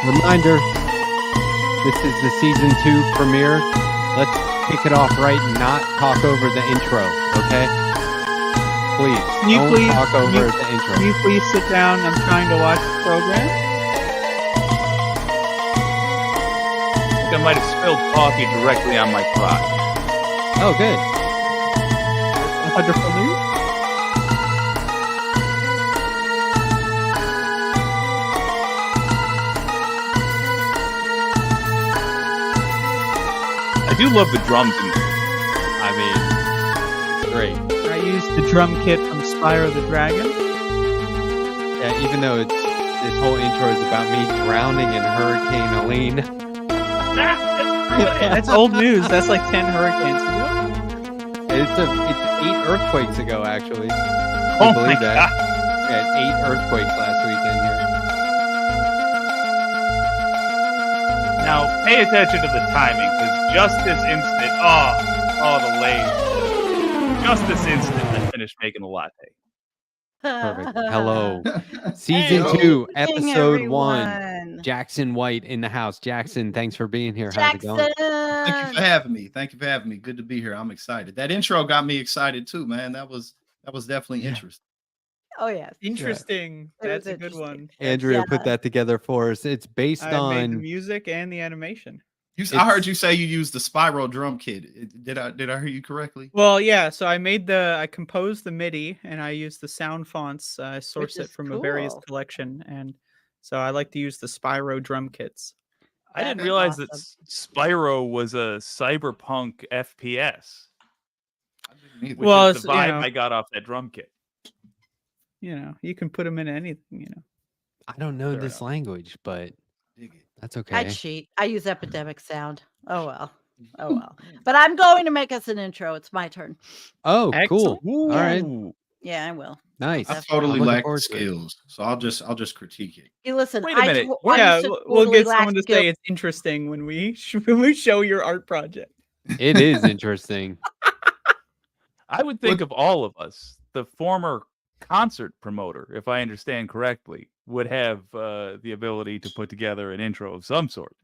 Reminder, this is the season 2 premiere. Let's kick it off right and not talk over the intro, okay? Please, don't talk over the intro. Can you please sit down? I'm trying to watch the program. I think I might have spilled coffee directly on my crotch. Oh, good. Wonderful news. I do love the drums in this. I mean, it's great. I used the drum kit from Spyro the Dragon. Yeah, even though this whole intro is about me drowning in Hurricane Helene. That's old news. That's like 10 hurricanes ago. It's 8 earthquakes ago, actually. Oh my believe that. We had 8 earthquakes last weekend here. Now, pay attention to the timing, because just this instant, the lane. Just this instant, I finished making a latte. Perfect. Hello. Season 2, episode 1. Jackson White in the house. Jackson, thanks for being here. How's it going? Thank you for having me. Thank you for having me. Good to be here. I'm excited. That intro got me excited too, man. That was definitely interesting. Oh yeah, interesting. Yeah. That's a good one. Andrea put that together for us. It's based on made the music and the animation. I heard you say you used the Spyro drum kit. Did I hear you correctly? Well, yeah. So I composed the MIDI and I used the sound fonts. I sourced it from a various collection, and so I like to use the Spyro drum kits. I didn't realize that Spyro was a cyberpunk FPS. Which is the vibe I got off that drum kit. You can put them in anything. I don't know this language, but that's okay. I cheat. I use Epidemic Sound. Oh well. But I'm going to make us an intro. It's my turn. Oh, cool. All right. Yeah, I will. Nice. I totally lack the skills, so I'll just critique it. You listen. Wait a minute. We'll get someone to say it's interesting when we show your art project. It is interesting. I would think of all of us, the former concert promoter, if I understand correctly, would have the ability to put together an intro of some sort.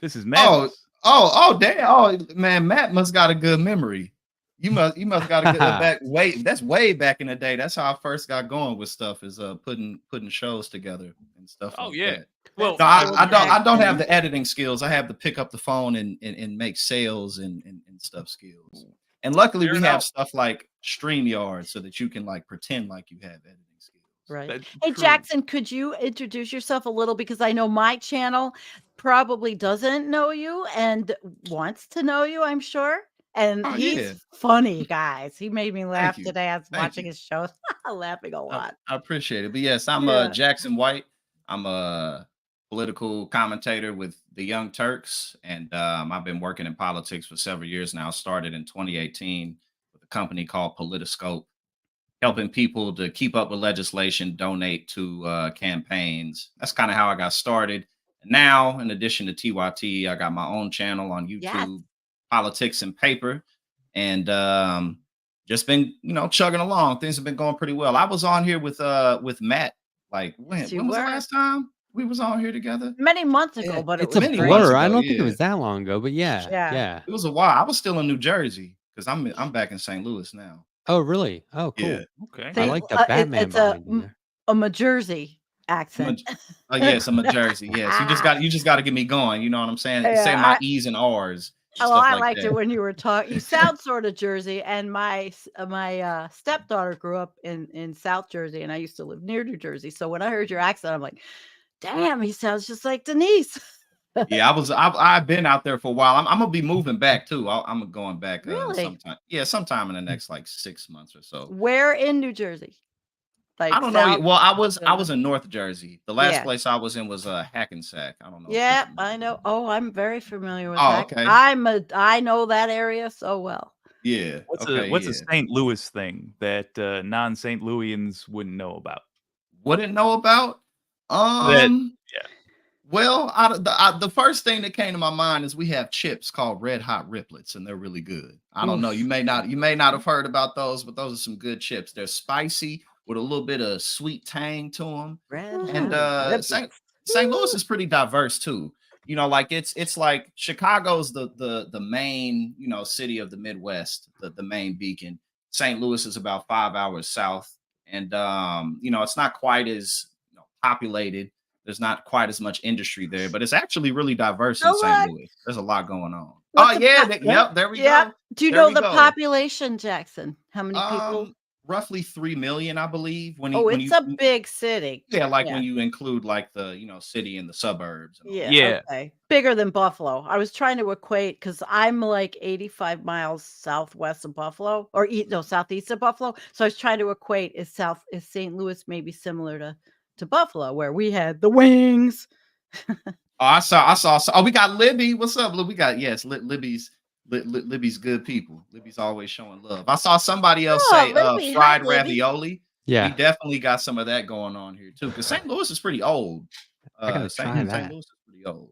This is madness. Oh, damn! Oh, man, Matt must got a good memory. You must got a good that's way back in the day. That's how I first got going with stuff, is putting shows together and stuff. Oh, like yeah. that. Well, no, I don't have the editing skills. I have to pick up the phone and make sales and stuff skills. And luckily we have stuff like StreamYard so that you can like pretend like you have editing skills. Right. Hey, Jackson, could you introduce yourself a little? Because I know my channel probably doesn't know you and wants to know you, I'm sure. And he's funny, guys. He made me laugh today. I was watching his show, laughing a lot. I appreciate it. But yes, I'm Jackson White. I'm a political commentator with the Young Turks, and I've been working in politics for several years now. Started in 2018 with a company called Politiscope, helping people to keep up with legislation, donate to campaigns. That's kind of how I got started. And now, in addition to TYT, I got my own channel on YouTube, Politics and Paper, and just been chugging along. Things have been going pretty well. I was on here with Matt. Like when was the last time we was on here together? Many months ago, but it's a blur. I don't think it was that long ago, but yeah. It was a while. I was still in New Jersey because I'm back in St. Louis now. Oh, really? Oh, cool. Yeah. Okay. I like the Batman. It's a Majersey accent. Yes, I'm a Jersey. Yes, you just got to get me going. You know what I'm saying? Say my E's and R's. Oh, I liked it when you were talking. You sound sort of Jersey, and my stepdaughter grew up in South Jersey, and I used to live near New Jersey. So when I heard your accent, I'm like, damn, he sounds just like Denise. Yeah, I've been out there for a while. I'm gonna be moving back too. I'm going back sometime. Yeah, sometime in the next like 6 months or so. Where in New Jersey? Like I don't know. Well, I was in North Jersey. The last place I was in was Hackensack. I don't know. Yeah, I know. Oh, I'm very familiar with that. Okay. I know that area so well. Yeah. What's a St. Louis thing that non-St. Louisans wouldn't know about? Wouldn't know about? Well, the first thing that came to my mind is we have chips called Red Hot Riplets, and they're really good. I don't know. Oof. You may not have heard about those, but those are some good chips. They're spicy with a little bit of sweet tang to them. Red And Hot St. Louis is pretty diverse too. You know, like it's like Chicago's the main, you know, city of the Midwest, the main beacon. St. Louis is about 5 hours south, and you know, it's not quite as, you know, populated. There's not quite as much industry there, but it's actually really diverse in St. Louis. There's a lot going on. What's Yep, there we go. Do you There know we the go. population, Jackson? How many people? Roughly 3 million, I believe. It's a big city. Yeah, like when you include like the, you know, city and the suburbs. And all that. Yeah. Okay. Bigger than Buffalo. I was trying to equate because I'm like 85 miles southwest of Buffalo, or southeast of Buffalo. So I was trying to equate is St. Louis maybe similar to Buffalo, where we had the Wings. Oh, I saw. Oh, we got Libby. What's up, Libby? We got, yes, Libby's good people. Libby's always showing love. I saw somebody else say Libby. fried Hi, Libby. ravioli. Yeah. We definitely got some of that going on here too. Because St. Louis is pretty old. I gotta try that. St. Louis is pretty old.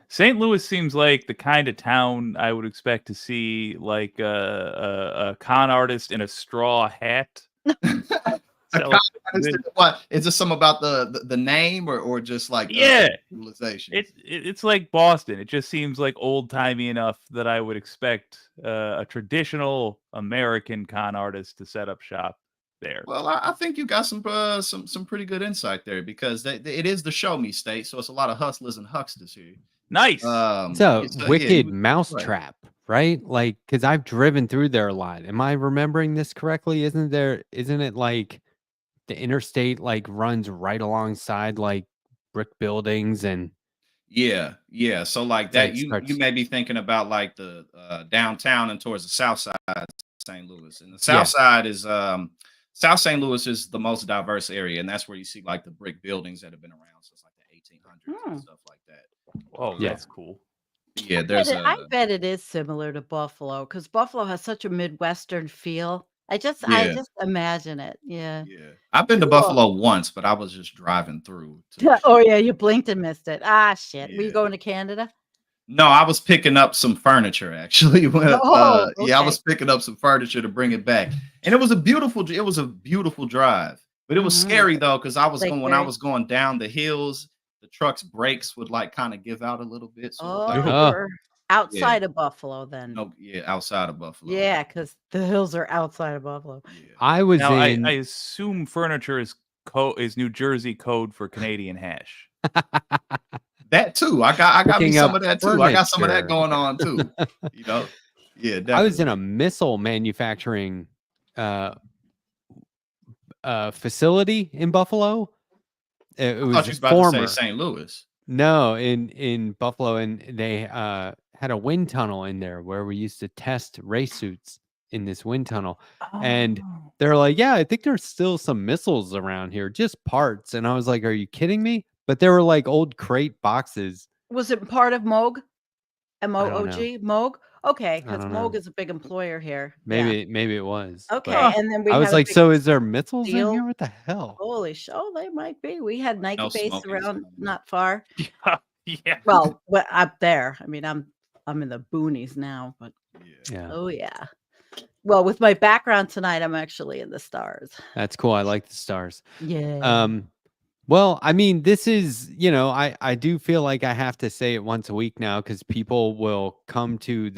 St. Louis seems like the kind of town I would expect to see like a con artist in a straw hat. What is this? Some about the name or just like utilization? It's like Boston. It just seems like old timey enough that I would expect a traditional American con artist to set up shop there. Well, I think you got some pretty good insight there, because it is the show me state, so it's a lot of hustlers and hucksters here. Nice. It's a wicked mousetrap, right? Like, because I've driven through there a lot. Am I remembering this correctly? Isn't it like the interstate like runs right alongside like brick buildings and yeah. So like that, you starts- may be thinking about like the downtown and towards the south side of St. Louis. And the south side is South St. Louis is the most diverse area, and that's where you see like the brick buildings that have been around since like the 1800s and stuff like that. Oh, that's cool. Yeah, I bet it is similar to Buffalo because Buffalo has such a Midwestern feel. I just imagine it. Yeah. Yeah. I've been to Buffalo once, but I was just driving through. Oh yeah, you blinked and missed it. Ah shit. Were you Yeah. going to Canada? No, I was picking up some furniture actually. Yeah, I okay. was picking up some furniture to bring it back. And it was a beautiful drive. But it was scary though, because when I was going down the hills, the truck's brakes would like kind of give out a little bit. So it was like, you're outside of Buffalo then. outside of Buffalo. Yeah, because the hills are outside of Buffalo. Yeah. I was Now, in. I assume furniture is New Jersey code for Canadian hash. That too. I got me Picking some up of that too. I got some of that furniture. going on too. You know. Yeah, definitely. I was in a missile manufacturing facility in Buffalo. It I was thought you was about to say St. Louis. No, in Buffalo, and they had a wind tunnel in there where we used to test race suits in this wind tunnel. And they're like, yeah, I think there's still some missiles around here, just parts. And I was like, are you kidding me? But they were like old crate boxes. Was it part of Moog? I don't know. M-O-O-G? Moog? Okay, because don't Moog know. is a big employer here. Maybe it was. Okay, but and then we I was had a like, big so is there missiles deal. in here? What the hell? Holy oh, they might be. We had Nike No base smoking is around coming. not far. Yeah. Well, up there. I mean, I'm in the boonies now, but Yeah, oh yeah. Well, with my background tonight, I'm actually in the stars. that's cool. I like the stars. Yeah. Well, I mean, this is, I do feel like I have to say it once a week now because people will come to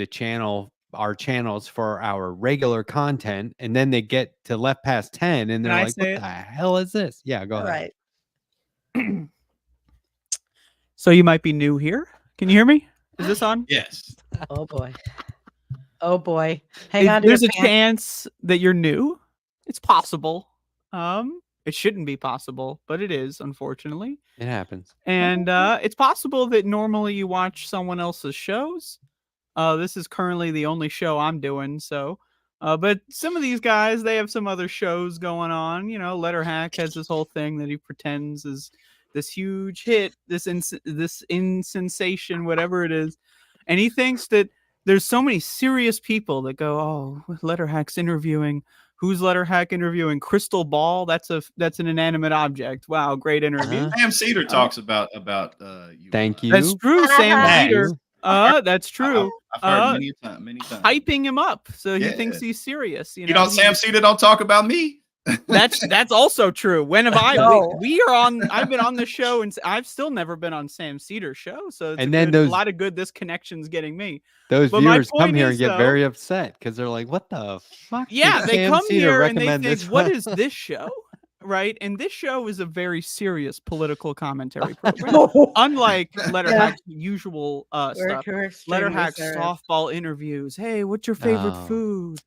our channels for our regular content, and then they get to Left Past 10 and they're like, what the hell is this? Yeah, go ahead. Right. So you might be new here. Can you hear me? Is this on? Yes. Oh boy. Oh boy. Hang on. There's a chance that you're new. It's possible. It shouldn't be possible, but it is, unfortunately. It happens. And it's possible that normally you watch someone else's shows. This is currently the only show I'm doing, so. But some of these guys, they have some other shows going on. You know, Letterhack has this whole thing that he pretends is this huge hit, this insensation, whatever it is. And he thinks that there's so many serious people that go, oh, Letterhack's interviewing Who's Letterhack interviewing? Crystal Ball? That's an inanimate object. Wow, great interview. Sam Cedar talks about you. Thank you. That's true, Sam Thanks. Cedar. That's true. I've heard many times. Hyping him up, so he Yeah. thinks he's serious. You know, Sam Cedar don't talk about me. That's also true. When have I? No. We are on. I've been on the show, and I've still never been on Sam Cedar's show. So it's And a then good- those- a lot of good this connection's getting me. Those But my viewers come point here is, and get though- very upset because they're like, "What the fuck?" Yeah, did they Sam come Cedar here and they recommend think, this "What one?" is this show?" Right? And this show is a very serious political commentary program. Unlike Letterhack's usual stuff. Letterhack softball interviews. Hey, what's your favorite Oh. food?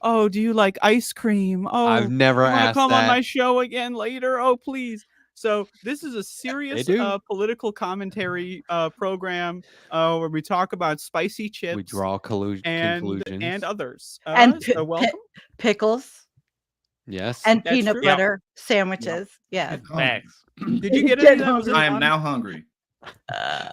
Oh, do you like ice cream? Oh, I've never you wanna asked come on that. my show again later? Oh, please. So this is a serious do. political commentary program where we talk about spicy chips We draw conclusions. and others. And So welcome. pickles Yes. and That's peanut true. butter sandwiches. Yeah. Facts. Did you get Get any of that? Was it I am fun? now hungry.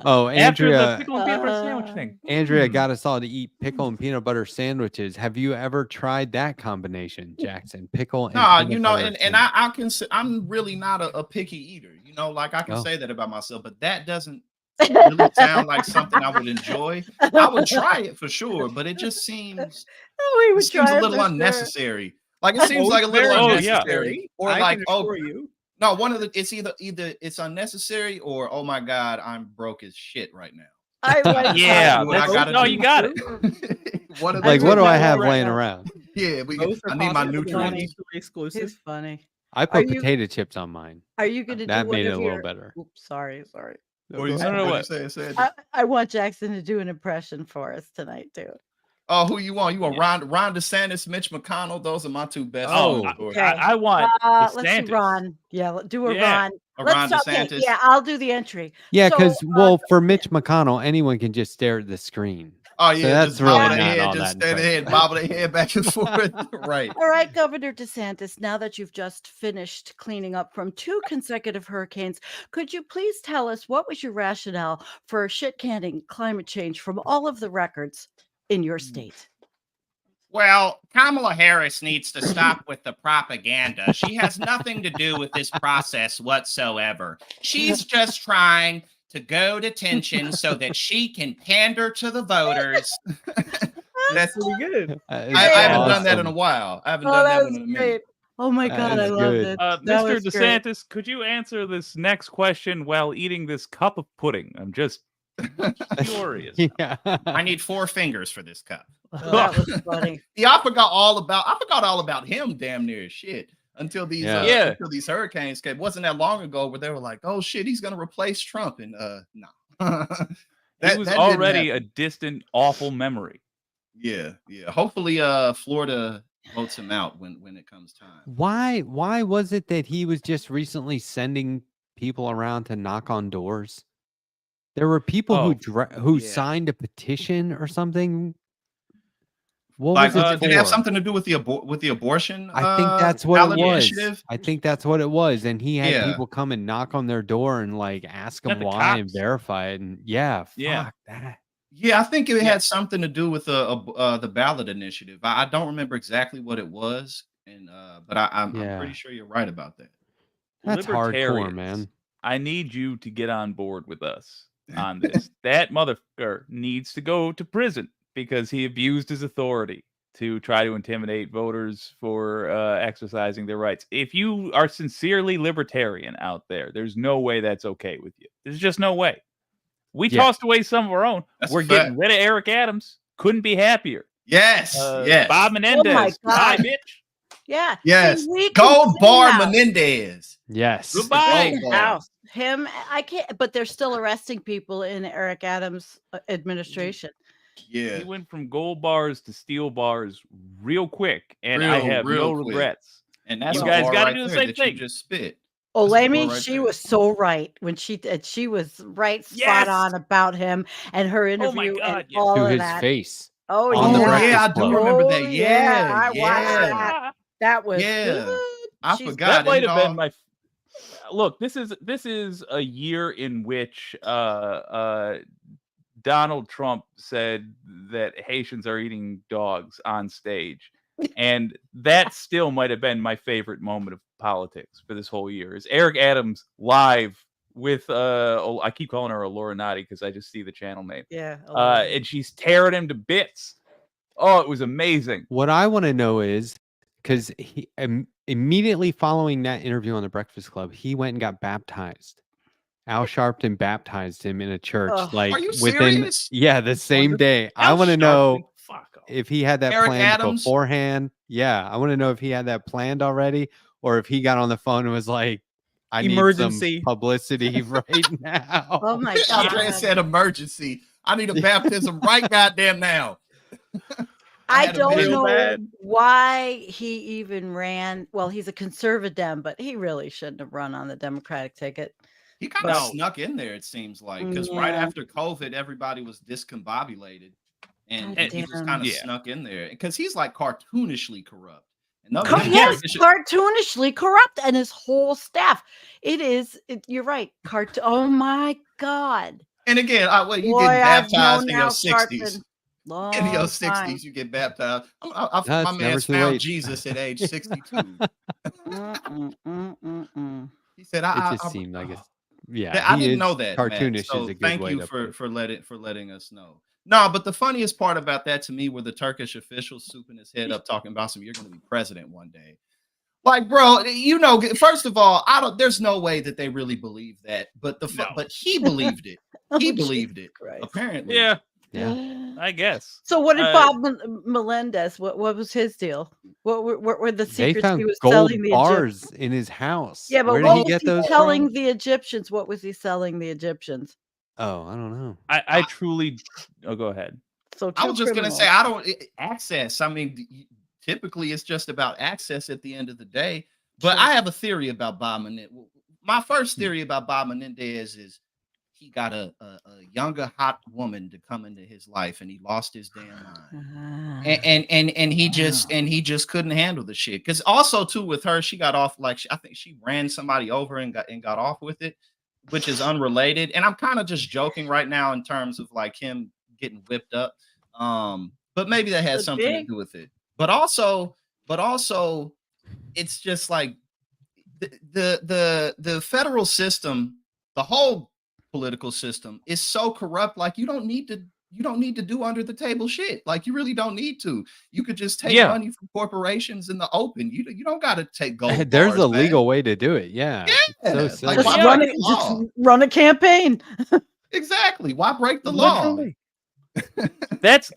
Oh, After the Andrea. pickle and peanut butter sandwich thing. Andrea got us all to eat pickle and peanut butter sandwiches. Have you ever tried that combination, Jackson? Pickle and No, peanut you know, butter and sandwich. I can say I'm really not a picky eater. You know, like I can Oh. say that about myself, but that doesn't really sound like something I would enjoy. I would try it for sure, but it just seems We would try a it little for sure. unnecessary. Like it seems Oh, like a little very unnecessary, or I like can assure you. no, one of the it's either it's unnecessary or oh my god, I'm broke as shit right now. I went Yeah, What I that's- gotta no, do. you got it. One of the Like, two. what do I know have right laying now. around? Yeah, Both are I need my possible, but nutrients. mutually exclusive. It's funny. I put you- potato chips on mine. Are you going to do That one made it of a little your- better. Oops, sorry. What do you I don't know what. say? I want Jackson to do an impression for us tonight too. Oh, who you want? You want Ron DeSantis, Mitch McConnell? Those are my two best. Oh, ones, or- okay. I want Let's DeSantis. do Ron. Yeah, do a Yeah. Ron. A Let's Ron okay, DeSantis. yeah, I'll do the entry. Yeah, So, because for Mitch McConnell, anyone can just stare at the screen. Oh yeah, that's just bob really their not all head, just that stand their head, bob their head back and forth. Right. All right, Governor DeSantis, now that you've just finished cleaning up from 2 consecutive hurricanes, could you please tell us what was your rationale for shit canning climate change from all of the records in your state? Well, Kamala Harris needs to stop with the propaganda. She has nothing to do with this process whatsoever. She's just trying to go to tension so that she can pander to the voters. That's Pretty good. I haven't done that in a awesome. while. I haven't Oh, done that that was one in a great. minute. Oh my That God, I is love good. it. That Mr. was great. DeSantis, could you answer this next question while eating this cup of pudding? I'm just curious. Yeah. I need 4 fingers for this cup. Oh, that was funny. Yeah, I forgot all about him. Damn near shit until these Yeah. until these hurricanes came. Wasn't that long ago where they were like, oh shit, he's gonna replace Trump, and no. It was already a distant, awful memory. Yeah. Hopefully, Florida votes him out when it comes time. Why was it that he was just recently sending people around to knock on doors? There were people who yeah. signed a petition or something. What Like, was it did it have for? something to do with the abortion? I think that's what it ballot was. initiative? I think that's what it was. And he had Yeah. people come and knock on their door and like ask Not them the why and cops. verify it. And yeah, Yeah. fuck that. Yeah, I think it had something to do with the ballot initiative. I don't remember exactly what it was, and but I'm Yeah. pretty sure you're right about that. That's hardcore, Libertarians, man. I need you to get on board with us on this. That motherfucker needs to go to prison because he abused his authority to try to intimidate voters for exercising their rights. If you are sincerely libertarian out there, there's no way that's okay with you. There's just no way. We Yeah. tossed away some of our own. That's We're a getting fact. rid of Eric Adams. Couldn't be happier. Yes, yes, Bob Menendez. Bye, God. bitch. Yeah. yes. See, we can Gold sing Bar now. Menendez. Yes. Goodbye. Gold Bar. House. Him, I can't, but they're still arresting people in Eric Adams' administration. Yeah, He went from gold bars to steel bars real quick, and Real- I have real no quick. regrets. and that's You a guys bar gotta right do the there same that thing. You just spit. Olemi, right she there. was so right when she was right spot Yes! on about him and her Oh my interview God, and yes. all To of his that. face. Oh, on the yeah. Breakfast yeah, I do Club. remember Oh, that. I watched Yeah. that. That was Yeah. good. I She's- forgot. That might it have been all- my. Look, this is a year in which Donald Trump said that Haitians are eating dogs on stage. And that still might have been my favorite moment of politics for this whole year is Eric Adams live with I keep calling her Laura Nadi because I just see the channel name. Yeah. And she's tearing him to bits. Oh, it was amazing. What I want to know is because he immediately following that interview on the Breakfast Club, he went and got baptized. Al Sharpton baptized him in a church, like Are you within serious? the same day. I Al want to know Sharpton, fuck off. if he had that Eric planned Adams? beforehand. Yeah, I want to know if he had that planned already, or if he got on the phone and was like, "I Emergency. need some publicity right now." Oh my Andrea God. said emergency. I need a baptism right goddamn now. I had a don't video know bad. why he even ran. Well, he's a conservative, but he really shouldn't have run on the Democratic ticket. He kind of But- snuck in there, it seems like, because right Yeah. after COVID, everybody was discombobulated, and God he just damn. kind of Yeah. snuck in there because he's like cartoonishly corrupt. And no, Yes, cartoonishly corrupt, and his whole staff. You're right. Oh my God. and again, you Boy, get I've baptized known in your Al 60s. Sharpton long In your time. 60s, you get baptized. My it's never man's too found late. Jesus at age 62. Mm-mm. He said, It just seemed like it's I he didn't is- know that. Matt. cartoonish So is a good thank way you to put for it. letting us know. No, but the funniest part about that to me were the Turkish officials souping his head up, talking about you're going to be president one day. Like, bro, first of all, there's no way that they really believe that, but but he believed it. He Oh, believed it. Jesus Christ. Apparently, Yeah, Yeah. I guess. So what did Uh, Bob Melendez? What was his deal? What were the They secrets found he was gold selling the Egyptians? bars in his house. Yeah, but where did what he was get he those selling from? the Egyptians? What was he selling the Egyptians? Oh, I don't know. I truly. Oh, go ahead. So I two was just going to criminals. say, access. I mean, typically it's just about access at the end of the day. But Sure. I have a theory about Bob Menendez. My first theory about Bob Menendez is he got a younger hot woman to come into his life, and he lost his damn mind. And he just couldn't handle the shit. Because also too with her, she got off I think she ran somebody over and got off with it, which is unrelated. And I'm kind of just joking right now in terms of like him getting whipped up. But maybe that has something to do with it. But also, it's just like the federal system, the whole political system is so corrupt. Like you don't need to do under the table shit. Like you really don't need to. You could just take money from corporations in the open. You don't got to take gold. There's bars, a man. legal way to do it. Yeah. Yeah. So Like, silly. why break the Just law? run a campaign. Exactly. Why break the law? Literally. That's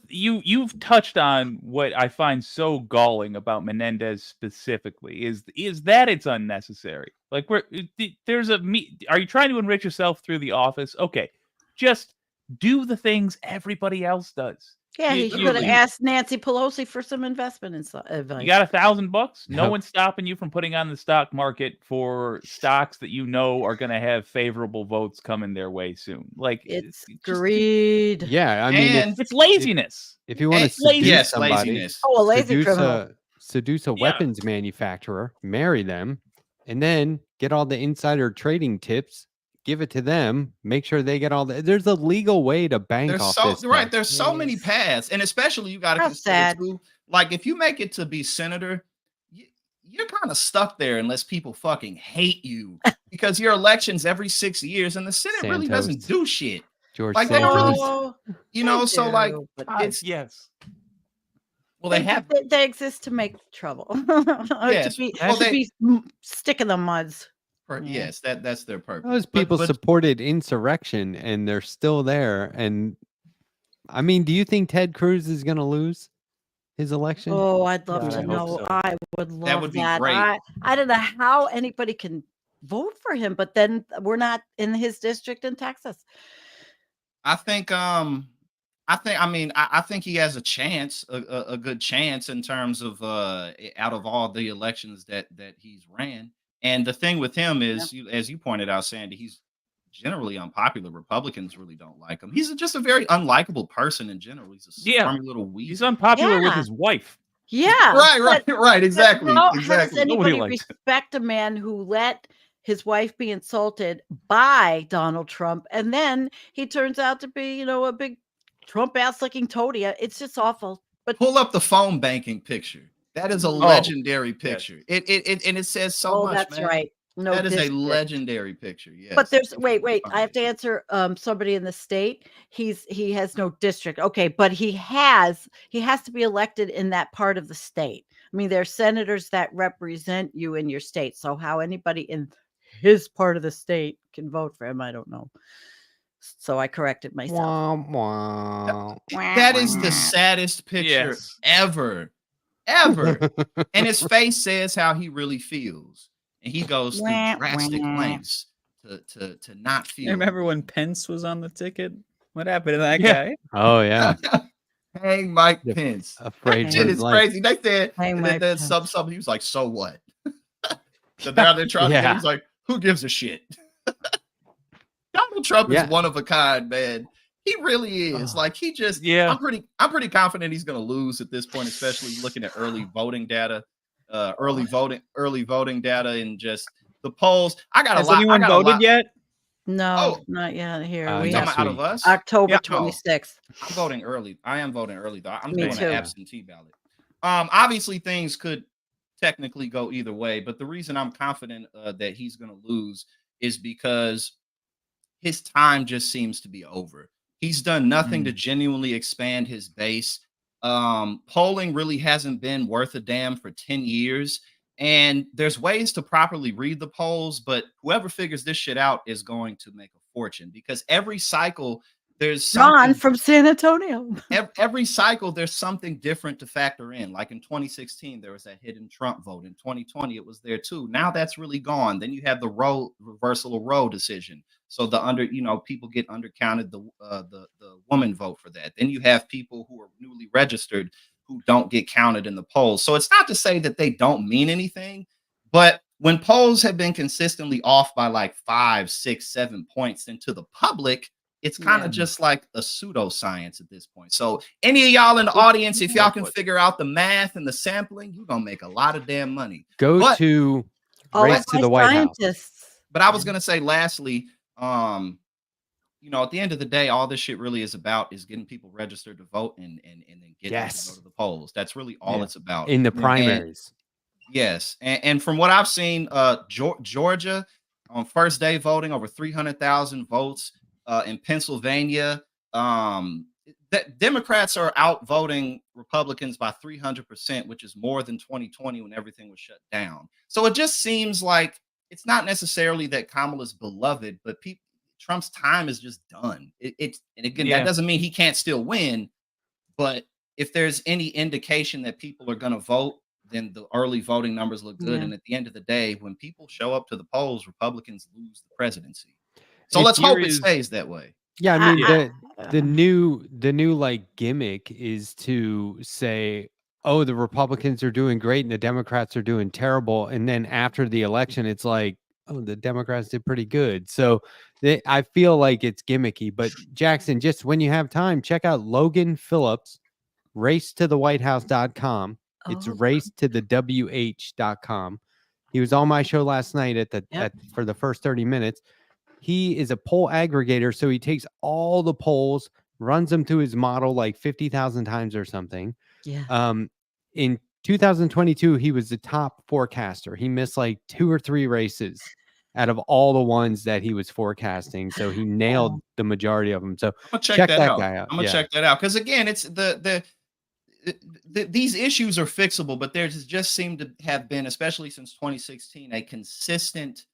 you've touched on what I find so galling about Menendez specifically is that it's unnecessary. Like are you trying to enrich yourself through the office? Okay, just do the things everybody else does. Yeah, You- he you- could have you- asked Nancy Pelosi for some investment advice. You got $1,000? No Yep. one's stopping you from putting on the stock market for stocks that you know are going to have favorable votes coming their way soon. Like It's just- greed. Yeah, I mean, And it's laziness. if you want to And- seduce yes, somebody, laziness. Oh, a lazy criminal. seduce a Yeah. weapons manufacturer, marry them, and then get all the insider trading tips, give it to them, make sure they get all the. There's a legal way to bank There's off so this. right. stuff. There's so many Yes. paths, and especially you got to How consider sad. too. Like if you make it to be senator, you're kind of stuck there unless people fucking hate you because your elections every 6 years, and the Senate really doesn't Santos. do shit. George Like, they Santos. really- So like it's Yes. well they have they exist to make trouble. Yes. To be, Well, to they- be stick in the muds. Yeah. yes that's their purpose. Those But- people but supported insurrection, and they're still there. And I mean, do you think Ted Cruz is going to lose his election? Oh, I'd love Yeah, to I hope know. so. I would love that. would be great. I don't know how anybody can vote for him, but then we're not in his district in Texas. I think he has a chance, a good chance in terms of out of all the elections that he's ran. And the thing with him is, as you pointed out, Sandy, he's generally unpopular. Republicans really don't like him. He's just a very unlikable person in general. He's a Yeah. smarmy little weasel. He's unpopular with Yeah. his wife. Yeah. Right. Exactly. How does Exactly. Nobody anybody likes it. respect a man who let his wife be insulted by Donald Trump, and then he turns out to be, a big Trump ass licking toady? It's just awful. But pull up the phone banking picture. That is a legendary picture. Yes. It says so much, that's man. right. No, That is a district. legendary picture. Yes. But there's wait. I have to answer somebody in the state. He has no district. Okay, but he has to be elected in that part of the state. I mean, there's senators that represent you in your state. So how anybody in his part of the state can vote for him, I don't know. So I corrected myself. That is the saddest picture ever. And his face says how he really feels. And he goes through drastic lengths to not feel. I remember when Pence was on the ticket. What happened to that guy? Oh yeah. Hang Mike Pence. Afraid Shit for is his life. crazy. They said there's something. He was like, so what? So now they're trying to get, he's like, who gives a shit? Donald Trump is one of a kind, man. He really is. Like he just I'm pretty confident he's gonna lose at this point, especially looking at early voting data, early voting data, and just the polls. Has anyone voted yet? No, not yet. Here we have have out of us? October 26th. I'm voting early. I am voting early though. I'm Me doing too. an absentee ballot. Obviously things could technically go either way, but the reason I'm confident that he's going to lose is because his time just seems to be over. He's done nothing to genuinely expand his base. Polling really hasn't been worth a damn for 10 years. And there's ways to properly read the polls, but whoever figures this shit out is going to make a fortune because every cycle there's John from San Antonio. Every cycle there's something different to factor in. Like in 2016, there was that hidden Trump vote. In 2020, it was there too. Now that's really gone. Then you have the reversal of Roe decision. So people get undercounted the woman vote for that. Then you have people who are newly registered who don't get counted in the polls. So it's not to say that they don't mean anything, but when polls have been consistently off by like 5, 6, 7 points then to the public, it's kind of just like a pseudoscience at this point. So any of y'all in the audience, if y'all can figure out the math and the sampling, you're going to make a lot of damn money. Go to Race to the White House. But I was going to say, lastly, at the end of the day, all this shit really is about is getting people registered to vote and then getting them to go to the polls. That's really all it's about. In the primaries. And from what I've seen, Georgia on first day voting, over 300,000 votes. In Pennsylvania, Democrats are outvoting Republicans by 300%, which is more than 2020 when everything was shut down. So it just seems like it's not necessarily that Kamala's beloved, but Trump's time is just done. That doesn't mean he can't still win, but if there's any indication that people are going to vote, then the early voting numbers look good. And at the end of the day, when people show up to the polls, Republicans lose the presidency. So let's hope it stays that way. Yeah, I mean the new like gimmick is to say, oh, the Republicans are doing great and the Democrats are doing terrible, and then after the election, it's like, oh, the Democrats did pretty good. So I feel like it's gimmicky. But Jackson, just when you have time, check out Logan Phillips, racetothewhitehouse.com. It's racetothewh.com. He was on my show last night for the first 30 minutes. He is a poll aggregator, so he takes all the polls, runs them through his model like 50,000 times or something. Yeah. In 2022, he was the top forecaster. He missed like 2 or 3 races out of all the ones that he was forecasting. So he nailed the majority of them. So I'm gonna check that guy out. I'm gonna check that out because again, it's these issues are fixable, but there's just seemed to have been, especially since 2016, a consistent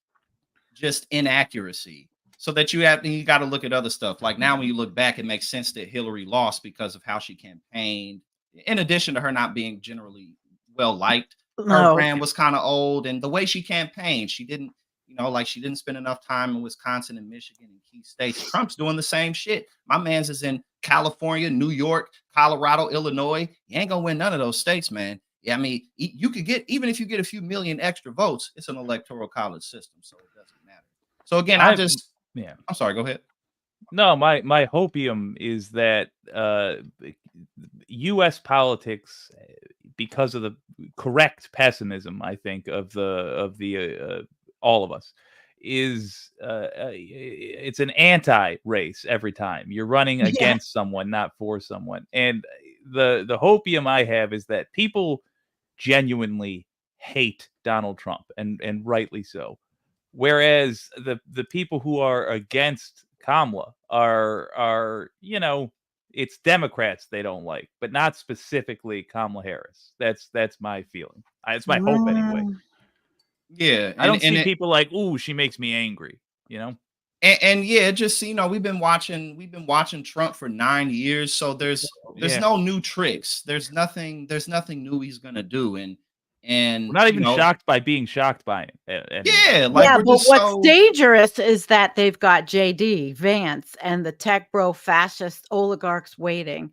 just inaccuracy, so that you got to look at other stuff. Like now when you look back, it makes sense that Hillary lost because of how she campaigned, in addition to her not being generally well liked. Her brand was kind of old, and the way she campaigned, she didn't spend enough time in Wisconsin and Michigan and key states. Trump's doing the same shit. My man's is in California, New York, Colorado, Illinois. You ain't gonna win none of those states, man. Yeah, I mean, you could get, even if you get a few million extra votes, it's an electoral college system, so it doesn't matter. So again, I'm sorry, go ahead. No, my hopium is that U.S. politics, because of the correct pessimism, I think, of all of us, is it's an anti-race every time. You're running against someone, not for someone. And the hopium I have is that people genuinely hate Donald Trump, and rightly so. Whereas the people who are against Kamala are it's Democrats they don't like, but not specifically Kamala Harris. That's my feeling. It's my hope anyway. Yeah, I don't see people like, ooh, she makes me angry. And yeah, just we've been watching Trump for 9 years, so there's no new tricks. There's nothing new he's gonna do, and we're not even shocked by being shocked by it. Yeah, but what's dangerous is that they've got JD Vance and the tech bro fascist oligarchs waiting.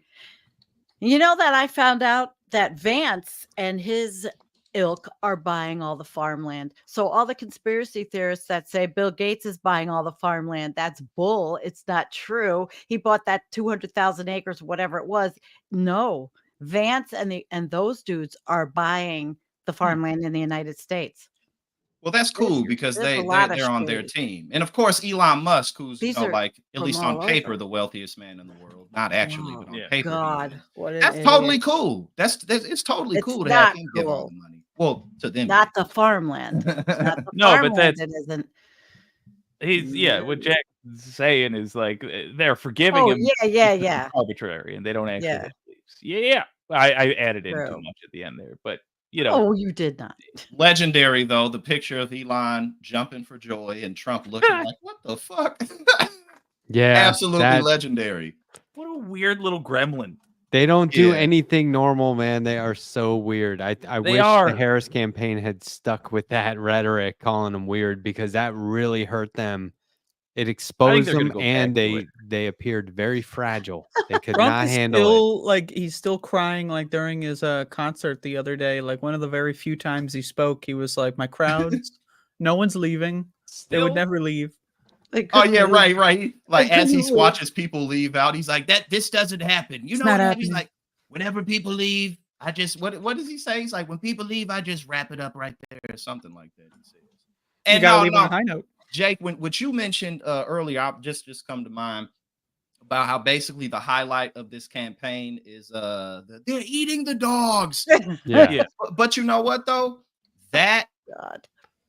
You know that I found out that Vance and his ilk are buying all the farmland. So all the conspiracy theorists that say Bill Gates is buying all the farmland, that's bull. It's not true. He bought that 200,000 acres, whatever it was. No, Vance and those dudes are buying the farmland in the United States. Well, that's cool because they're on their team. And of course, Elon Musk, who's at least on paper, the wealthiest man in the world, not actually, but on paper. God, that's totally cool. It's totally cool to have him give all the money. Well, to them, not the farmland. Not the but it isn't. He's what Jack's saying is like they're forgiving him. Yeah. Arbitrary, and they don't actually have beliefs. Yeah. I added in too much at the end there, but. Oh, you did not. Legendary, though, the picture of Elon jumping for joy and Trump looking like, what the fuck? Yeah. Absolutely legendary. What a weird little gremlin. They don't do anything normal, man. They are so weird. I wish the Harris campaign had stuck with that rhetoric, calling them weird, because that really hurt them. It exposed them, and they appeared very fragile. They could not handle it. He's still crying, during his concert the other day. One of the very few times he spoke, he was like, "My crowds, no one's leaving. They would never leave." Oh yeah, right. As he watches people leave out, he's like, this doesn't happen. You know what I mean? He's like, whenever people leave, I just what does he say? He's like, when people leave, I just wrap it up right there, or something like that. He says. And you gotta leave on a high note. Jake, what you mentioned earlier, just come to mind about how basically the highlight of this campaign is they're eating the dogs. Yeah. But you know what though? That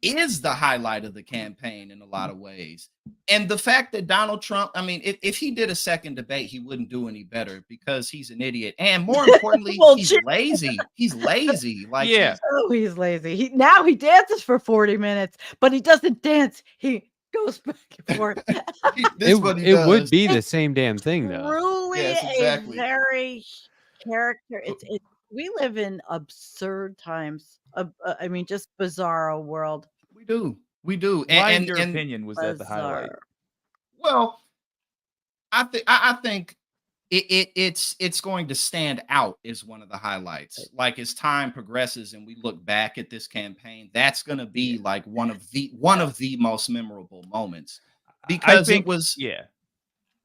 is the highlight of the campaign in a lot of ways. And the fact that Donald Trump, I mean, if he did a second debate, he wouldn't do any better because he's an idiot. And more importantly, he's lazy. He's lazy. He's lazy. He dances for 40 minutes, but he doesn't dance. He goes back and forth. It would be the same damn thing, though. Truly a very character. We live in absurd times. I mean, just bizarro world. We do. Why, in your opinion, was that the highlight? Well, I think it's going to stand out as one of the highlights. Like as time progresses and we look back at this campaign, that's going to be like one of the most memorable moments because it was. Yeah.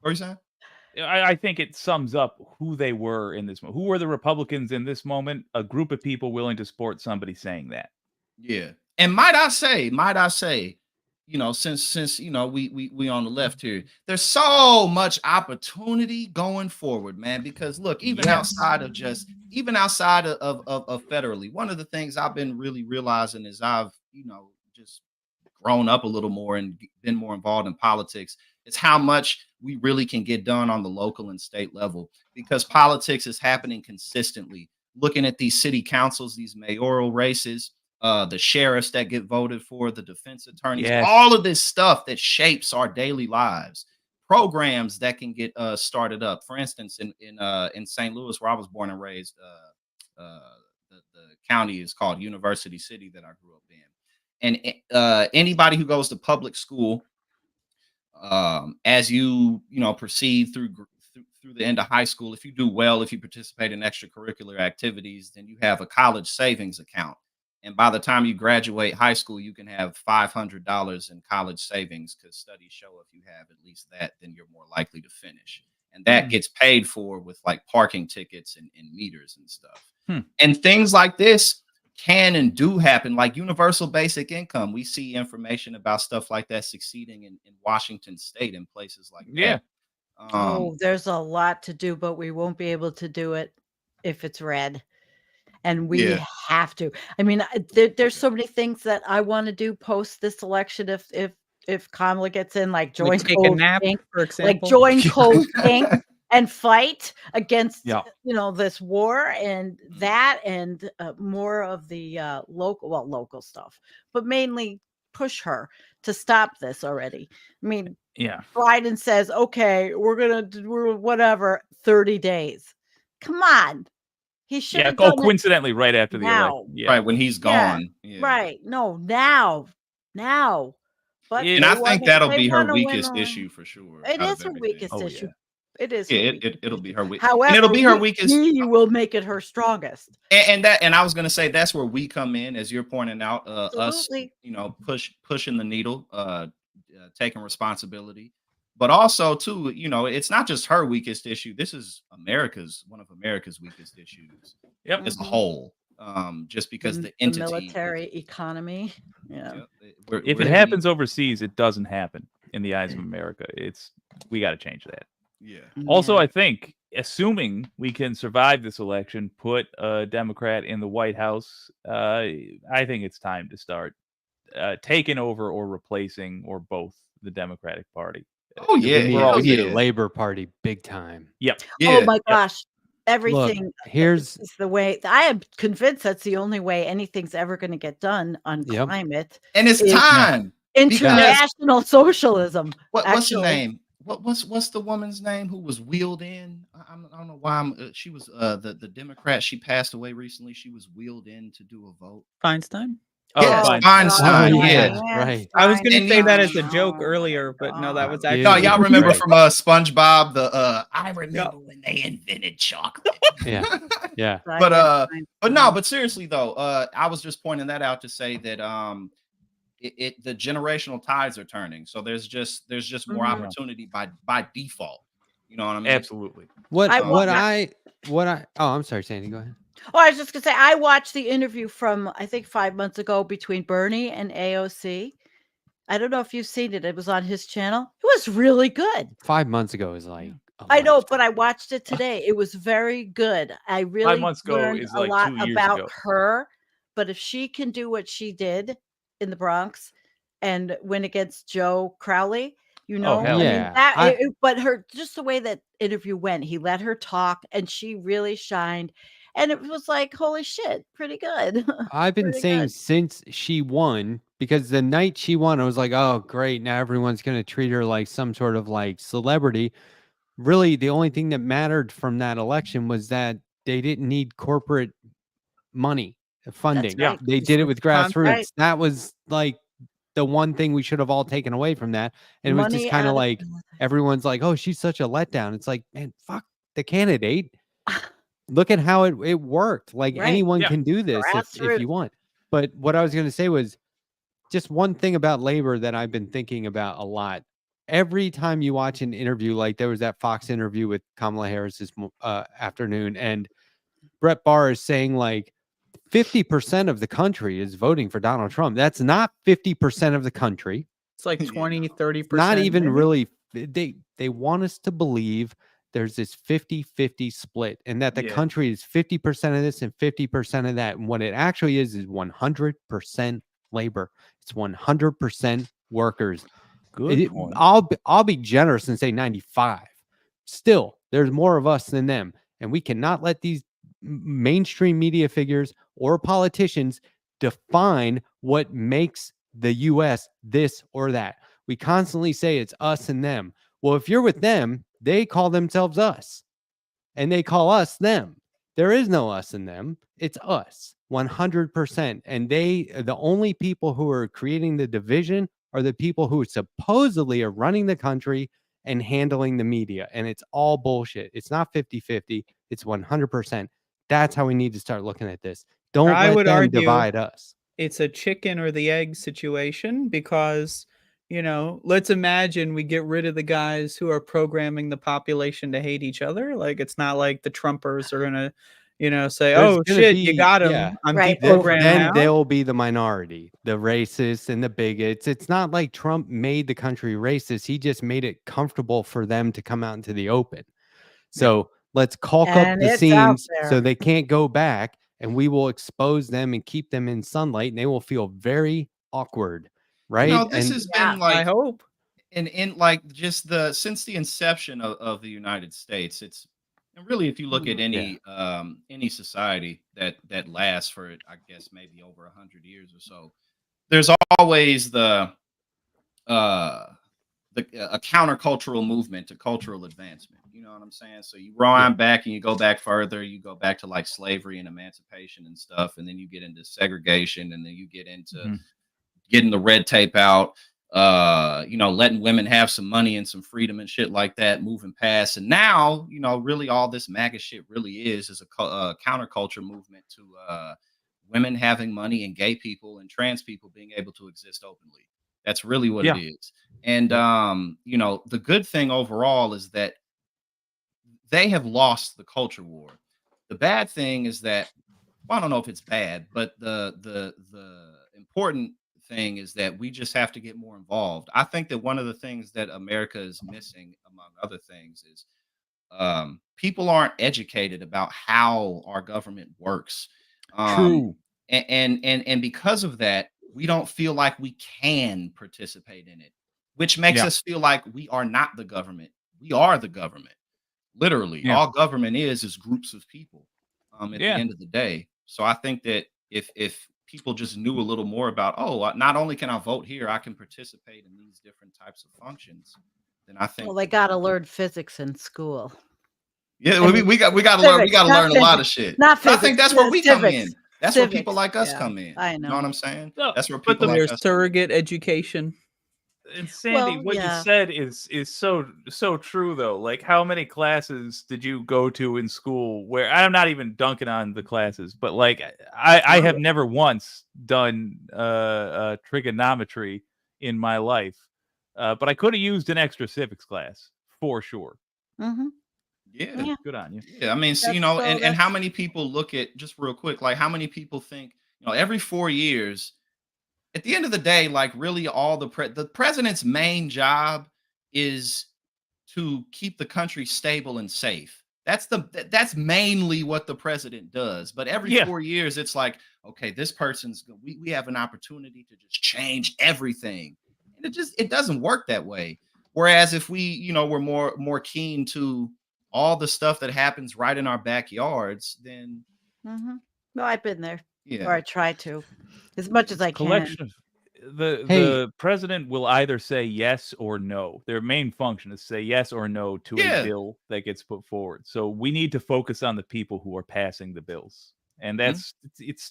What are you saying? I think it sums up who they were in this moment. Who were the Republicans in this moment? A group of people willing to support somebody saying that. Yeah. And might I say, since we on the left here, there's so much opportunity going forward, man. Because look, even outside of federally, one of the things I've been really realizing is I've just grown up a little more and been more involved in politics. It's how much we really can get done on the local and state level because politics is happening consistently. Looking at these city councils, these mayoral races, the sheriffs that get voted for, the defense attorneys, all of this stuff that shapes our daily lives, programs that can get started up. For instance, in St. Louis, where I was born and raised, the county is called University City that I grew up in. And anybody who goes to public school, as you proceed through the end of high school, if you do well, if you participate in extracurricular activities, then you have a college savings account. And by the time you graduate high school, you can have $500 in college savings because studies show if you have at least that, then you're more likely to finish. And that gets paid for with like parking tickets and meters and stuff. And things like this can and do happen, like universal basic income. We see information about stuff like that succeeding in Washington State and places like that. There's a lot to do, but we won't be able to do it. if it's red. And we have to. I mean, there's so many things that I want to do post this election. If Kamala gets in, like join Like take a Code nap, Pink, for like example. join Code Pink and fight against Yeah. this war and that, and more of the local stuff, but mainly push her to stop this already. I mean, Yeah. Biden says, okay, we're whatever 30 days. Come on. He should have done it coincidentally right after the now. election. Yeah. Right, when he's gone. Yeah. Right. No, now. But Yeah. And I they think wanna- that'll they be her wanna win weakest on- issue for sure. It out is of her everything. weakest Oh, issue. yeah. It is. Yeah, her weakest it'll be her weak. However, and it'll be her weakest. we will make it her strongest. And I was gonna say that's where we come in, as you're pointing out, us, Absolutely. pushing the needle, taking responsibility, but also too, it's not just her weakest issue. This is one of America's weakest issues as a whole. Just because the entity, military economy. Yeah. If it happens overseas, it doesn't happen in the eyes of America. We got to change that. Yeah. Also, I think, assuming we can survive this election, put a Democrat in the White House, I think it's time to start taking over or replacing or both the Democratic Party. Oh yeah, we need a Labor Party big time. Yep. Oh my gosh. Everything. Look, here's is the way. I am convinced that's the only way anything's ever going to get done on climate. And it's time. International socialism. What's the name? What's the woman's name who was wheeled in? I don't know why. She was the Democrat. She passed away recently. She was wheeled in to do a vote. Feinstein. Yes, Feinstein. Yeah, right. I was going to say that as a joke earlier, but no, that was actually. No, y'all remember from SpongeBob I remember when they invented chocolate. Yeah. But seriously though, I was just pointing that out to say that the generational tides are turning. So there's just more opportunity by default. You know what I mean? Absolutely. I'm sorry, Sandy, go ahead. Oh, I was just gonna say I watched the interview from I think 5 months ago between Bernie and AOC. I don't know if you've seen it. It was on his channel. It was really good. 5 months ago is like I know, but I watched it today. It was very good. I really 5 months ago learned is a like lot 2 years about ago. her. But if she can do what she did in the Bronx and win against Joe Crowley, hell yeah. But just the way that interview went, he let her talk and she really shined. And it was like, holy shit, pretty good. I've been saying since she won, because the night she won, I was like, oh, great. Now everyone's going to treat her like some sort of like celebrity. Really, the only thing that mattered from that election was that they didn't need corporate money, funding. Right. They did it with grassroots. Right. That was like the one thing we should have all taken away from that. And it was just kind of like, everyone's like, oh, she's such a letdown. It's like, man, fuck the candidate. Look at how it worked. Like anyone can do this if you want. But what I was going to say was just one thing about labor that I've been thinking about a lot. Every time you watch an interview, like there was that Fox interview with Kamala Harris this afternoon, and Brett Barr is saying like 50% of the country is voting for Donald Trump. That's not 50% of the country. It's like 20, 30%. Not even maybe. really. They want us to believe there's this 50-50 split and that the country is 50% of this and 50% of that. And what it actually is 100% labor. It's 100% workers. Good point. I'll be generous and say 95. Still, there's more of us than them. And we cannot let these mainstream media figures or politicians define what makes the U.S. this or that. We constantly say it's us and them. Well, if you're with them, they call themselves us and they call us them. There is no us and them. It's us 100%. And the only people who are creating the division are the people who supposedly are running the country and handling the media. And it's all bullshit. It's not 50-50. It's 100%. That's how we need to start looking at this. Don't let them divide us. It's a chicken or the egg situation because, let's imagine we get rid of the guys who are programming the population to hate each other. Like, it's not like the Trumpers are going to, say, oh, shit, you got him. Yeah. I'm Right. deprogrammed Then now. they'll be the minority, the racists and the bigots. It's not like Trump made the country racist. He just made it comfortable for them to come out into the open. So Let's caulk up And the it's out seams there. so they can't go back, and we will expose them and keep them in sunlight, and they will feel very awkward, right? You know, this And has Yeah. been I like hope. in like just the since the inception of the United States, it's and really if you look at any society that lasts for I guess maybe over 100 years or so, there's always uh a countercultural movement to cultural advancement. You know what I'm saying? So you rewind back and you go back further, you go back to like slavery and emancipation and stuff, and then you get into segregation, and then you get into getting the red tape out, you know, letting women have some money and some freedom and shit like that, moving past. And now, you know, really all this MAGA shit really is a counterculture movement to women having money and gay people and trans people being able to exist openly. That's really what it is. And, you know, the good thing overall is that they have lost the culture war. The bad thing is that, well, I don't know if it's bad, but the important thing is that we just have to get more involved. I think that one of the things that America is missing, among other things, is people aren't educated about how our government works. True. And because of that, we don't feel like we can participate in it, which makes us feel like we are not the government. We are the government. Literally, all government is groups of people at the end of the day. So I think that if people just knew a little more about, oh, not only can I vote here, I can participate in these different types of functions, then I think. Well, they got to learn physics in school. Yeah, we got to learn. We got to learn a lot of shit. Not physics. I think that's where we come in. That's where Civics, people like us come in. I You know know. what I'm saying? No, That's where but people like There's us. surrogate education. And Sandy, Well, what you said is so true though. Like, how many classes did you go to in school where I'm not even dunking on the classes, but like I have never once done trigonometry in my life, but I could have used an extra civics class for sure. Mm-hmm. Yeah. Good on you. Yeah, I mean, so, you That's know, so and that's how many people look at, just real quick, like how many people think, you know, every 4 years, at the end of the day, like really all the president's main job is to keep the country stable and safe. That's mainly what the president does. But every 4 years, it's like, okay, this person's we have an opportunity to just change everything. And it doesn't work that way. Whereas if we, you know, we're more keen to all the stuff that happens right in our backyards, then No, I've been there. yeah, Or I try to, as much as I can. Collection of the president will either say yes or no. Their main function is say yes or no to a bill that gets put forward. So we need to focus on the people who are passing the bills. And that's it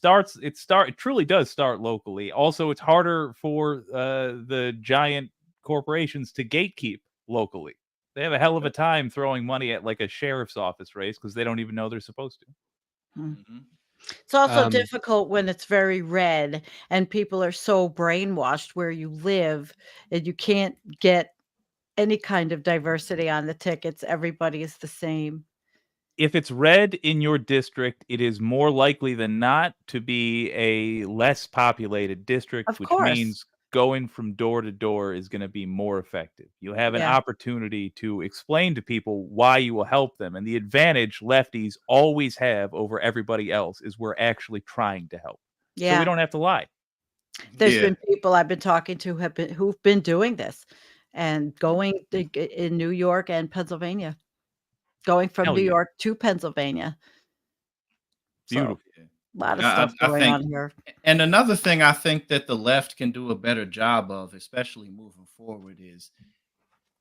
truly does start locally. Also, it's harder for the giant corporations to gatekeep locally. They have a hell of a time throwing money at like a sheriff's office race because they don't even know they're supposed to. It's also difficult when it's very red and people are so brainwashed where you live and you can't get any kind of diversity on the tickets. Everybody is the same. If it's red in your district, it is more likely than not to be a less populated district, which means going from door to door is going to be more effective. You have an opportunity to explain to people why you will help them. And the advantage lefties always have over everybody else is we're actually trying to help. Yeah. So we don't have to lie. There's been people I've been talking to who've been doing this and going in New York and Pennsylvania, going from New York to Pennsylvania. Beautiful. So, a lot of stuff going on here. And another thing I think that the left can do a better job of, especially moving forward, is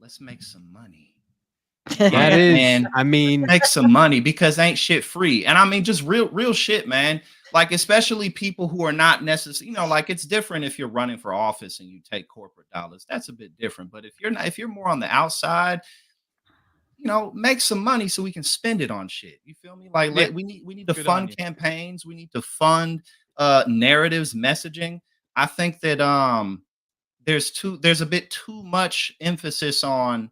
let's make some money. That is, I mean, make some money because ain't shit free. And I mean, just real shit, man. Like, especially people who are not necessarily, you know, like it's different if you're running for office and you take corporate dollars. That's a bit different. But if you're more on the outside, you know, make some money so we can spend it on shit. You feel me? Like we need to fund campaigns. We need to fund narratives, messaging. I think that there's a bit too much emphasis on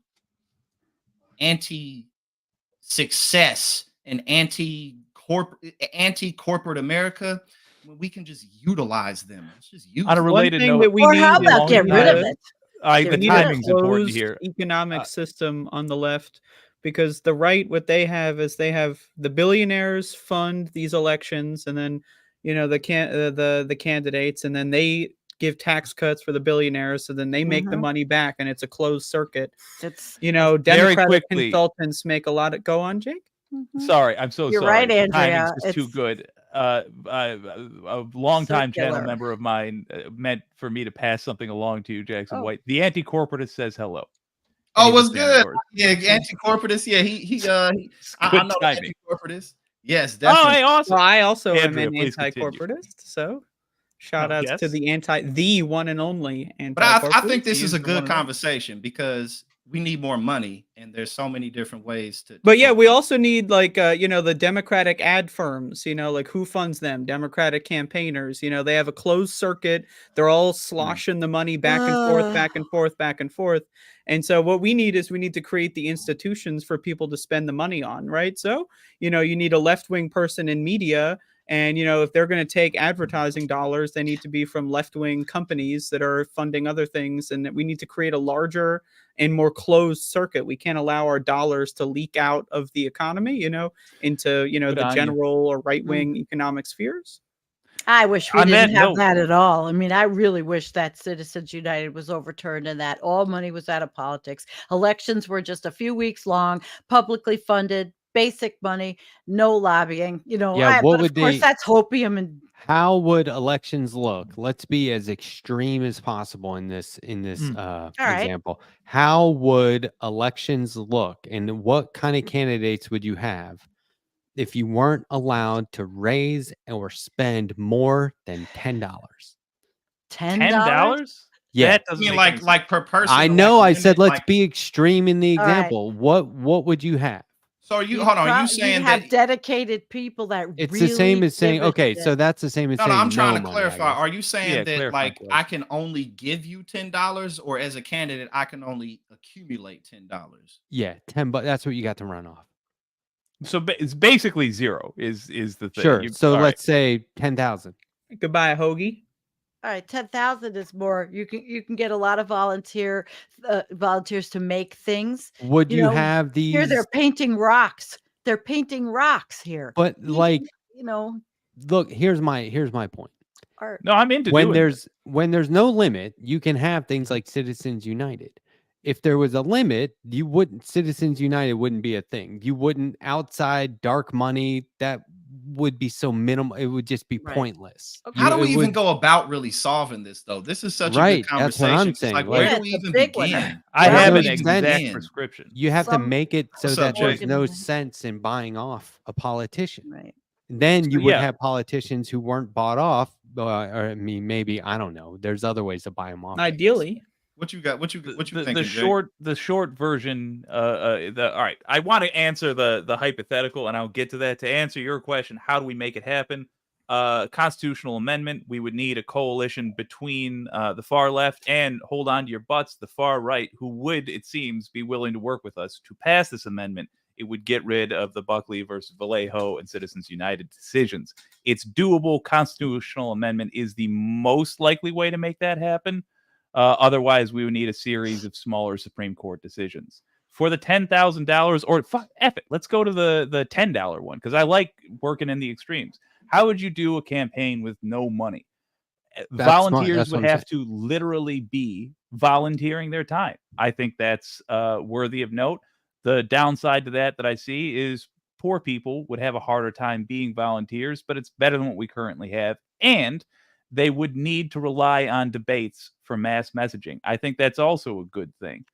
anti-success and anti-corporate America when we can just utilize them. Let's just use on a related note, that we or need how about get rid of it? The timing's important here. Economic system on the left because the right, what they have is they have the billionaires fund these elections, and then the candidates, and then they give tax cuts for the billionaires, so then they make the money back, and it's a closed circuit. It's Democratic consultants make a lot of go on, Jake. Sorry, I'm so You're sorry. right, The Andrea. timing's just too good. A longtime channel circular. member of mine meant for me to pass something along to you, Jackson White. The anti-corporatist says hello. Oh, what's good? Yeah, anti-corporatist. Yeah, I know the anti-corporatist. Yes, definitely. Oh, hey, awesome. Well, I also Andrea, am an anti-corporatist, so shout Oh, outs yes? to the one and only But anti-corporatist. I think this He is a the good one and only. conversation because we need more money, and there's so many different ways to. But yeah, we also need the Democratic ad firms, like who funds them? Democratic campaigners, they have a closed circuit. They're all sloshing the money back and forth, back and forth, back and forth. And so what we need to create the institutions for people to spend the money on, right? So, you need a left-wing person in media, and if they're going to take advertising dollars, they need to be from left-wing companies that are funding other things, and we need to create a larger and more closed circuit. We can't allow our dollars to leak out of the economy, into the general or right-wing economic spheres. I wish we didn't have that at all. I mean, I really wish that Citizens United was overturned and that all money was out of politics. Elections were just a few weeks long, publicly funded, basic money, no lobbying. But of course, that's hopium. And how would elections look? Let's be as extreme as possible in this example. How would elections look, and what kind of candidates would you have if you weren't allowed to raise or spend more than $10? $10? Yeah, that doesn't mean like per person. I know. I said let's be extreme in the example. Right. What would you have? So hold on. You saying you have dedicated people that it's really the same as saying so that's the same as saying I'm trying to money, clarify. Are you saying that I can only give you $10, or as a candidate I can only accumulate $10? Yeah, $10. That's what you got to run off. So it's basically zero is the thing. Sure. So let's say 10,000. Goodbye, hoagie. All right, 10,000 is more. You can get a lot of volunteers to make things. Would you have these? Here they're painting rocks. They're painting rocks here. But look, here's my point. Art. No, I'm into when there's no limit, you can have things like Citizens United. If there was a limit, Citizens United wouldn't be a thing. You wouldn't outside dark money that would be so minimal. It would just be pointless. Okay. How do we even go about really solving this though? This is such a good conversation. That's what I'm saying. Like, where do we even begin? I have an exact prescription. You have to make it so that there's no sense in buying off a politician. Right. Then you would have politicians who weren't bought off. Or I mean, maybe, I don't know. There's other ways to buy them off. Ideally. What you got? What you think? The short version. All right. I want to answer the hypothetical, and I'll get to that. To answer your question, how do we make it happen? Constitutional amendment. We would need a coalition between the far left and, hold on to your butts, the far right, who would, it seems, be willing to work with us to pass this amendment. It would get rid of the Buckley versus Vallejo and Citizens United decisions. It's doable. Constitutional amendment is the most likely way to make that happen. Otherwise, we would need a series of smaller Supreme Court decisions. For the $10,000, or F it, let's go to the $10 one, because I like working in the extremes. How would you do a campaign with no money? Volunteers would have to literally be volunteering their time. I think that's worthy of note. The downside to that I see is poor people would have a harder time being volunteers, but it's better than what we currently have. And they would need to rely on debates for mass messaging. I think that's also a good thing.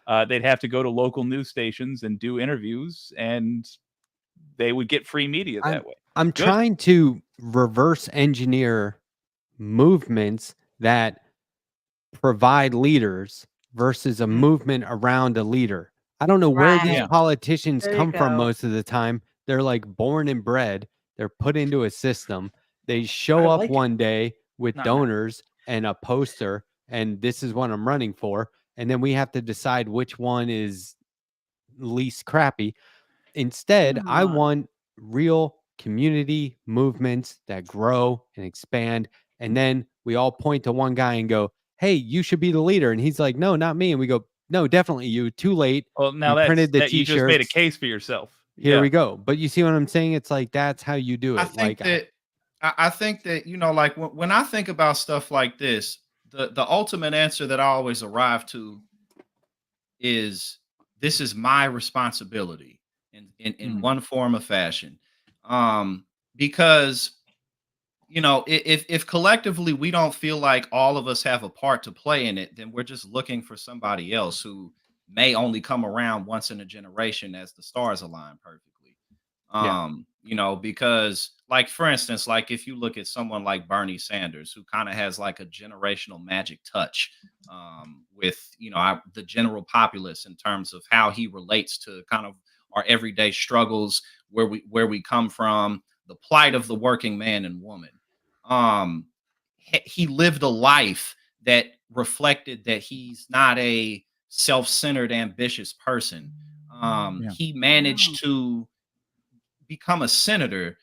They'd have to go to local news stations and do interviews, and they would get free media that way. I'm trying to reverse engineer movements that provide leaders versus a movement around a leader. I don't know where these politicians come from most of the time. They're like born and bred. They're put into a system. They show up one day with donors and a poster, and this is what I'm running for. And then we have to decide which one is least crappy. Instead, I want real community movements that grow and expand. And then we all point to one guy and go, hey, you should be the leader. And he's like, no, not me. And we go, No, definitely you. Too late. Well, now You printed the that you just made a t-shirts. case for yourself. Here we go. But you see what I'm saying? It's like that's how you do it. I think that like when I think about stuff like this, the ultimate answer that I always arrive to is this is my responsibility in one form or fashion. Because if collectively we don't feel like all of us have a part to play in it, then we're just looking for somebody else who may only come around once in a generation as the stars align perfectly. Because like, for instance, like if you look at someone like Bernie Sanders, who kind of has like a generational magic touch with, the general populace in terms of how he relates to kind of our everyday struggles, where we come from, the plight of the working man and woman. He lived a life that reflected that he's not a self-centered, ambitious person. He managed to become a senator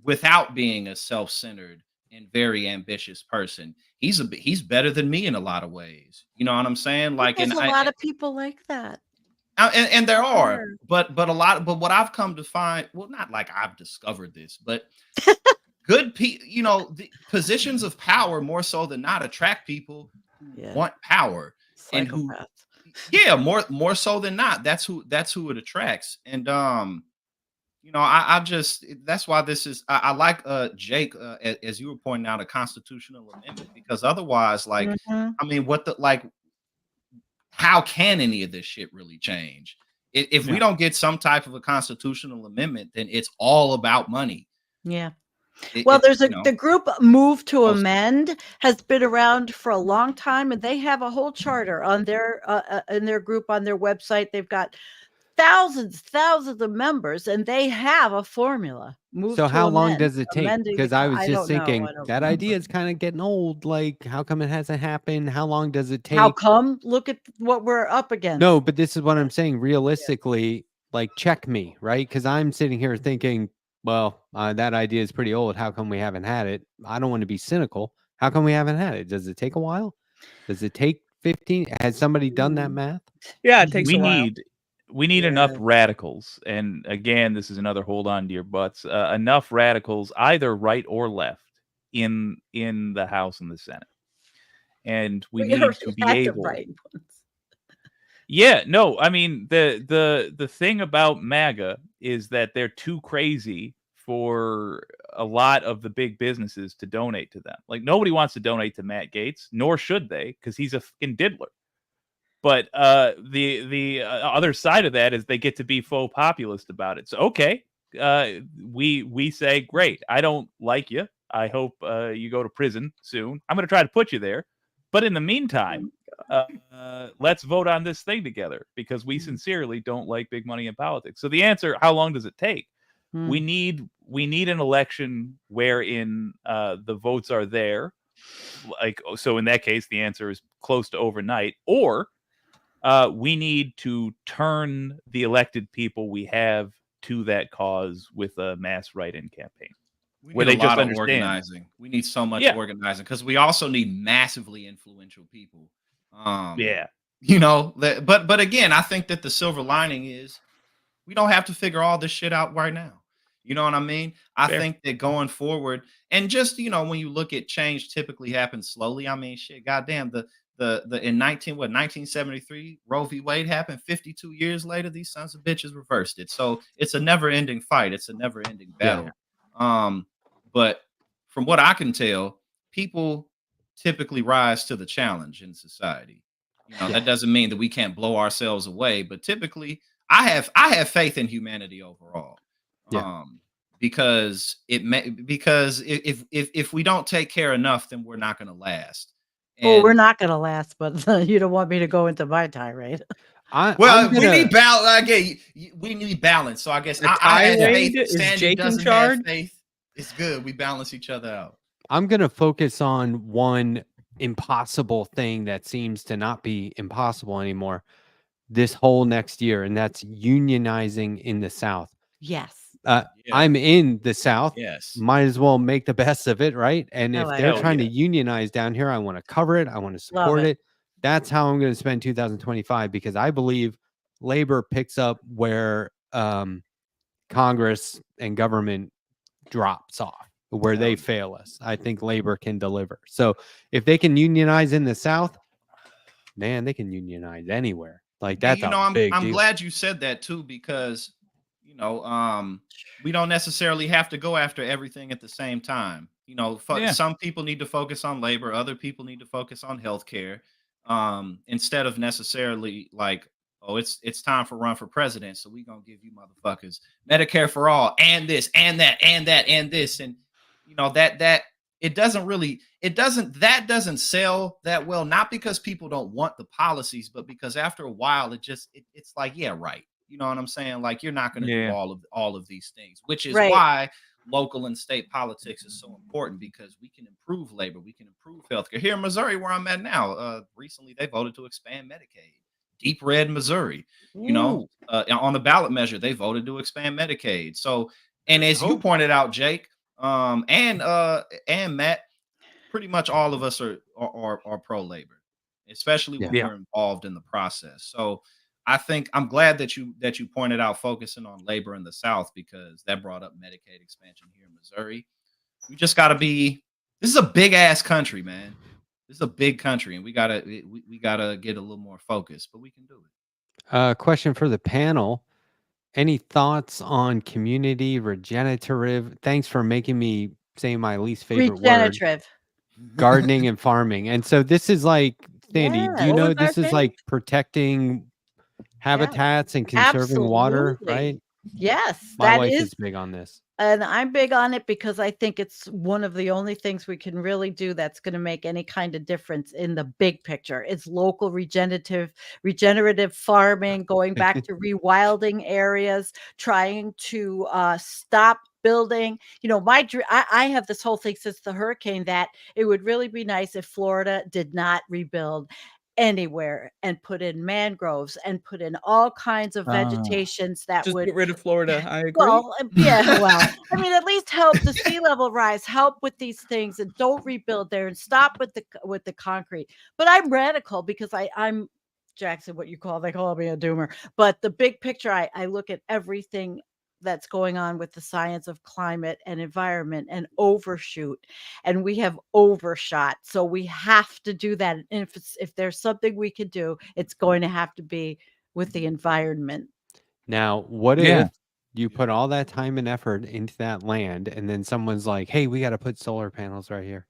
without being a self-centered and very ambitious person. He's better than me in a lot of ways. You know what I'm saying? Like, there's a lot of people like that. And there are, but what I've come to find, well, not like I've discovered this, but good people, the positions of power more so than not attract people who want power and who, more so than not, that's who it attracts. And that's why this is, I like Jake, as you were pointing out, a constitutional amendment, because otherwise, like, I mean, how can any of this shit really change? If we don't get some type of a constitutional amendment, then it's all about money. Yeah. Well, there's the group Move to Amend has been around for a long time, and they have a whole charter on their in their group on their website. They've got thousands of members, and they have a formula. So how long does it take? Because I was just thinking that idea is kind of getting old. Like, how come it hasn't happened? How long does it take? How come? Look at what we're up against. No, but this is what I'm saying. Realistically, like, check me, right? Because I'm sitting here thinking, well, that idea is pretty old. How come we haven't had it? I don't want to be cynical. How come we haven't had it? Does it take a while? Does it take 15? Has somebody done that math? Yeah, it takes a while. We need enough radicals. And again, this is another hold on to your butts. Enough radicals, either right or left, in the House and the Senate. And we need to be able. Yeah, no, I mean, the thing about MAGA is that they're too crazy for a lot of the big businesses to donate to them. Like, nobody wants to donate to Matt Gaetz, nor should they, because he's a fucking diddler. But the other side of that is they get to be faux populist about it. So, okay, we say, great, I don't like you. I hope you go to prison soon. I'm going to try to put you there. But in the meantime, let's vote on this thing together, because we sincerely don't like big money in politics. So the answer, how long does it take? We need an election wherein the votes are there. Like, so in that case, the answer is close to overnight. Or we need to turn the elected people we have to that cause with a mass write-in campaign. We need a lot of organizing. We need so much organizing, because we also need massively influential people. But again, I think that the silver lining is we don't have to figure all this shit out right now. You know what I mean? I think that going forward, and just, when you look at change typically happens slowly. I mean, shit, goddamn, in 1973, Roe v. Wade happened. 52 years later, these sons of bitches reversed it. So it's a never ending fight. It's a never ending battle. But from what I can tell, people typically rise to the challenge in society. That doesn't mean that we can't blow ourselves away, but typically I have faith in humanity overall. Because if we don't take care enough, then we're not going to last. Well, we're not going to last, but you don't want me to go into my tirade. We need balance. Again, we need balance. So I guess I have faith. Sandy doesn't have faith. It's good. We balance each other out. I'm going to focus on one impossible thing that seems to not be impossible anymore this whole next year, and that's unionizing in the South. Yes. I'm in the South. Yes. Might as well make the best of it, right? And if they're trying to unionize down here, I want to cover it. I want to support it. that's how I'm going to spend 2025, because I believe labor picks up where Congress and government drops off, where they fail us. I think labor can deliver. So if they can unionize in the South, man, they can unionize anywhere. Like, that's I'm glad you said that too, because we don't necessarily have to go after everything at the same time. Some people need to focus on labor, other people need to focus on healthcare, instead of necessarily like, oh, it's time for run for president, so we gonna give you motherfuckers Medicare for all and this and that and that and this, and that it doesn't sell that well, not because people don't want the policies, but because after a while it's like, yeah, right. You know what I'm saying? Like, you're not going to do all of these things, which is why local and state politics is so important, because we can improve labor, we can improve healthcare. Here in Missouri, where I'm at now, recently they voted to expand Medicaid. Deep red Missouri, on the ballot measure, they voted to expand Medicaid. So, and as you pointed out, Jake, and Matt, pretty much all of us are pro labor, especially when we're involved in the process. So I think I'm glad that you pointed out focusing on labor in the South, because that brought up Medicaid expansion here in Missouri. We just got to be. This is a big ass country, man. This is a big country, and we gotta get a little more focused, but we can do it. Question for the panel: any thoughts on community regenerative? Thanks for making me say my least favorite word. Gardening and farming. And so this is like, Sandy, do you know this is like protecting habitats and conserving water, right? Yes, my wife is big on this. And I'm big on it because I think it's one of the only things we can really do that's going to make any kind of difference in the big picture. It's local regenerative farming, going back to rewilding areas, trying to stop building. I have this whole thing since the hurricane that it would really be nice if Florida did not rebuild anywhere and put in mangroves and put in all kinds of vegetations that just would get rid of Florida. I agree. Well, I mean, at least help the sea level rise, help with these things, and don't rebuild there, and stop with the concrete. But I'm radical because I'm Jackson, what they call me a doomer. But the big picture, I look at everything that's going on with the science of climate and environment and overshoot, and we have overshot. So we have to do that. And if there's something we could do, it's going to have to be with the environment. Now, what if you put all that time and effort into that land, and then someone's like, hey, we got to put solar panels right here?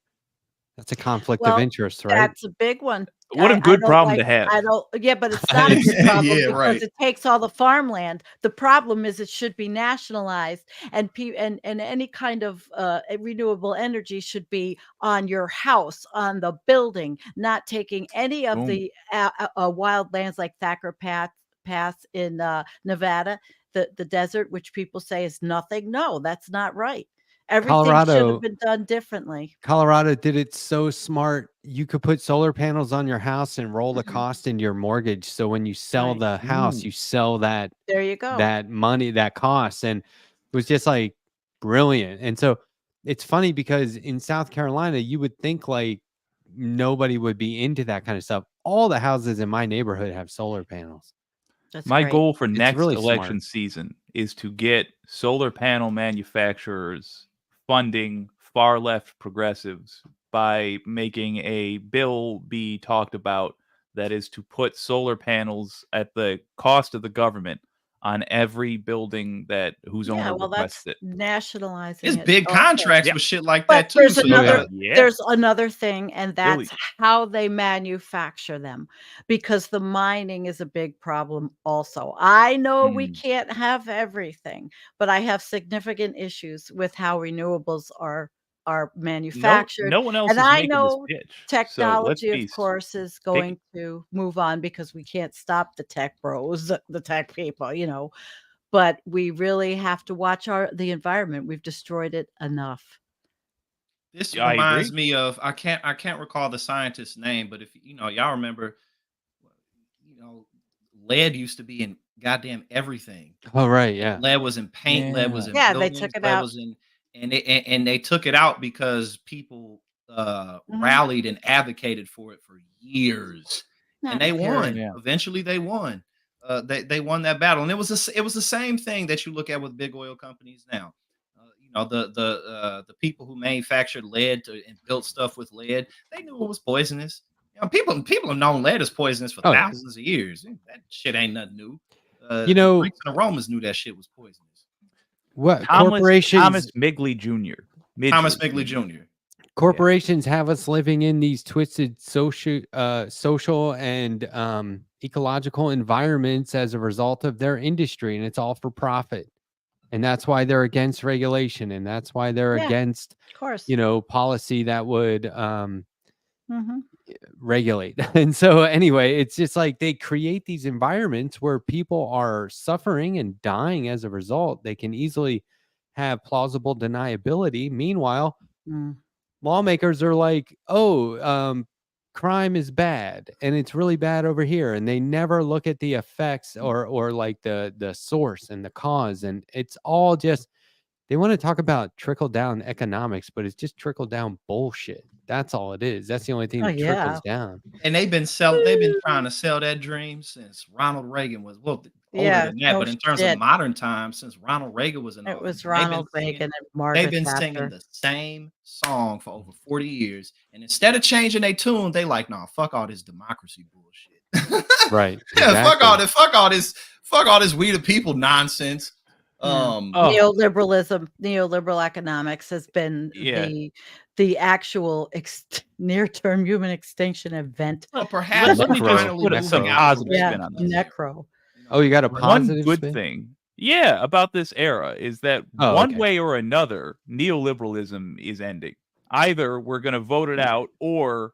That's a conflict of interest, right? That's a big one. What a good problem to have. But it's not a good problem because it takes all the farmland. The problem is it should be nationalized, and any kind of renewable energy should be on your house, on the building, not taking any of the wild lands like Thacker Pass in Nevada, the desert, which people say is nothing. No, that's not right. Everything should have been done differently. Colorado did it so smart. You could put solar panels on your house and roll the cost into your mortgage. So when you sell the house, you sell that. There you go. That money, that cost. And it was just like brilliant. And so it's funny because in South Carolina, you would think like nobody would be into that kind of stuff. All the houses in my neighborhood have solar panels. My goal for next election season is to get solar panel manufacturers funding far left progressives by making a bill be talked about that is to put solar panels at the cost of the government on every building whose owner requests it. Nationalizing it's big contracts with shit like that too. There's another thing, and that's how they manufacture them, because the mining is a big problem also. I know we can't have everything, but I have significant issues with how renewables are manufactured. No one else and is I making know this pitch. technology, of course, is going to move on because we can't stop the tech bros, the tech people, but we really have to watch the environment. We've destroyed it enough. This reminds me of I can't recall the scientist's name, but if y'all remember, lead used to be in goddamn everything. Oh right, yeah. Lead was in paint. Lead was in buildings, they took it out. And they took it out because people rallied and advocated for it for years. and they won. Yeah. Eventually, they won. They won that battle, and it was the same thing that you look at with big oil companies now. The people who manufactured lead and built stuff with lead, they knew it was poisonous. People have known lead is poisonous for thousands of years. That shit ain't nothing new. The Greeks and the Romans knew that shit was poisonous. What corporations? Thomas Migley Jr. Thomas Migley Jr. Corporations have us living in these twisted social and ecological environments as a result of their industry, and it's all for profit. And that's why they're against regulation, and that's why they're against, of course, policy that would regulate. And so anyway, it's just like they create these environments where people are suffering and dying as a result. They can easily have plausible deniability. Meanwhile, lawmakers are like, crime is bad and it's really bad over here, and they never look at the effects or like the source and the cause, and it's all just, they want to talk about trickle down economics, but it's just trickle down bullshit. That's all it is. That's the only thing that trickles down. And they've been trying to sell that dream since Ronald Reagan was older than that. But in terms of modern times, since Ronald Reagan was in office, it was Ronald Reagan and Margaret They've been singing the same song for over 40 years. And instead of changing their tune, they like, nah, fuck all this democracy bullshit. Right. Yeah, fuck all this we the people nonsense. Neoliberalism, neoliberal economics has been the actual near-term human extinction event. Well, perhaps we finally put some positive spin on this. Necro. Oh, you got a positive one good spin? thing. Yeah, about this era is that one way or another, neoliberalism is ending. Either we're going to vote it out, or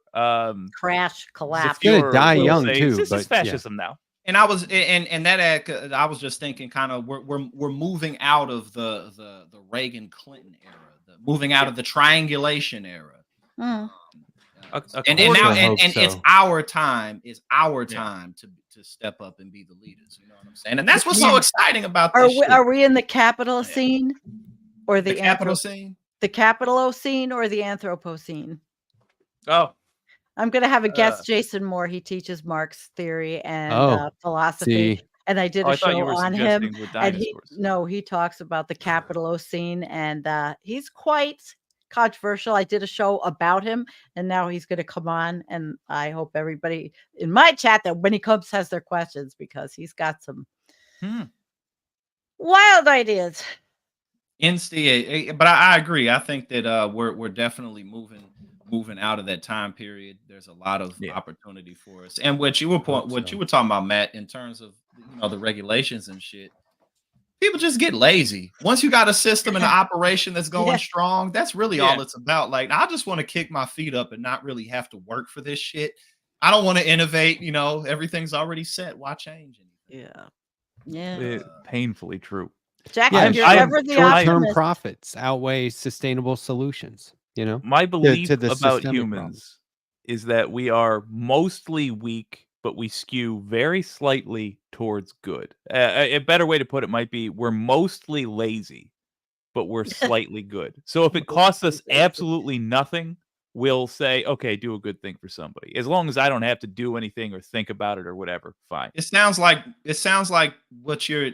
crash, collapse. It's going to die young too. This is fascism now. And I was I was just thinking, kind of, we're moving out of the Reagan Clinton era, moving out of the triangulation era, and now it's our time. It's our time to step up and be the leaders. You know what I'm saying? And that's what's so exciting about this. Are we in the capital scene, or the capital scene? The Capitolocene or the Anthropocene? Oh. I'm going to have a guest, Jason Moore. He teaches Marx theory and philosophy. And I did a show on him. And he talks about the Capitolocene, and he's quite controversial. I did a show about him, and now he's going to come on. And I hope everybody in my chat that when he comes has their questions, because he's got some wild ideas. But I agree. I think that we're definitely moving out of that time period. There's a lot of opportunity for us. And what you were talking about, Matt, in terms of the regulations and shit, people just get lazy. Once you got a system and an operation that's going strong, that's really all it's about. Like, I just want to kick my feet up and not really have to work for this shit. I don't want to innovate. Everything's already set. Why change anything? It's painfully true. Jackson, you're ever the short-term profits outweigh sustainable solutions. My belief about humans is that we are mostly weak, but we skew very slightly towards good. A better way to put it might be we're mostly lazy, but we're slightly good. So if it costs us absolutely nothing, we'll say, okay, do a good thing for somebody. As long as I don't have to do anything or think about it or whatever, fine. It sounds like what you're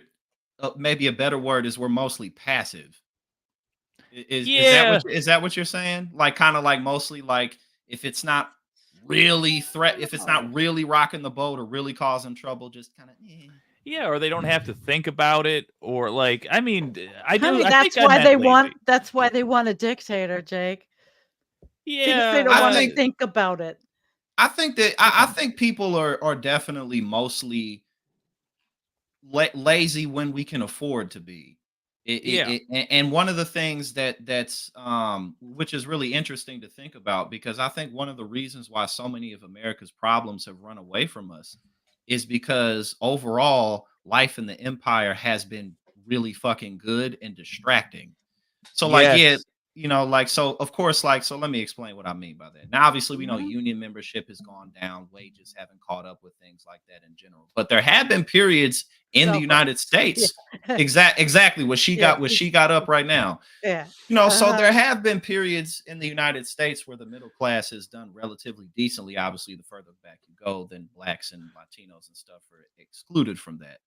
maybe a better word is we're mostly passive. Is that what you're saying? Like, kind of like mostly like, if it's not really if it's not really rocking the boat or really causing trouble, just kind of or they don't have to think about it, or like, I mean, that's why they want a dictator, Jake. Yeah, they don't want to think about it. I think that I think people are definitely mostly lazy when we can afford to be. And one of the things that's which is really interesting to think about, because I think one of the reasons why so many of America's problems have run away from us is because overall life in the empire has been really fucking good and distracting. So you know, like, so of course, like, so let me explain what I mean by that. Now, obviously, we know Mhm. union membership has gone down, wages haven't caught up with things like that in general. But there have been periods in the So United States. yeah. Exactly what Yeah. she got up right now. Yeah. You know, so Uh-huh. there have been periods in the United States where the middle class has done relatively decently. Obviously, the further back you go, then blacks and Latinos and stuff are excluded from that.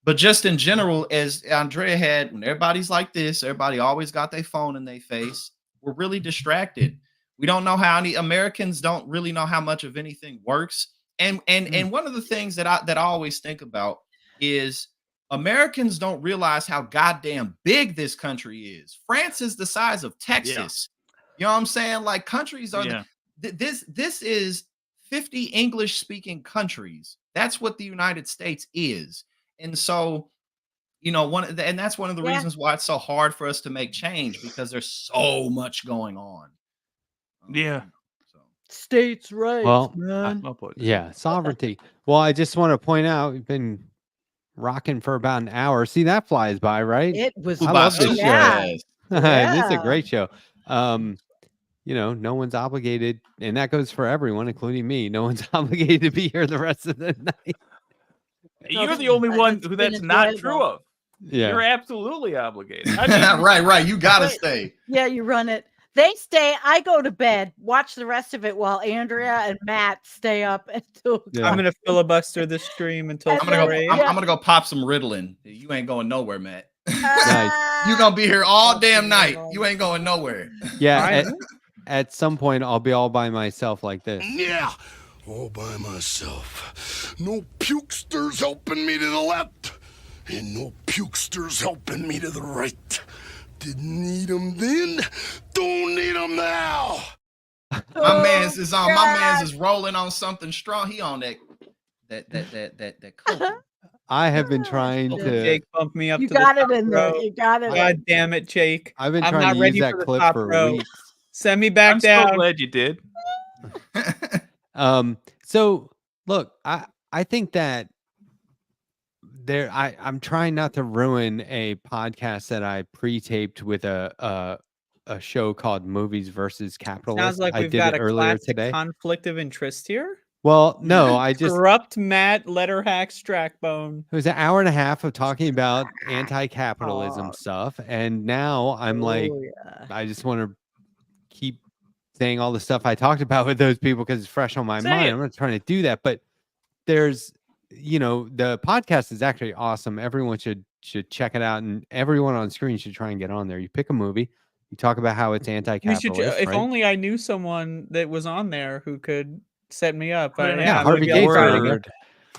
But just in general, as Andrea had, when everybody's like this, everybody always got their phone in their face. We're really distracted. We don't know how any Americans don't really know how much of anything works. And one of the things that I always think about is Americans don't realize how goddamn big this country is. France is the size of Texas. You know what I'm saying? Like, countries are Yeah. this is 50 English speaking countries. That's what the United States is. And so, you know, and that's one of the Yeah. reasons why it's so hard for us to make change, because there's so much going on. Yeah. So States' rights, Well, man. I'll put it. Yeah, sovereignty. Well, I just want to point out we've been rocking for about an hour. See, that flies by, right? It was. I love this show. Yeah. This is a Yeah. great show. You know, no one's obligated, and that goes for everyone, including me. No one's obligated to be here the rest of the night. You're the only one It's who been that's not enjoyable. true of. Yeah. You're absolutely obligated. I mean, right. You gotta Wait. stay. Yeah, you run it. They stay. I go to bed, watch the rest of it while Andrea and Matt stay up until. Yeah. I'm gonna filibuster this stream until I'm I'm gonna go. 4 a.m. I'm gonna go pop some Ritalin. You ain't going nowhere, Matt. Nice. You gonna be here all Pop damn some night. Ritalin. You ain't going nowhere. Yeah. Fine. At some point, I'll be all by myself like this. Yeah, all by myself. No pukesters helping me to the left, and no pukesters helping me to the right. Didn't need 'em then, don't need 'em now. My man's is on. My God. man's is rolling on something strong. He on that coke. I have been trying to. Jake bumped me up You to the got it top in there. row. You got it. God damn it, Jake. I've been I'm trying not to ready use that for the clip top for row. weeks. Send me back I'm down. so glad you did. So look, I think that I'm trying not to ruin a podcast that I pre-taped with a show called Movies versus Capitalism. Sounds like I we've did got it a earlier classic today. conflict of interest here. Well, no, I just Corrupt Matt Letterhack Strackbone. it was an hour and a half of talking about anti-capitalism stuff, and now I'm like, Oh, yeah. I just want to keep saying all the stuff I talked about with those people because it's fresh on my Say mind. it. I'm not trying to do that, but there's, you know, the podcast is actually awesome. Everyone should check it out, and everyone on screen should try and get on there. You pick a movie, you talk about how it's We anti-capitalist. should. If right? only I knew someone that was on there who could set me up. Put in a Yeah, I'm Harvey gonna be Gates. able to- there you go.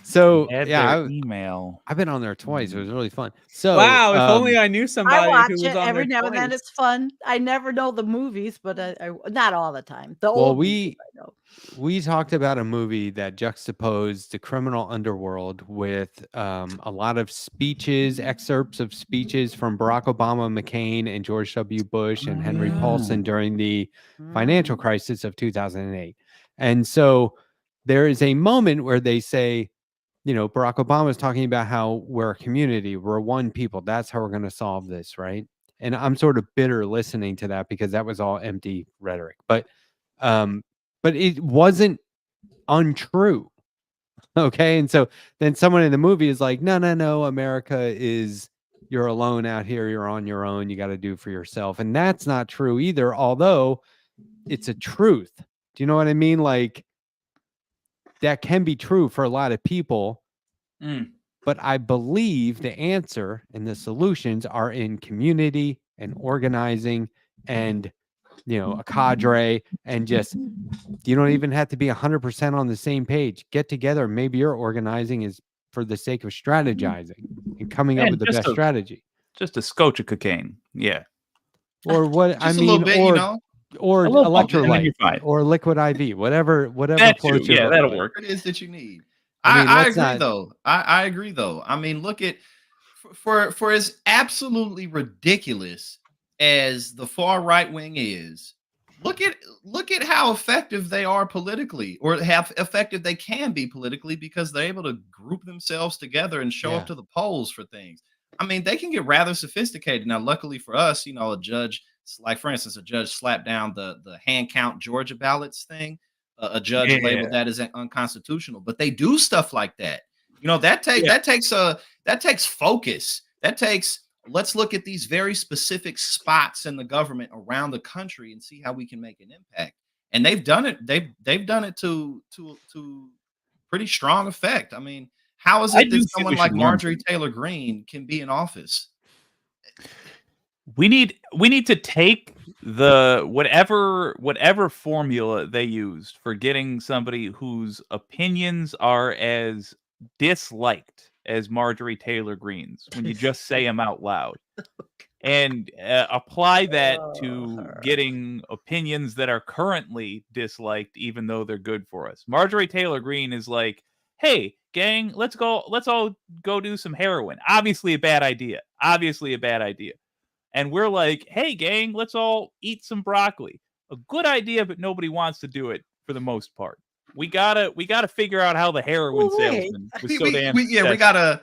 So Add yeah, their email. I've been on there twice. It was really fun. So Wow, if only I knew I somebody watch who was it on every there now and then. twice. It's fun. I never know the movies, but I not all the time. The Well, old we- movies I know. we talked about a movie that juxtaposed the criminal underworld with a lot of speeches, excerpts of speeches from Barack Obama, McCain, and George W. Bush and Henry Paulson during the financial crisis of 2008. And so there is a moment where they say, you know, Barack Obama is talking about how we're a community, we're one people. That's how we're going to solve this, right? And I'm sort of bitter listening to that because that was all empty rhetoric. But it wasn't untrue. Okay. And so then someone in the movie is like, no, America is, you're alone out here. You're on your own. You got to do for yourself. And that's not true either, although it's a truth. Do you know what I mean? Like, that can be true for a lot of people. But I believe the answer and the solutions are in community and organizing and, you know, a cadre, and just, you don't even have to be 100% on the same page. Get together. Maybe your organizing is for the sake of strategizing and coming up And with the just best a- strategy. Just a scotch of cocaine. Yeah. Or what Just I a mean, little bit, or you know. or A little bump, and then electrolyte you're fine. or liquid IV, whatever That too. floats your Yeah, boat. that'll work. Whatever it is that you need. I mean, I let's agree not- though. I agree though. I mean, look at for as absolutely ridiculous as the far right wing is, look at how effective they are politically, or how effective they can be politically, because they're able to group themselves together and show Yeah. up to the polls for things. I mean, they can get rather sophisticated. Now, luckily for us, you know, a judge ballots. Like, for instance, a judge slapped down the hand count Georgia ballots thing. A judge labeled that as unconstitutional. But they do stuff like that. You know, that takes focus. That takes, let's look at these very specific spots in the government around the country and see how we can make an impact. And they've done it. They've done it to pretty strong effect. I mean, how is it that someone like Marjorie Taylor Greene can be in office? We need to take the whatever formula they used for getting somebody whose opinions are as disliked as Marjorie Taylor Greene's when you just say them out loud, and apply that to getting opinions that are currently disliked, even though they're good for us. Marjorie Taylor Greene is like, hey, gang, let's all go do some heroin. Obviously a bad idea. And we're like, hey, gang, let's all eat some broccoli. A good idea, but nobody wants to do it for the most part. We gotta figure out how the heroin salesman was so damn. We gotta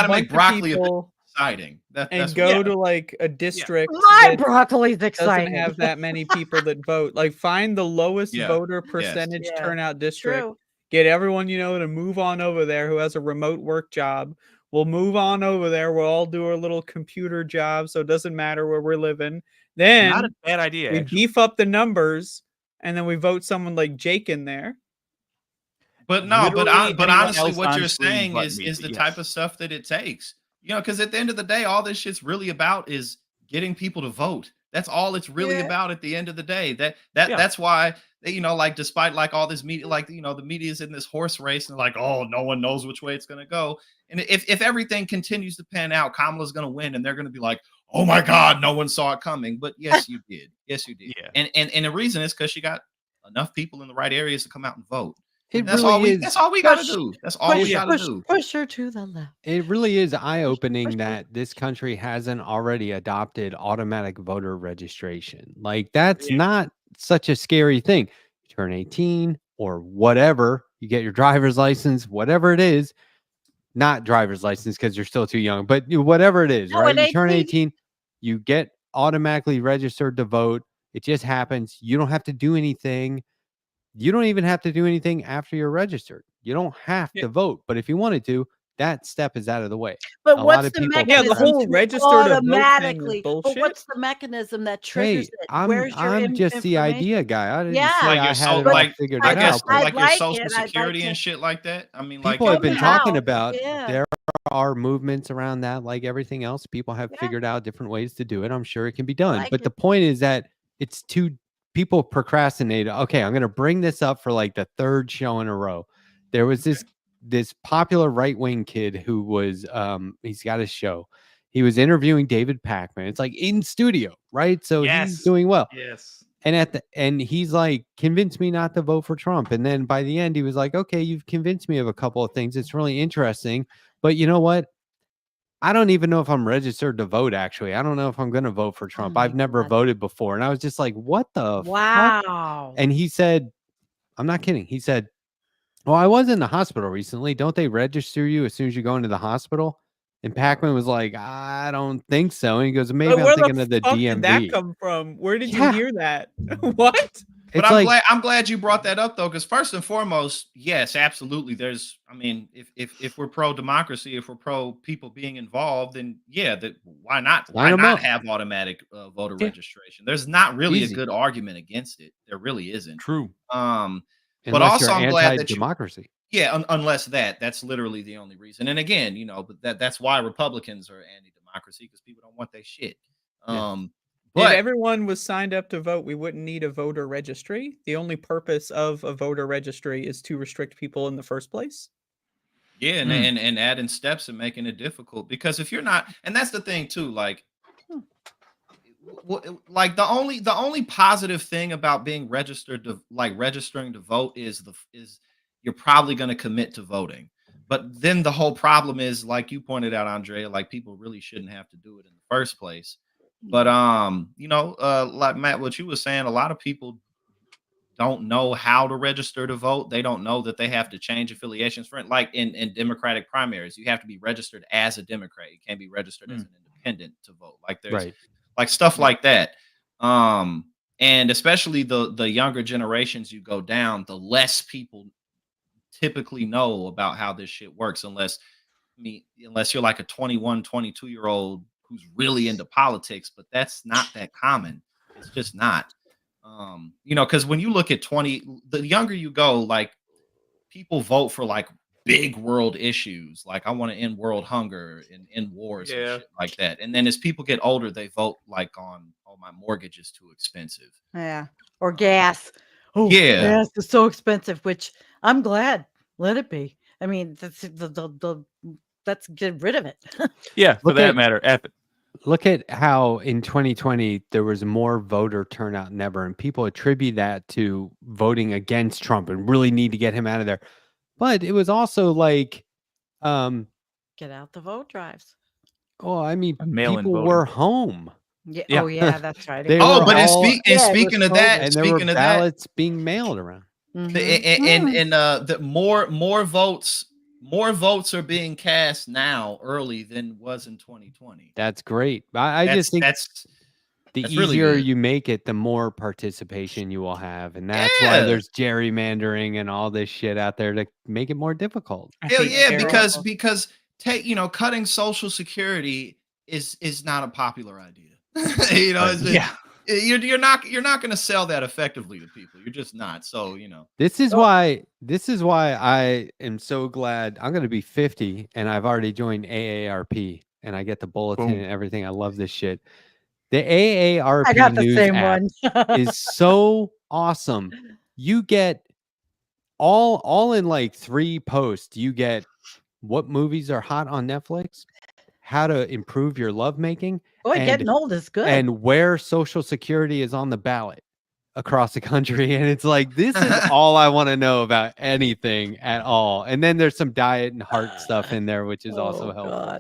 make broccoli exciting. That's go to like a district. My broccoli's exciting. Doesn't have that many people that vote. Like, find the lowest voter percentage turnout district. True. Get everyone to move on over there who has a remote work job. We'll move on over there. We'll all do our little computer job, so it doesn't matter where we're living. Then not a bad idea. We beef up the numbers, and then we vote someone like Jake in there. But no, but honestly, what you're saying is the type of stuff that it takes. You know, because at the end of the day, all this shit's really about is getting people to vote. That's all it's really about at the end of the day. That's why like, despite like all this media, like, the media is in this horse race and like, oh, no one knows which way it's gonna go. And if everything continues to pan out, Kamala's gonna win, and they're gonna be like, oh my God, no one saw it coming. But yes, you did. Yes, you did. Yeah. And the reason is because she got enough people in the right areas to come out and vote. That's all we gotta do. That's all we gotta do. Push her to the left. It really is eye-opening that this country hasn't already adopted automatic voter registration. Like, that's not such a scary thing. You turn 18 or whatever, you get your driver's license, whatever it is. Not driver's license because you're still too young, but whatever it is, right? You turn 18, you get automatically registered to vote. It just happens. You don't have to do anything. You don't even have to do anything after you're registered. You don't have to vote, but if you wanted to, that step is out of the way. But what's the mechanism? The whole register automatically. But what's the mechanism that triggers it? I'm just the idea guy. I didn't say I had it all figured out. Like your social security and shit like that. I mean, like, people have been talking about. There are movements around that, like everything else. People have figured out different ways to do it. I'm sure it can be done. But the point is that it's too. People procrastinate. Okay, I'm going to bring this up for like the third show in a row. There was this popular right-wing kid who was he's got a show. He was interviewing David Pakman. It's like in studio, right? So he's doing well. Yes. And he's like, convince me not to vote for Trump. And then by the end, he was like, okay, you've convinced me of a couple of things. It's really interesting. But you know what? I don't even know if I'm registered to vote, actually. I don't know if I'm going to vote for Trump. I've never voted before. And I was just like, what the fuck? And he said, I'm not kidding. He said, well, I was in the hospital recently. Don't they register you as soon as you go into the hospital? And Pakman was like, I don't think so. And he goes, maybe I'm thinking of the DMV. Where did that come from? Where did you hear that? What? But I'm glad you brought that up, though, because first and foremost, yes, absolutely. If we're pro democracy, if we're pro people being involved, then why not have automatic voter registration? There's not really a good argument against it. There really isn't. True. But also, I'm glad that democracy. Unless that's literally the only reason. And again, but that's why Republicans are anti-democracy, because people don't want their shit. If everyone was signed up to vote, we wouldn't need a voter registry. The only purpose of a voter registry is to restrict people in the first place. Yeah, and adding steps and making it difficult. Because if you're not, and that's the thing too, like the only positive thing about being registering to vote is you're probably going to commit to voting. But then the whole problem is, like you pointed out, Andrea, like people really shouldn't have to do it in the first place. But like Matt, what you were saying, a lot of people don't know how to register to vote. They don't know that they have to change affiliations. For like in Democratic primaries, you have to be registered as a Democrat. You can't be registered as an independent to vote. Like there's like stuff like that. And especially the younger generations you go down, the less people typically know about how this shit works, unless you're like a 21, 22-year-old who's really into politics, but that's not that common. It's just not. Because when you look at the younger you go, like people vote for like big world issues, like I want to end world hunger and end wars and shit like that. And then as people get older, they vote like on, oh, my mortgage is too expensive. Yeah. Or gas. Oh, Yeah. gas is so expensive, which I'm glad. Let it be. I mean, let's get rid of it. Yeah, for that matter, F it. Look at how in 2020 there was more voter turnout than ever, and people attribute that to voting against Trump and really need to get him out of there. But it was also like, get out the vote drives. Oh, I mean, mail-in people voting. were home. Yeah. Oh, yeah, that's right. Speaking of that, and there were ballots being mailed around. The more votes are being cast now early than was in 2020. That's great. I just think the easier really you make it, the more participation you will have, and that's why there's gerrymandering and all this shit out there to make it more difficult. Hell yeah, because cutting Social Security is not a popular idea. You're not going to sell that effectively to people. You're just not. So, This is why I am so glad. I'm going to be 50 and I've already joined AARP and I get the bulletin and everything. I love this shit. The AARP I got the news same app one. is so awesome. You get all in like 3 posts. You get what movies are hot on Netflix, how to improve your lovemaking. Boy, getting old is good. And where Social Security is on the ballot across the country. And it's like, this is all I want to know about anything at all. And then there's some diet and heart stuff in there, which is also helpful.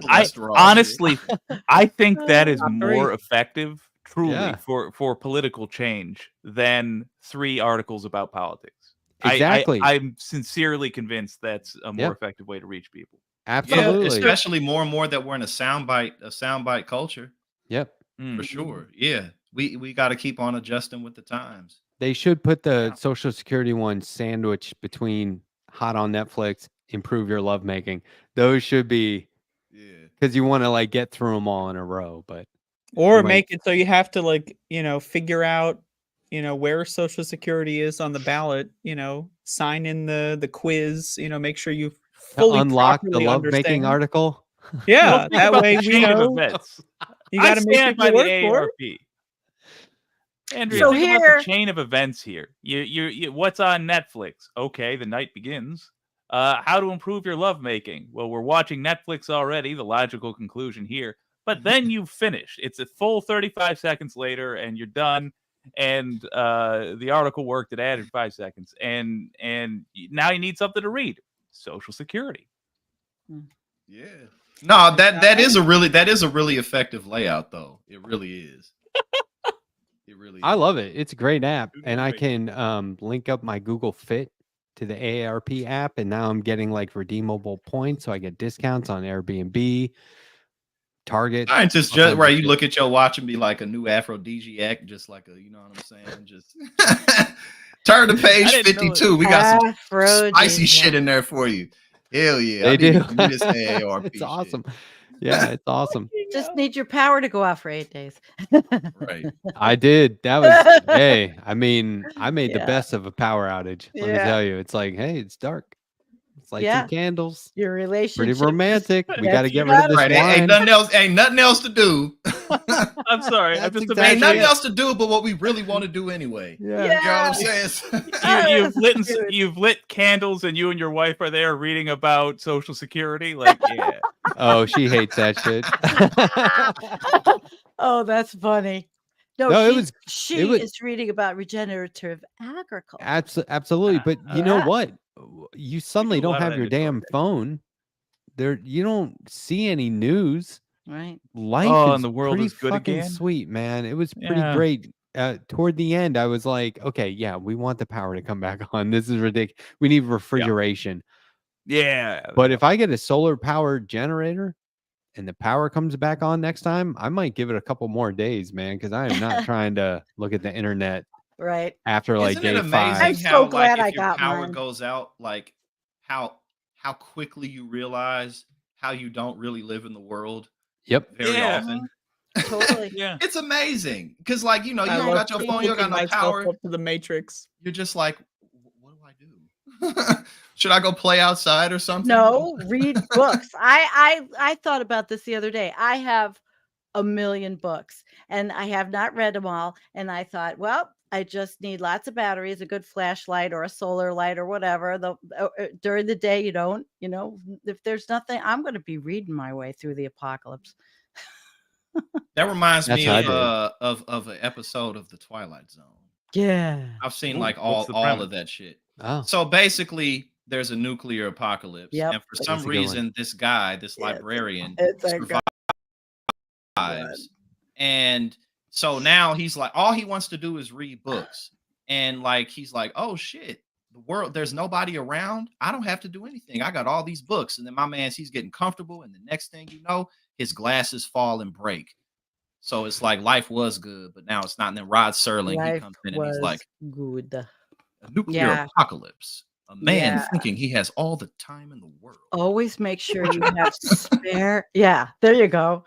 I think that is more effective, truly, for political change than 3 articles about politics. Exactly. I'm sincerely convinced that's a more effective way to reach people. Absolutely. Yeah, especially more and more that we're in a soundbite culture. Yep. For sure. Yeah. We got to keep on adjusting with the times. They should put the Social Security one sandwiched between hot on Netflix, improve your lovemaking. Those should be, because you want to like get through them all in a row, but or make it so you have to figure out where Social Security is on the ballot, sign in the quiz, make sure you fully unlock the lovemaking article. Yeah, that way we know. You got to make by it the work AARP. Andrea, so think about the chain of events here. You what's on Netflix? Okay, the night begins. How to improve your lovemaking? Well, we're watching Netflix already. The logical conclusion here, but then you finish. It's a full 35 seconds later, and you're done. And the article worked. It added 5 seconds, and now you need something to read. Social Security. Yeah. No, that is a really effective layout, though. It really is. It really is. I love it. It's a great app, and I can link up my Google Fit to the AARP app, and now I'm getting like redeemable points, so I get discounts on Airbnb, Target. I just where you look at your watch and be like a new aphrodisiac, just like you know what I'm saying? Just turn to page 52. We got some spicy shit in there for you. Hell yeah. They do. This AARP it's awesome. Yeah, it's awesome. Just need your power to go out for 8 days. Right. I did. That was, hey, I mean, I made the best of a power outage. Let me tell you. It's like, hey, it's dark. It's like some candles. Your relationship. Pretty romantic. We got to get rid of this wine. Ain't nothing else to do. I'm sorry. I'm just ain't nothing else to do but what we really want to do anyway. Yeah. You know what I'm saying? You've lit candles and you and your wife are there reading about Social Security. Like, yeah. Oh, she hates that shit. Oh, that's funny. No, she is reading about regenerative agriculture. Absolutely. But you know what? You suddenly don't have your damn phone. You don't see any news. Right. Life in the world is good fucking again. Sweet, man. It was pretty great. Toward the end, I was like, okay, yeah, we want the power to come back on. This is ridiculous. We need refrigeration. Yeah. But if I get a solar powered generator and the power comes back on next time, I might give it a couple more days, man, because I am not trying to look at the internet Right. after like Isn't it day amazing 5. I'm how so glad like I if your got power mine. goes out, like how quickly you realize how you don't really live in the world Yep. very Yeah. often. Totally. Yeah. It's amazing because, like, you know, you I don't love got your phone, you don't got hooking no myself power. up to the Matrix. You're just like, what do I do? Should I go play outside or something? No, read books. I thought about this the other day. I have a million books and I have not read them all. And I thought, well, I just need lots of batteries, a good flashlight or a solar light or whatever. During the day, you don't, if there's nothing, I'm going to be reading my way through the apocalypse. That reminds That's me what I of an episode of The Twilight Zone. Yeah. I've seen Ooh, like what's the all premise? of that shit. Oh, So basically, there's a nuclear apocalypse, Yep. and for That's some a good reason, this guy, this Yeah, librarian, it's a good survives. And so now he's like, all he wants to do is read books, and like he's like, oh shit, the world, there's nobody around. I don't have to do anything. I got all these books, and then my man's he's getting comfortable, and the next thing you know, his glasses fall and break. So it's like life was good, but now it's not. And then Rod Serling, he life comes in and was he's like, good. a nuclear Yeah. apocalypse. A man Yeah. thinking he has all the time in the world. Always make sure you have spare. Yeah, there you go.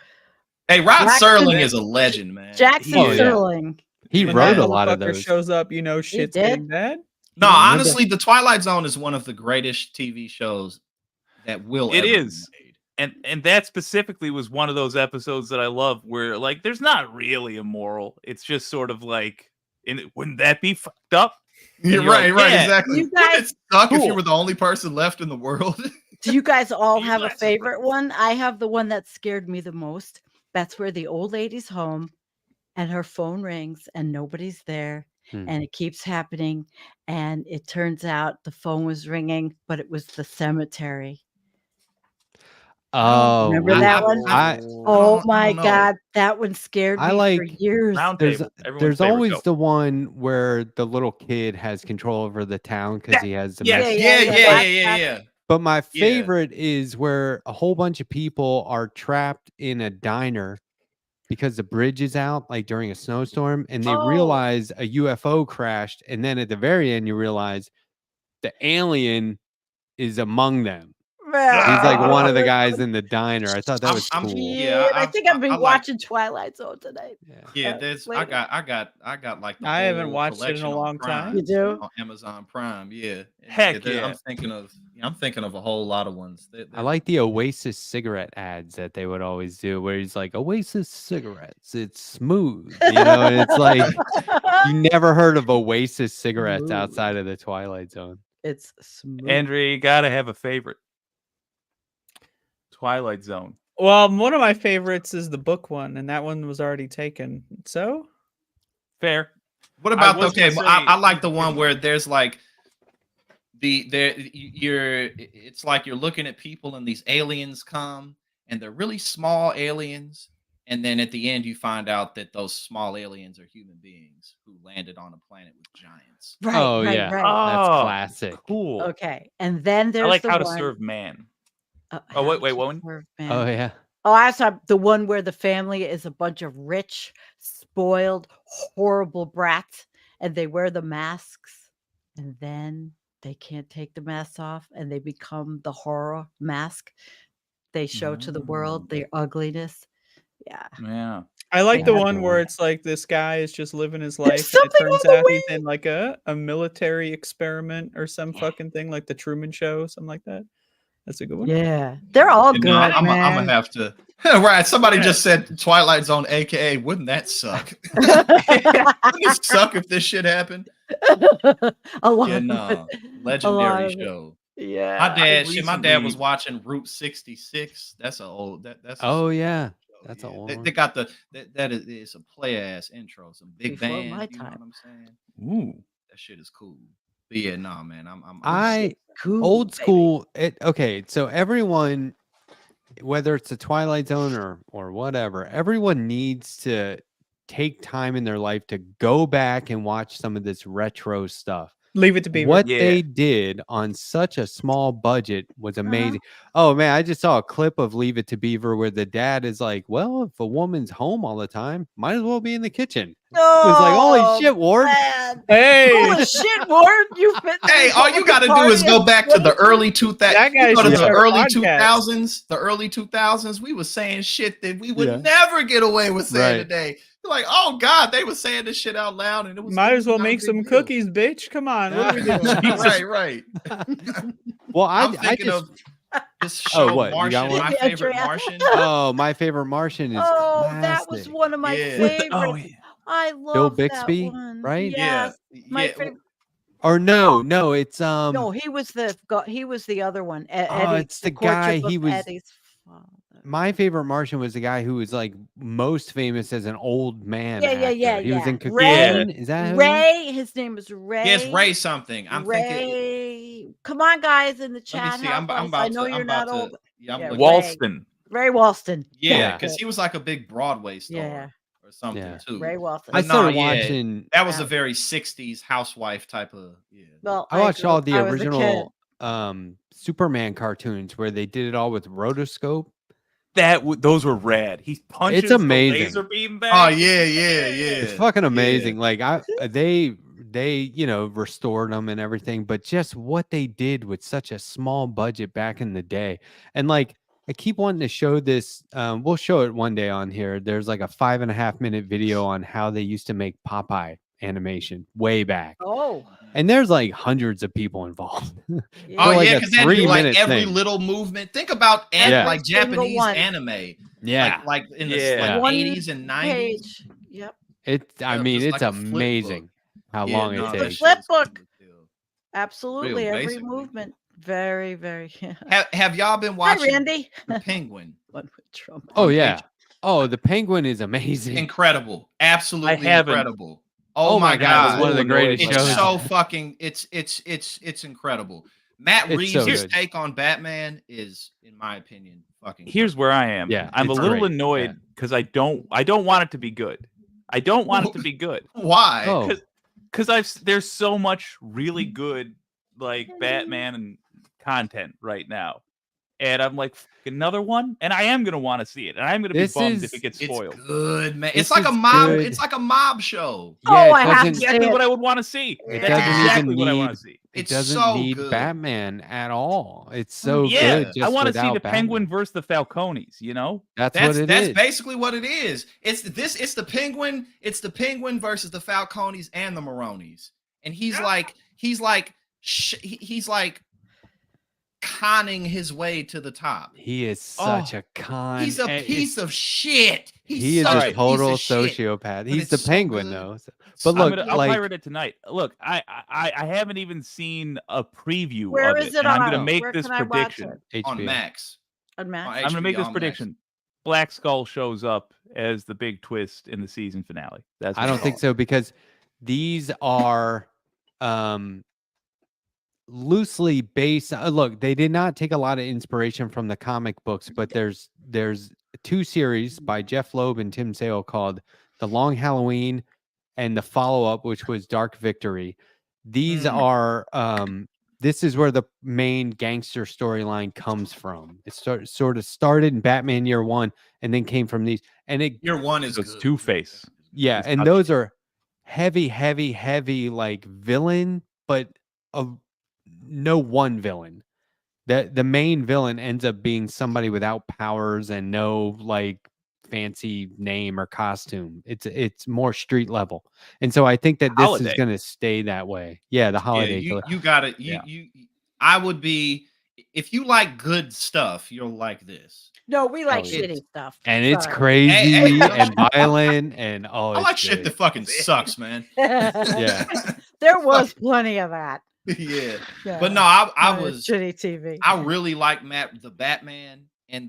Hey, Rod Jackson- Serling is a legend, man. Jackson Oh, yeah. Serling. he When wrote that a lot of motherfucker those. shows up, you know shit's did? getting bad. No, Remember- honestly, The Twilight Zone is one of the greatest TV shows that will It ever is. be made. And that specifically was one of those episodes that I love where like there's not really a moral. It's just sort of like, wouldn't that be fucked up? You're you're right, like, right, yeah. exactly. You guys- Wouldn't it suck if you Cool. were the only person left in the world? Do you guys all have a Yes. favorite one? I have the one that scared me the most. That's where the old lady's home and her phone rings and nobody's there. And it keeps happening. And it turns out the phone was ringing, but it was the cemetery. Oh, Remember that one? Oh my don't know. God. That one scared I me for like years. Round There's table. Everyone's there's favorite. always Go. the one where the little kid has control over the town because he has the Yes. message. Yeah. But my Yeah. favorite is where a whole bunch of people are trapped in a diner because the bridge is out, like during a snowstorm, and they Oh. realize a UFO crashed, and then at the very end you realize the alien is among them. He's like one of the guys in the diner. I thought that was I'm- cool. Yeah, I think I've been I like- watching Twilight Zone tonight. Yeah, Uh, there's later. I got like the I haven't whole watched it in collection a on long Prime, time. You do? on Amazon Prime, yeah. And Heck there- yeah. I'm thinking of a whole lot of ones. I like the Oasis cigarette ads that they would always do, where he's like, Oasis cigarettes, it's smooth. You know, and it's like, you never heard of Oasis cigarettes Smooth. outside of the Twilight Zone. It's smooth. Andrea, you gotta have a favorite. Twilight Zone. Well, one of my favorites is the book one, and that one was already taken. So Fair. What about was okay? gonna I say- like the one where there's like it's like you're looking at people and these aliens come and they're really small aliens, and then at the end you find out that those small aliens are human beings who landed on a planet with giants. Right, Oh, right, yeah. right. That's Oh, classic. Cool. Okay. And then there's I like the How to one, Serve Man. How wait, to what one? Serve Man. Oh, yeah. Oh, I saw the one where the family is a bunch of rich, spoiled, horrible brats, and they wear the masks, and then they can't take the masks off, and they become the horror mask. They show to the world their ugliness. Yeah. Yeah. I like the Yeah. one where it's like this guy is just living his life, and it something turns on the out he's wing. in like a military experiment or some fucking thing, like the Truman Show, something like that. That's a good one. Yeah. They're all And good, now I'm man. gonna have to right. Somebody just said Twilight Zone, aka wouldn't that suck? Wouldn't it suck if this shit happened? a lot Yeah, of no. it. Legendary of it. show. Yeah. My dad was recently- watching Route 66. That's an old that's a Oh, super yeah. show, That's an old They one. got that is it's a play ass intro, some big Before band. my You know time. what I'm saying? Ooh. That shit is cool. But yeah, nah, man. I'm Cool, Old baby. school. Okay, so everyone, whether it's the Twilight Zone or whatever, everyone needs to take time in their life to go back and watch some of this retro stuff. Leave It to Beaver. What Yeah. they did on such a small budget was amazing. Oh man, I just saw a clip of Leave It to Beaver where the dad is like, "Well, if a woman's home all the time, might as well be in the kitchen." It was like, "Holy shit, Ward!" Man. Hey, Holy shit, Ward! Hey, all you got to do is go back to the early 2000s. That guy You go to should the start a early podcast. 2000s. The early 2000s, we were saying shit that we would never get away with saying today. You're like, oh god, they were saying this shit out loud, and it was might as well not a make big some deal. cookies, bitch. Come on, what are we doing? Right. Well, I'm I thinking just of this show, what? You got Martian. one? My Yeah, favorite Andrea. Martian. oh, My Favorite Martian is That was classic. one of my Yeah. favorites. Oh, yeah. I love Bixby, that one. right? Yes, my Yeah. favorite. Or no, it's No, he was the other one. Eddie, it's the Courtship guy. of He was Eddie's father. My Favorite Martian was the guy who was like most famous as an old man. Yeah. actor. He was in Ray. Cocoon. Is that who? Ray. His name is Ray. Yes, Ray something. I'm thinking. Ray. Come on, guys, in the Let chat. me see. I'm help us. about I know to. you're I'm not about to. old. Yeah, I'm Yeah, looking. Walston. Ray Walston. Yeah, That's because it. he was like a big Broadway star Yeah. or something Yeah. too. Ray Walston. I But started no, yeah, watching. That was a very 60s housewife type of. Yeah. Well, I watched all the I was a kid. original Superman cartoons where they did it all with rotoscope. Those were rad. He punches It's amazing. the laser beam back. Oh yeah. It's fucking amazing. Like they restored them and everything, but just what they did with such a small budget back in the day. And like I keep wanting to show this. We'll show it one day on here. There's like a 5.5-minute video on how they used to make Popeye animation way back. Oh. And there's like hundreds of people involved. Yeah. Oh like yeah, a because they do like 3-minute every thing. little movement. Think about Yeah. like Every single Japanese one. anime. Yeah. Like in the Yeah. like One 80s and 90s. Page. Yep. I Yeah, mean, just it's like a flip amazing how long no, it that takes. shit Flip is book. cool as hell. Absolutely. Real Every basically. movement. Very, very. Have y'all been Hi, watching Randy. The Penguin? One with Trump. Oh on yeah. H- Oh, the Penguin is amazing. Incredible. Absolutely haven't. incredible. Oh my God, it's one of the So greatest annoyed It's by shows. that. so fucking it's incredible. Matt It's so Reeves' good. take on Batman is, in my opinion, fucking Here's where I am. Yeah, I'm a it's little great. annoyed because I don't want it to be good. I don't want it to be good why? Oh, because there's so much really good like Batman and content right now, and I'm like another one, and I am gonna want to see it, and I'm gonna be This bummed is- if it gets It's spoiled. good, man. This It's like a is mob. good. It's like a mob show. Oh, yeah, I it have doesn't, to Exactly say what it. I would want to see. it That's doesn't exactly even what I need. want to see. It It's doesn't so need good. Batman at all. It's so Yeah, good. I Just want to see without the Penguin Batman. versus the Falcones. You know, That's what it That's is. basically what it is. It's the Penguin. It's the Penguin versus the Falcones and the Maronis. And he's like conning his way to the top. He is such a con. He's a piece of shit. He is such a piece total of shit. sociopath. But He's it's the so Penguin good. though. But I'm look, I'll like pirate it tonight. Look, I haven't even seen a preview Where of is it, it and I'm on? gonna make Where this can I watch prediction. it? On HBO. Max. On Max. On I'm gonna make HBO this Max. prediction. Black Skull shows up as the big twist in the season finale. That's I what don't I'm think calling so because these are loosely based. Look, they did not take a lot of inspiration from the comic books, but there's 2 series by Jeff Loeb and Tim Sale called The Long Halloween and the follow-up, which was Dark Victory. These are this is where the main gangster storyline comes from. It sort of started in Batman Year One and then came from these. And it Year one is So it's good. Two-Face. yeah, It's and not- those are heavy like villain, but no one villain. The main villain ends up being somebody without powers and no like fancy name or costume. It's more street level. And so I think that this is Holiday. going to stay that way. Yeah, the holiday Yeah, killer. you got it. I would be, if you like good stuff, you'll like this. No, we like Oh, yeah. shitty stuff. And it's Sorry. crazy Hey, and violent and I it's like shit good. that fucking sucks, man. Yeah. There was plenty of that. Yeah. Yeah. But no, I Uh, was shitty TV. I really like the Batman,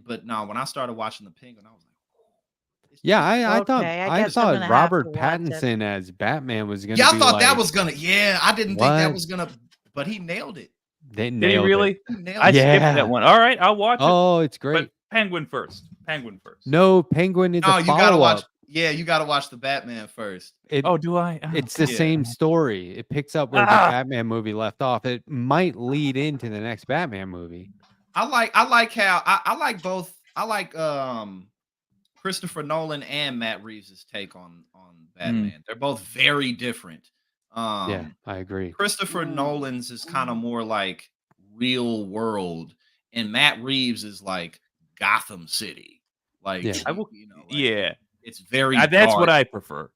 but no, when I started watching the Penguin, I was like, this Yeah, is- I thought Okay, I guess I'm gonna have Robert to watch it. Pattinson as Batman was going to yeah, be I thought that like- was gonna. Yeah, I didn't think that What? was gonna, but he nailed it. they Did he nailed really? it. He nailed I it. skipped Yeah. that one. All right, I'll watch it. Oh, it's great. But Penguin first. Penguin first. No, Penguin is No, a you gotta watch. follow-up. Yeah, you got to watch the Batman first. Oh, do I? Oh, It's the Yeah. same story. It picks up where the Batman movie left off. It might lead into the next Batman movie. I like how I like both. I like Christopher Nolan and Matt Reeves' take on Batman. They're both very different. Yeah, I agree. Christopher Nolan's is kind of more like real world, and Matt Reeves is like Gotham City. Like, Yeah. I will, you know, like, yeah, it's very that's what dark. I prefer.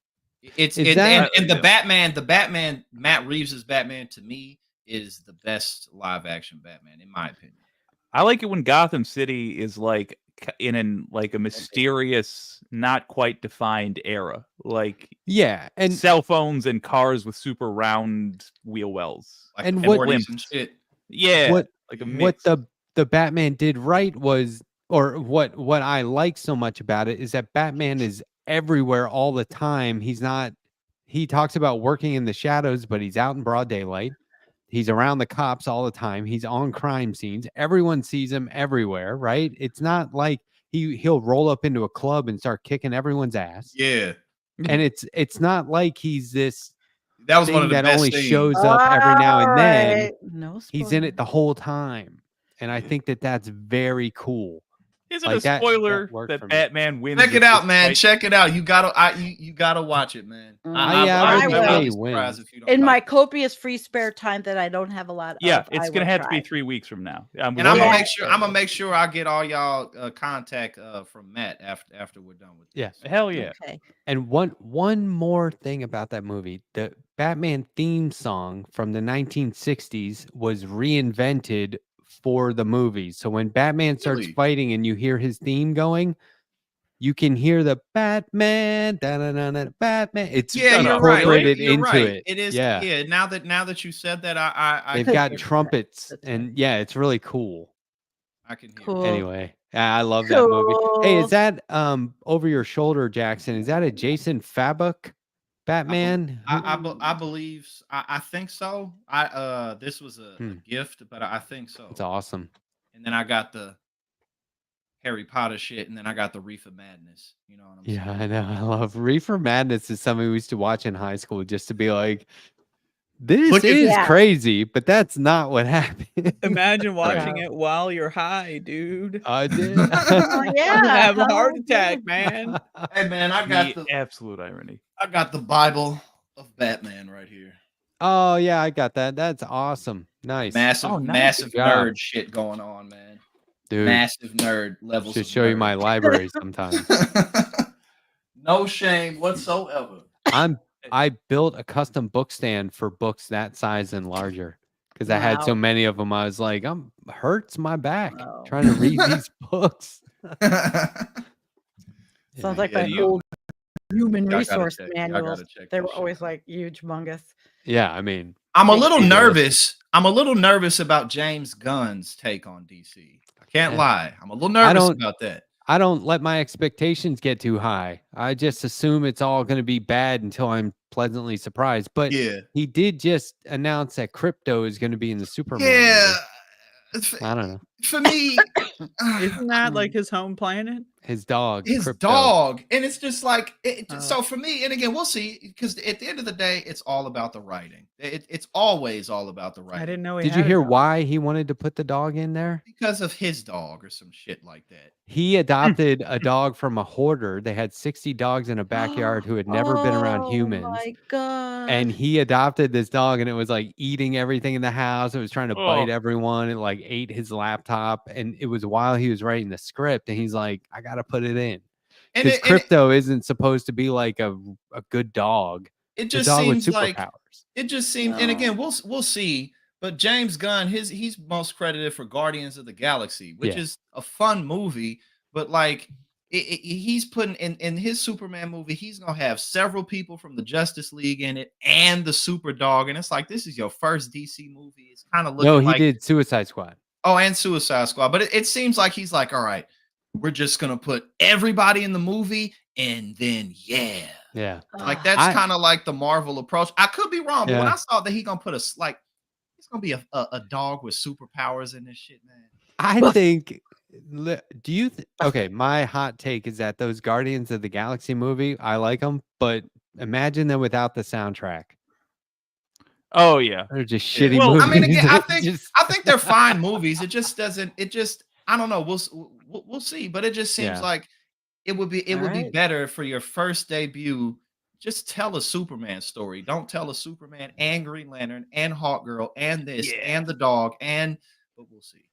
It's Is and, that- and the Batman, Matt Reeves' Batman to me is the best live action Batman in my opinion. I like it when Gotham City is like in like a mysterious, not quite defined era, like Yeah, and cell phones and cars with super round wheel wells. Like And the what- 40s and shit. Yeah, what like a what mix. the Batman did right was, or what I like so much about it is that Batman is everywhere all the time. He talks about working in the shadows, but he's out in broad daylight. He's around the cops all the time. He's on crime scenes. Everyone sees him everywhere, right? It's not like he'll roll up into a club and start kicking everyone's ass. Yeah. And it's not like he's this That was one thing of the that best only scenes. shows up every now and then. Alright. No He's in it the spoilers. whole time. And I think that that's very cool. Is it like a that spoiler worked that for me. Batman wins? Check the it out, fist man. fight? Check it out. You gotta watch it, man. I wouldn't will. be He surprised wins. if you don't In my like it. copious free spare time that I don't have a lot Yeah, of, it's I gonna will have to try. be 3 weeks from now. And I'm Yeah. gonna make sure. I'm gonna make sure I get all y'all contact from Matt after we're done with Yeah. this. Hell yeah! Okay. And one more thing about that movie, the Batman theme song from the 1960s was reinvented for the movie. So when Batman starts Really? fighting and you hear his theme going, you can hear the Batman, da-da-da-da, Batman. It's Yeah, you're right. incorporated You're into right. it. It is. Yeah. Yeah. Now that you said that, I They've can got hear it. trumpets, That's right. and yeah, it's really cool. I can hear it. Cool. Anyway, I love that movie. Hey, Cool. is that over your shoulder, Jackson? Is that a Jason Fabok Batman? I believe. I think so. This was a gift, but I think so. It's awesome. And then I got the Harry Potter shit, and then I got the Reefer Madness. You know what I'm saying? Yeah, I know. I love Reefer Madness. Is something we used to watch in high school just to be like, this Look at- is Yeah. crazy, but that's not what happened. Imagine watching Yeah. it while you're high, dude. I did. Oh, yeah. You have a heart Oh, attack, good. man. Hey man, I got The absolute irony. I got the Bible of Batman right here. Oh yeah, I got that. That's awesome. Nice, Massive, Oh, nice. massive Good job. nerd shit going on, man. dude. Massive nerd levels. Should of show you nerd. my library sometime. No shame whatsoever. I built a custom book stand for books that size and larger because I had so Wow. many of them. I was like, hurts my back Wow. trying to read these books. Sounds Yeah. like Yeah, my you- old human Y'all gotta resource check- y'all manuals. gotta check They that were shit always out. like huge, humongous. Yeah, I mean, I'm a Thank little you. nervous. I'm a little nervous about James Gunn's take on DC. I can't Yeah. lie. I'm a little nervous don't- about that. I don't let my expectations get too high. I just assume it's all going to be bad until I'm pleasantly surprised. But Yeah. he did just announce that crypto is going to be in the Superman. Yeah. movie. I don't know. For me, Isn't that like his home planet? His dog. his Crypto. dog, and it's just like Oh. so for me. And again, we'll see, because at the end of the day, it's all about the writing. It's always all about the I writing. didn't know he Did had you a hear dog. why he wanted to put the dog in there? Because of his dog or some shit like that. He adopted a dog from a hoarder. They had 60 dogs in a backyard who had never been around humans. Oh my god. And he adopted this dog, and it was like eating everything in the house. It was trying to bite Oh. everyone. It like ate his laptop. And it was while he was writing the script, and he's like, I got to put it in. And Because it crypto isn't supposed to be like a good dog. it The just dog with seems like superpowers. it just seems. And No. again, we'll see. But James Gunn, he's most credited for Guardians of the Galaxy, which Yeah. is a fun movie. But like he's putting in his Superman movie, he's gonna have several people from the Justice League in it and the Super Dog. And it's like, this is your first DC movie. It's kind of looking No, he like did Suicide Squad. Oh, and Suicide Squad. But it seems like he's like, all right, we're just gonna put everybody in the movie, and then Yeah. like that's I- kind of like the Marvel approach. I could be wrong, but when Yeah. I saw that he gonna put it's gonna be a dog with superpowers in this shit, man. I think Do you? Okay, my hot take is that those Guardians of the Galaxy movie, I like them, but imagine them without the soundtrack. Oh yeah, They're just Yeah. shitty Well, movies. I mean, again, I Just- think they're fine movies. It just doesn't. It just I don't know. We'll see. But it just seems Yeah. like it would be Alright. better for your first debut. Just tell a Superman story. Don't tell a Superman and Green Lantern and Hawkgirl and this Yeah. and the dog and. But we'll see.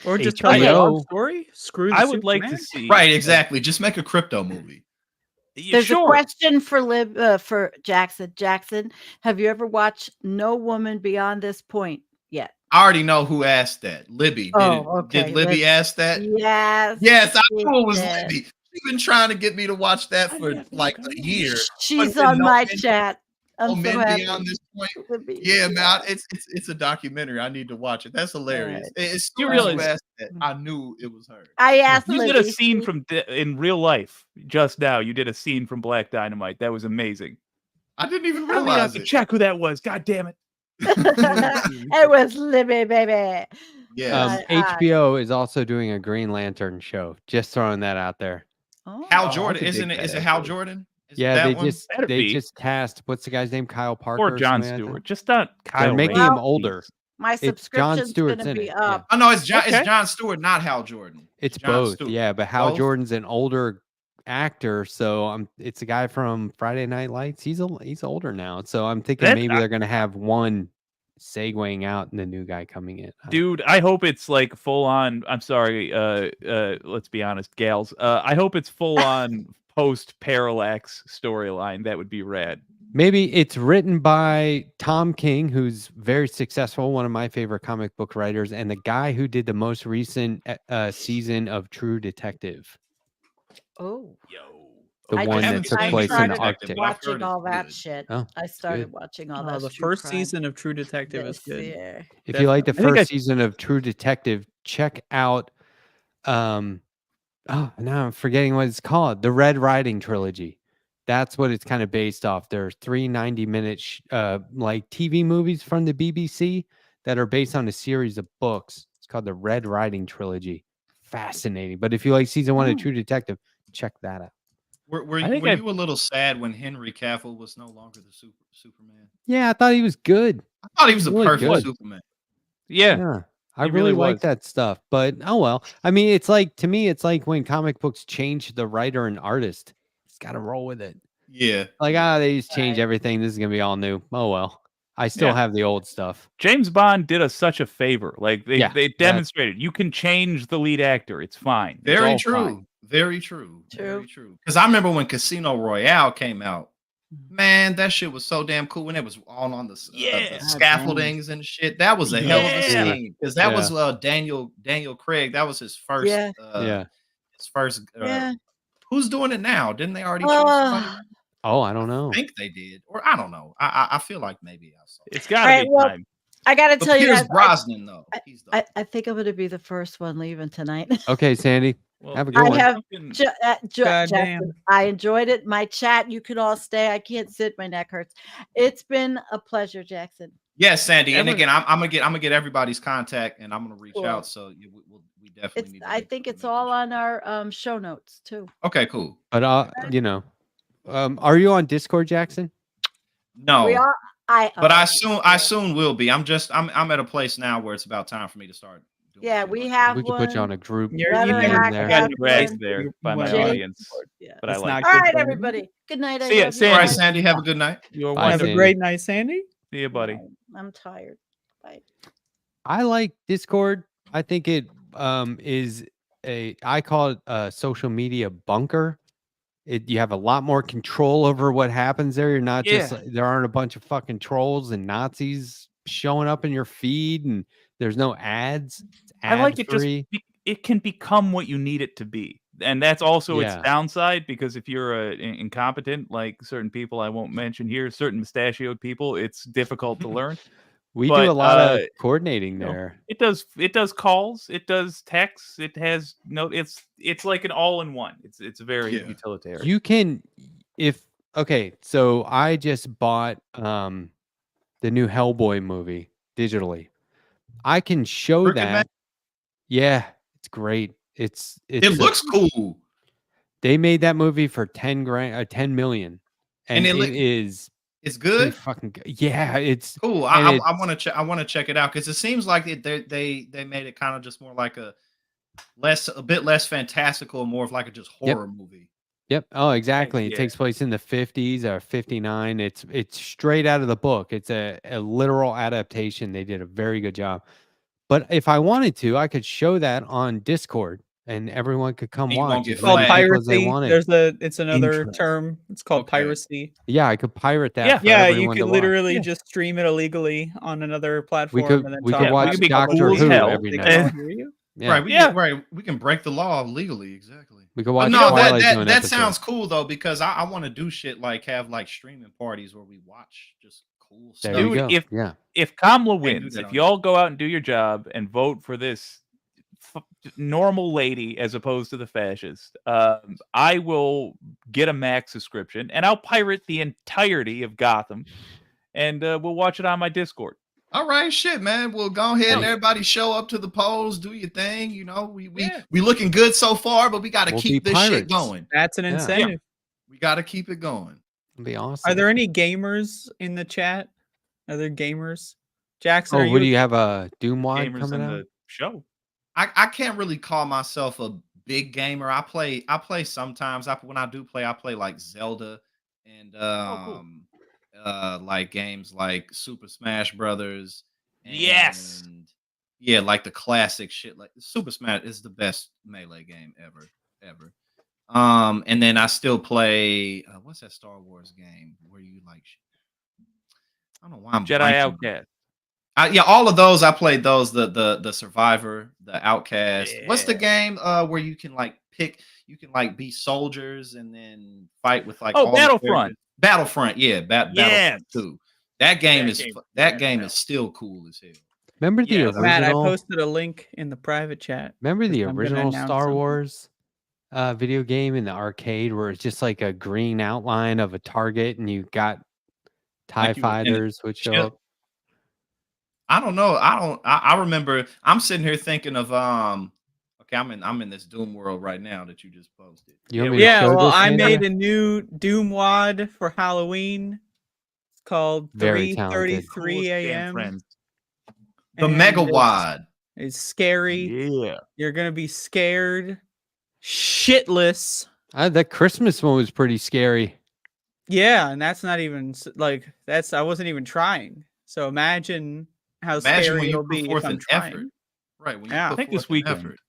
Or just tell a HBO. dog story. Screw. The I would like to Superman. see. Right, exactly. Just make a crypto movie. There's Sure. a question for Jackson. Jackson, have you ever watched No Woman Beyond This Point yet? I already know who asked that. Libby. Did Libby Libby. ask that? Yes. Yes, I she knew it was did. Libby. She's been trying to get me to watch that for like a year. She's But on no my men- chat. I'm Oh, so men happy. beyond this point. Libby. Yeah, man, it's a documentary. I need to watch it. That's hilarious. Right. As You soon as you realize- asked that, I knew it was her. I asked You Libby. did a scene she- from in real life just now. You did a scene from Black Dynamite. That was amazing. I didn't even I don't even have realize to it. check who that was. God damn it. It was Libby, baby. Yeah. HBO is also doing a Green Lantern show. Just throwing that out there. Oh. Hal I Jordan, could isn't dig it? Is that, it Hal actually. Jordan? Is it Yeah, that they one? just Better they be. just cast what's the guy's name? Kyle Parker Or John something like Stewart. that? Just not Kyle. They're making Rayner. him older. My John subscription's Stewart's gonna in be it, yeah. up. Oh no, it's Okay. John Stewart, not Hal Jordan. It's John both, Stewart. yeah. But Hal Both? Jordan's an older actor, so it's a guy from Friday Night Lights. He's older now, so I'm thinking That's maybe not- they're gonna have one segueing out and the new guy coming in. I don't- Dude, I hope it's like full on. I'm sorry. Let's be honest, gals. I hope it's full on post Parallax storyline. That would be rad. Maybe it's written by Tom King, who's very successful, one of my favorite comic book writers, and the guy who did the most recent season of True Detective, Oh. Yo. the I one just- that took I place in started Arctic. I've heard watching it's all that good. shit. Oh, I started good. watching all that. The true first crime season of True Detective is this good. year. If you like the Definitely. I think first season of True Detective, check out oh, now I'm forgetting what it's called. The Red Riding trilogy. That's what it's kind of based off. There's 3 90-minute like TV movies from the BBC that are based on a series of books. It's called the Red Riding trilogy. Fascinating. But if you like season 1 of Oh. True Detective, check that out. Were I think you I've- a little sad when Henry Cavill was no longer the Superman? Yeah, I thought he was good. I thought he was a Really perfect good. Superman. Yeah. Yeah. I He really really like was. that stuff. But oh well. I mean, it's like to me, it's like when comic books change the writer and artist. It's gotta roll with it. Yeah. Like, they just change everything. This is gonna be all new. Oh well. I still Yeah. have the old stuff. James Bond did us such a favor. Like they Yeah, they that- demonstrated you can change the lead actor. It's fine. It's Very all true. fine. Very true. True. Very true. Because I remember when Casino Royale came out. Man, that shit was so damn cool when it was all on the Yeah. scaffoldings and shit. That was a hell of a Yeah. scene because that was Daniel Craig. That was his first. Yeah. Yeah. His first. Yeah. Who's doing it now? Didn't they already choose somebody? Oh, I don't know. I think they did, or I don't know. I feel like maybe I saw. It's gotta All right, be well, time. I gotta But tell you Pierce guys, Brosnan though. He's the I think I'm gonna be the first one leaving tonight. Okay, Sandy. Well, Have a good I one. have fucking- Goddamn. Jackson, I enjoyed it. My chat, you can all stay. I can't sit. My neck hurts. It's been a pleasure, Jackson. Yes, Sandy. And Everyone- again, I'm gonna get everybody's contact, and I'm gonna reach Cool. out. So we definitely. It's. need to I make- think it's make all this- on our show notes too. Okay, cool. But you know, are you on Discord, Jackson? No, We are. but I soon will be. I'm at a place now where it's about time for me to start. doing Yeah, shit we like have We could put you on a group. You Letterhack never in have there. I got one. dragged there by my Jay- audience, Yeah. but I It's like not it. All good right, for you. everybody. Good night. I See ya, love you Sandy. All right, guys. Sandy. Have a good night. You're Bye, Have wonderful. a Sandy. great night, Sandy. See you, buddy. I'm tired. Bye. I like Discord. I think it is I call it a social media bunker. You have a lot more control over what happens there. You're not just Yeah. there aren't a bunch of fucking trolls and Nazis showing up in your feed, and there's no ads. It's I like it ad-free. it can become what you need it to be. And that's also Yeah. its downside, because if you're incompetent, like certain people I won't mention here, certain mustachioed people, it's difficult to learn. We but, do a lot of uh, coordinating you know, there. It does calls, it does texts, it has it's like an all-in-one. It's very Yeah. utilitarian. You can so I just bought the new Hellboy movie digitally. I can show Crooked that. Man? Yeah, it's great. It looks cool. They made that movie for 10 million, and And it's good. fucking good. Yeah, it's cool. I want to check. I want to check it out because it seems like they made it kind of just more like a bit less fantastical, more of like a just horror movie. Yep. Oh, exactly. It Yeah. takes place in the 50s or 59. It's straight out of the book. It's a literal adaptation. They did a very good job. But if I wanted to, I could show that on Discord and everyone could come And you won't watch get as many Called people as they piracy. wanted. It's another Interest. term. It's called Okay. piracy. Yeah, I could pirate that Yeah. for Yeah, you everyone could to watch. literally just stream it illegally on another platform could- and then we talk could Yeah, watch we could be Doctor cool as Who hell. every They night. can all hear you. Yeah. Right. We can break the law legally. Exactly. We could But watch no, Twilight do an that episode. sounds cool though because I want to do shit like have like streaming parties where we watch just cool There stuff. you Dude, go. if- Yeah. If Kamala Can't do wins, that if on you all go out and do your job and vote for this normal lady as opposed to the fascist, I will get a Mac subscription and I'll pirate the entirety of Gotham, and we'll watch it on my Discord. All right, shit, man. Well, go ahead and Yeah. everybody show up to the polls, do your thing. You know, we Yeah. looking good so far, but we got to We'll keep be this shit pirates. going. That's an Yeah. incentive. We got to keep it going. It'd be awesome. Are there any gamers in the chat? Are there gamers? Jackson, Oh, are what do you? you have a Doom wad Gamers coming in out? the show. I can't really call myself a big gamer. I play sometimes. When I do play, I play like Zelda and cool. like games like Super Smash Brothers. Yes. And yeah, like the classic shit. Like Super Smash is the best melee game ever. And then I still play what's that Star Wars game where you like I don't know why I'm Jedi blanking. Outcast. Yeah, all of those I played those. The Survivor, the Outcast. What's the Yeah. game where you can like pick? You can like be soldiers and then fight with like Oh, all the Battlefront. characters. Battlefront, yeah, Battlefront Yes. 2. That game is That that game game is is still cool as hell. Remember the Yes. original? Matt, I posted a link in the private chat. Remember the I'm gonna original announce Star something. Wars video game in the arcade where it's just like a green outline of a target and you got TIE Like you were in a fighters would show ship? up? I don't know. I remember. I'm sitting here thinking of Okay, I'm in this Doom world right now that you just posted. You want me to Yeah, show well, this, I Andrea? made a new Doom wad for Halloween. It's called Very talented. 3:33 Coolest damn a.m. friends. The and Mega Wad. It's scary. Yeah. You're gonna be scared shitless. That Christmas one was pretty scary. Yeah, and that's not even like that's. I wasn't even trying. So imagine how Imagine scary when you it'll put be if forth I'm an trying. effort. Right. When you Yeah. put I think this forth an weekend effort.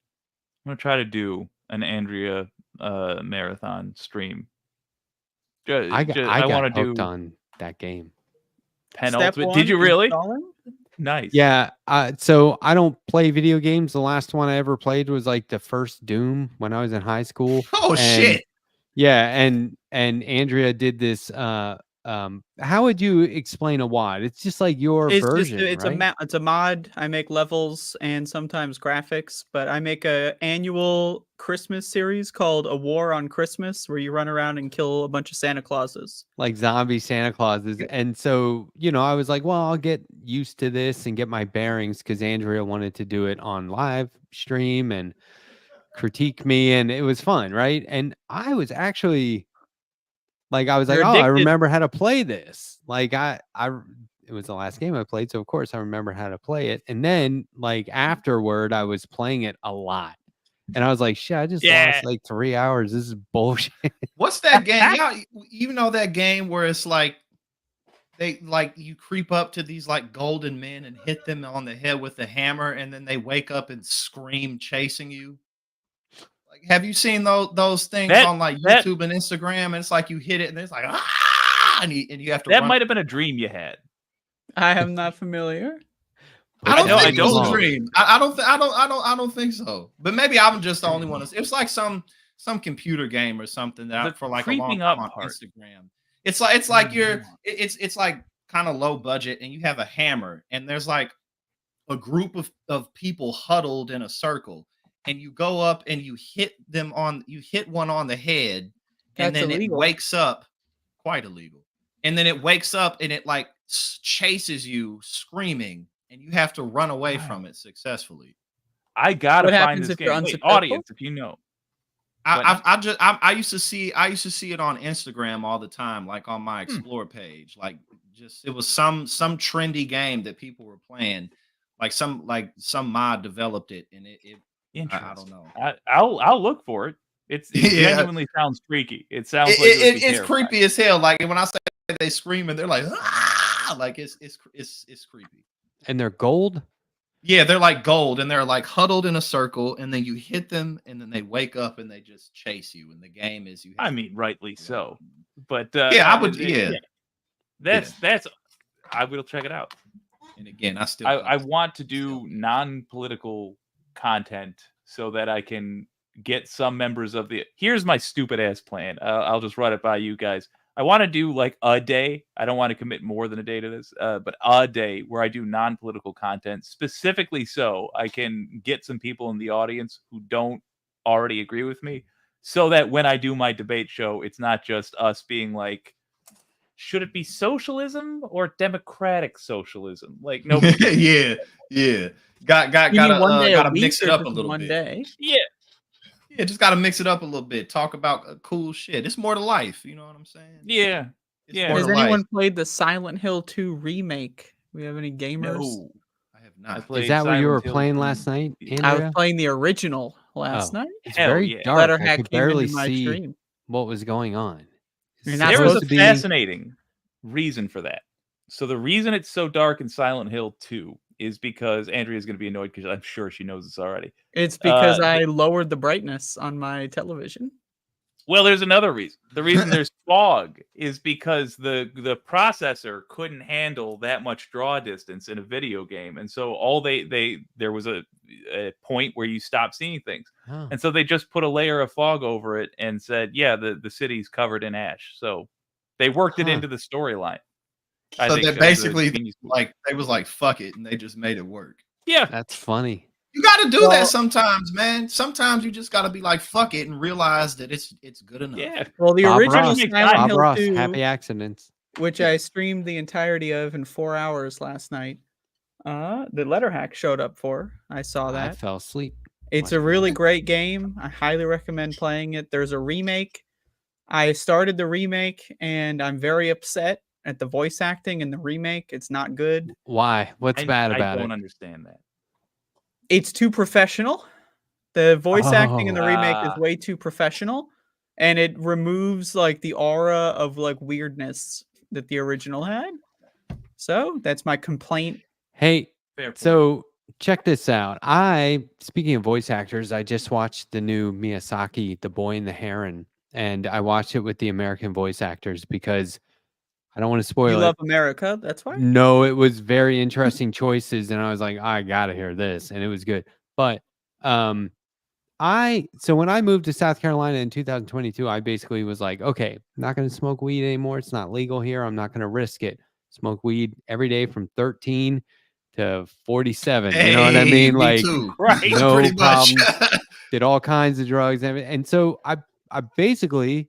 I'm gonna try to do an Andrea marathon stream. I I want got to hooked do on that game. Step penultimate. one, Did you really? installing? Nice. Yeah, so I don't play video games. The last one I ever played was like the first Doom when I was in high school. Oh And- shit. Yeah, and Andrea did this. How would you explain a WOD? It's just like your It's version, just right? it's a mod. I make levels and sometimes graphics, but I make a annual Christmas series called A War on Christmas, where you run around and kill a bunch of Santa Clauses. Like zombie Santa Clauses. And so, I was like, well, I'll get used to this and get my bearings because Andrea wanted to do it on live stream and critique me, and it was fun, right? And I was actually like, You're oh, I addicted. remember how to play this. Like it was the last game I played, so of course I remember how to play it. And then like afterward, I was playing it a lot. And I was like, shit, I just lost like 3 hours. This is bullshit. What's that game? Yeah, you know that game where it's like they like you creep up to these like golden men and hit them on the head with a hammer, and then they wake up and scream chasing you. Like, have you seen those things on like YouTube and Instagram? And it's like you hit it, and it's like and you have to. That run. might have been a dream you had. I am not familiar. I don't think I it was don't a know. dream. I don't think so. But maybe I'm just the only one. It's like some computer game or something that The for like a long creeping time up on part. Instagram. It's like it's like kind of low budget, and you have a hammer, and there's like a group of people huddled in a circle, and you go up and you hit one on the head, and That's then illegal. it wakes up. Quite illegal. And then it wakes up and it like chases you screaming, and you have to run away from it successfully. I gotta What find happens this if you're game. Wait, unsuccessful? audience, if you know. I used to see it on Instagram all the time, like on my explore page. Like it was some trendy game that people were playing. Like some mod developed it, and I don't know. I'll look for it. It Yeah. genuinely sounds freaky. It sounds like it would be it's terrifying. creepy as hell. Like when I say they scream and they're like, ah! Like it's creepy. And they're gold? Yeah, they're like gold, and they're like huddled in a circle, and then you hit them, and then they wake up and they just chase you. And the game is I mean, rightly so. But yeah, I would. Yeah, that's. I will check it out. And again, I want to do non-political content so that I can get some members of the. Here's my stupid ass plan. I'll just run it by you guys. I want to do like a day. I don't want to commit more than a day to this, but a day where I do non-political content specifically so I can get some people in the audience who don't already agree with me, so that when I do my debate show, it's not just us being like, should it be socialism or democratic socialism? Like, no. yeah. Gotta mix it up a little one bit. day. Yeah, just gotta mix it up a little bit. Talk about cool shit. It's more to life. You know what I'm saying? Yeah. It's Yeah. more Has to anyone life. played the Silent Hill 2 remake? We have any gamers? No. I have not. Is that what you were Silent Hill playing 2. last night, I was Andrea? playing the original last night. It's Hell very yeah. dark. I Letterhack could came barely into my see stream. what was going on. You're not There was supposed a to be- fascinating reason for that. So the reason it's so dark in Silent Hill 2 is because Andrea's going to be annoyed because I'm sure she knows this already. It's because I lowered the brightness on my television. Well, there's another reason. The reason there's fog is because the processor couldn't handle that much draw distance in a video game, and so there was a point where you stopped seeing things, and so they just put a layer of fog over it and said, yeah, the city's covered in ash. So they worked it into the storyline. So they basically they was like, fuck it, and they just made it work. Yeah, that's funny. You got to do that sometimes, man. Sometimes you just got to be like, fuck it, and realize that it's good enough. Yeah. Well, the Bob original Ross. Silent Bob Hill Ross, 2, happy accidents. which I streamed the entirety of in 4 hours last night. The Letterhack showed up for. I saw that. I fell asleep. It's a really great game. I highly recommend playing it. There's a remake. I started the remake, and I'm very upset at the voice acting in the remake. It's not good. Why? What's bad about I don't it? understand that. It's too professional. The voice acting in the remake is way too professional, and it removes like the aura of like weirdness that the original had. So that's my complaint. Hey, Fair point. so check this out. Speaking of voice actors, I just watched the new Miyazaki, The Boy and the Heron, and I watched it with the American voice actors because I don't want to spoil You it. love America, that's why? No, it was very interesting choices, and I was like, I gotta hear this, and it was good. But so when I moved to South Carolina in 2022, I basically was like, okay, I'm not gonna smoke weed anymore. It's not legal here. I'm not gonna risk it. Smoke weed every day from 13 to 47. You know what I mean? Like, too. Right. no Pretty much. problems. Did all kinds of drugs and so I basically.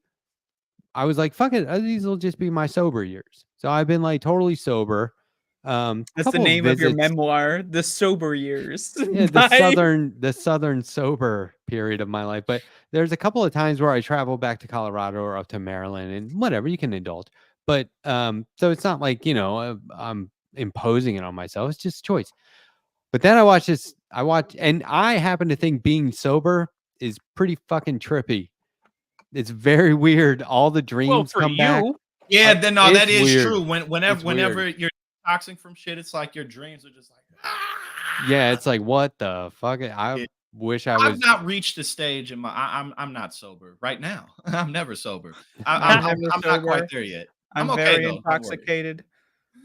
I was like, fuck it. These will just be my sober years. So I've been like totally sober. That's the name of your memoir, The Sober Years. Yeah, the southern sober period of my life. But there's a couple of times where I travel back to Colorado or up to Maryland and whatever, you can indulge. But so it's not like, I'm imposing it on myself. It's just choice. But then I and I happen to think being sober is pretty fucking trippy. It's very weird. All the dreams come back. Yeah, that is weird. true. Whenever you're detoxing from shit, it's like your dreams are just like, yeah, it's like, what the fuck? Wish I was. I've not reached the stage in my. I'm not sober right now. I'm never sober. I'm not quite there yet. I'm okay, very though. intoxicated.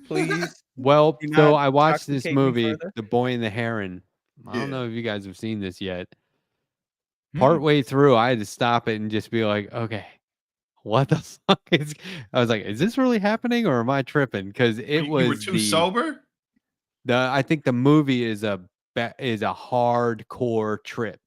Please. Well, do so not I watched this intoxicate me movie, further. The Boy and the Heron. I Yeah. don't know if you guys have seen this yet. Partway through, I had to stop it and just be like, okay, what the fuck is? I was like, is this really happening or am I tripping? Because it was You were too sober. I think the movie is a hardcore trip.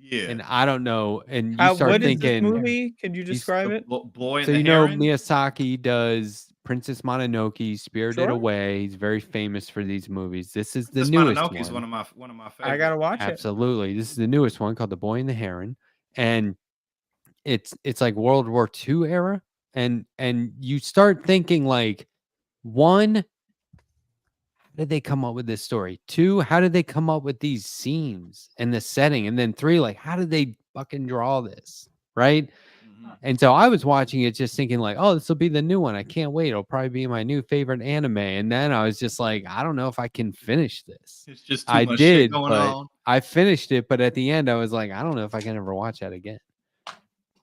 Yeah. And I don't know. And you start What is this thinking, movie? Could you describe it? Boy and so the you know Heron? Miyazaki does Princess Mononoke, Spirited Sure. Away. He's very famous for these movies. This is the Princess newest Mononoke is one. one of my favorites. I gotta watch it. Absolutely. This is the newest one called The Boy and the Heron. And it's like World War II era. And you start thinking like, one, how did they come up with this story? Two, how did they come up with these scenes and the setting? And then three, like, how did they fucking draw this? Right. And so I was watching it just thinking like, oh, this will be the new one. I can't wait. It'll probably be my new favorite anime. And then I was just like, I don't know if I can finish this. It's just too much shit going on. I finished it, but at the end I was like, I don't know if I can ever watch that again.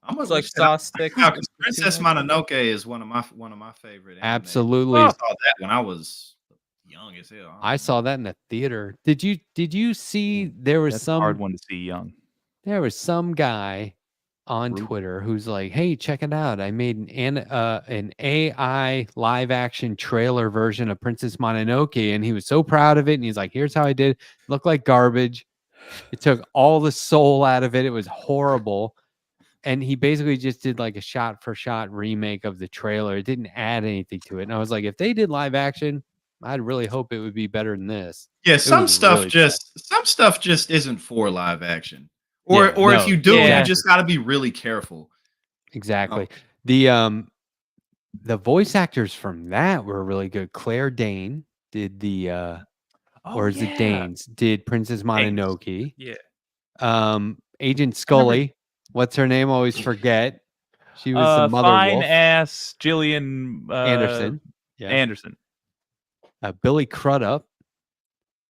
I'm It's like saw sticks. Princess Mononoke is one of my favorite. Absolutely. I saw that when I was young as hell. I saw that in the theater. Did you see there was That's some a hard one to see young. There was some guy on Twitter who's like, "Hey, check it out! I made an AI live action trailer version of Princess Mononoke," and he was so proud of it. And he's like, "Here's how I did. It looked like garbage. It took all the soul out of it. It was horrible." And he basically just did like a shot for shot remake of the trailer. It didn't add anything to it. And I was like, if they did live action, I'd really hope it would be better than this. Yeah, some stuff just isn't for live action. Or if you do, you just got to be really careful. Exactly. The voice actors from that were really good. Claire Danes did the it Danes did Princess Mononoke. Yeah. Agent Scully, what's her name? Always forget. She was the mother fine wolf. ass Gillian Anderson. Yeah. Anderson. Billy Crudup,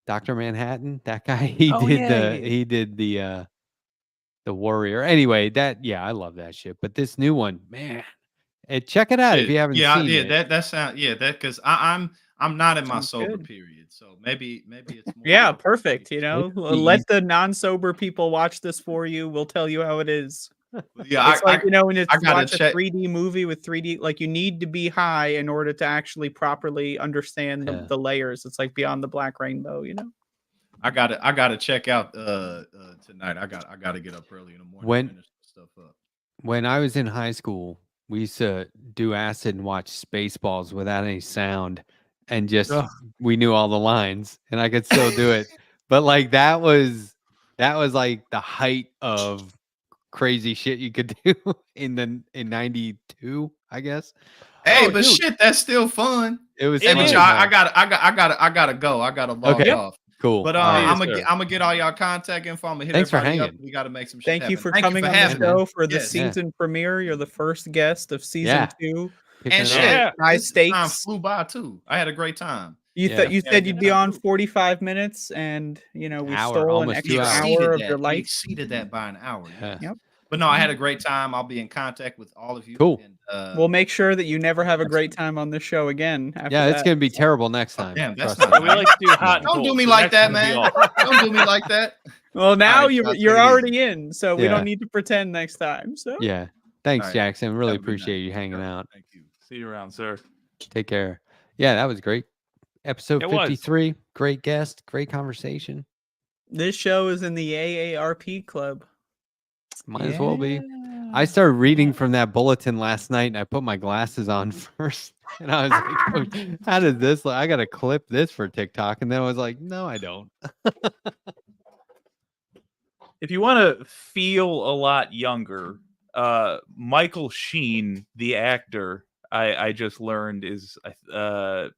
Dr. Manhattan. That guy. He did the warrior. Anyway, I love that shit. But this new one, man, check it out if you haven't seen it. That sound because I'm not in my sober period, so maybe it's more perfect. You know, let the non-sober people watch this for you. We'll tell you how it is. Yeah, it's when it's watch a 3D movie with 3D, like you need to be high in order to actually properly understand the layers. It's like Beyond the Black Rainbow, you know. I gotta check out tonight. I gotta get up early in the morning to finish stuff up. When I was in high school, we used to do acid and watch Spaceballs without any sound, and just we knew all the lines, and I could still do it. But like that was like the height of crazy shit you could do in 92, I guess. Hey, but shit, that's still fun. It was. I gotta go. I gotta log off. Cool. But I'm gonna get all y'all contact info. I'm gonna hit Thanks for everybody hanging. up. We gotta make some shit. Thank you for happen. coming on the show for the Yes. season premiere. You're the first guest of season 2. And shit, high stakes. Time flew by too. I had a great time. You said you'd be on 45 minutes, and we stole an extra hour of your life. Exceeded that by an hour. Yeah. Yep. But no, I had a great time. I'll be in contact with all of you. Cool. And, we'll make sure that you never have a great time on this show again. It's gonna be terrible next time. Damn, that's not we like to do hot. Don't do me like that, man. Don't do me like that. Well, now you're already in, so we don't need to pretend next time. So yeah, thanks, Jackson. Really Have a good appreciate night. you hanging out. Thank you. See you around, sir. Take care. Yeah, that was great. Episode It was. 53. Great guest. Great conversation. this show is in the AARP club. Might as well be. I started reading from that bulletin last night, and I put my glasses on first, and I was like, oh, "How did this? I got to clip this for TikTok." And then I was like, "No, I don't." If you want to feel a lot younger, Michael Sheen, the actor, I just learned is a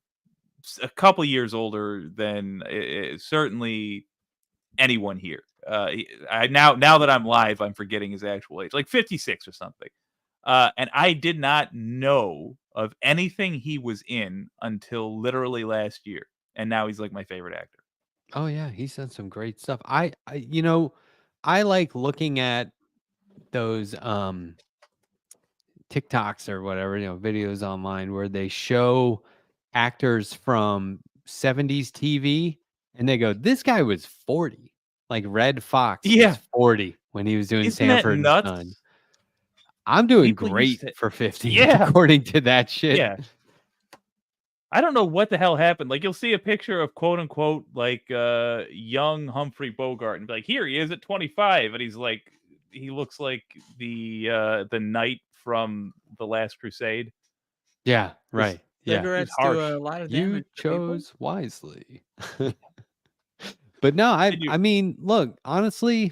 couple years older than certainly anyone here. Now that I'm live, I'm forgetting his actual age, like 56 or something. And I did not know of anything he was in until literally last year, and now he's like my favorite actor. Oh yeah, he's done some great stuff. I like looking at those TikToks or whatever, videos online where they show actors from 70s TV and they go, "This guy was 40." Like Red Fox was 40 when he was doing Isn't that Sanford and nuts? Son. I'm doing People great used to- for 50, Yeah. according to that shit. Yeah. I don't know what the hell happened. Like, you'll see a picture of quote unquote like young Humphrey Bogart and be like, here he is at 25, and he's like, he looks like the knight from The Last Crusade. Yeah, right. Yeah, Cigarettes harsh. do a lot of you damage to people. chose wisely. But no, I mean, look, honestly,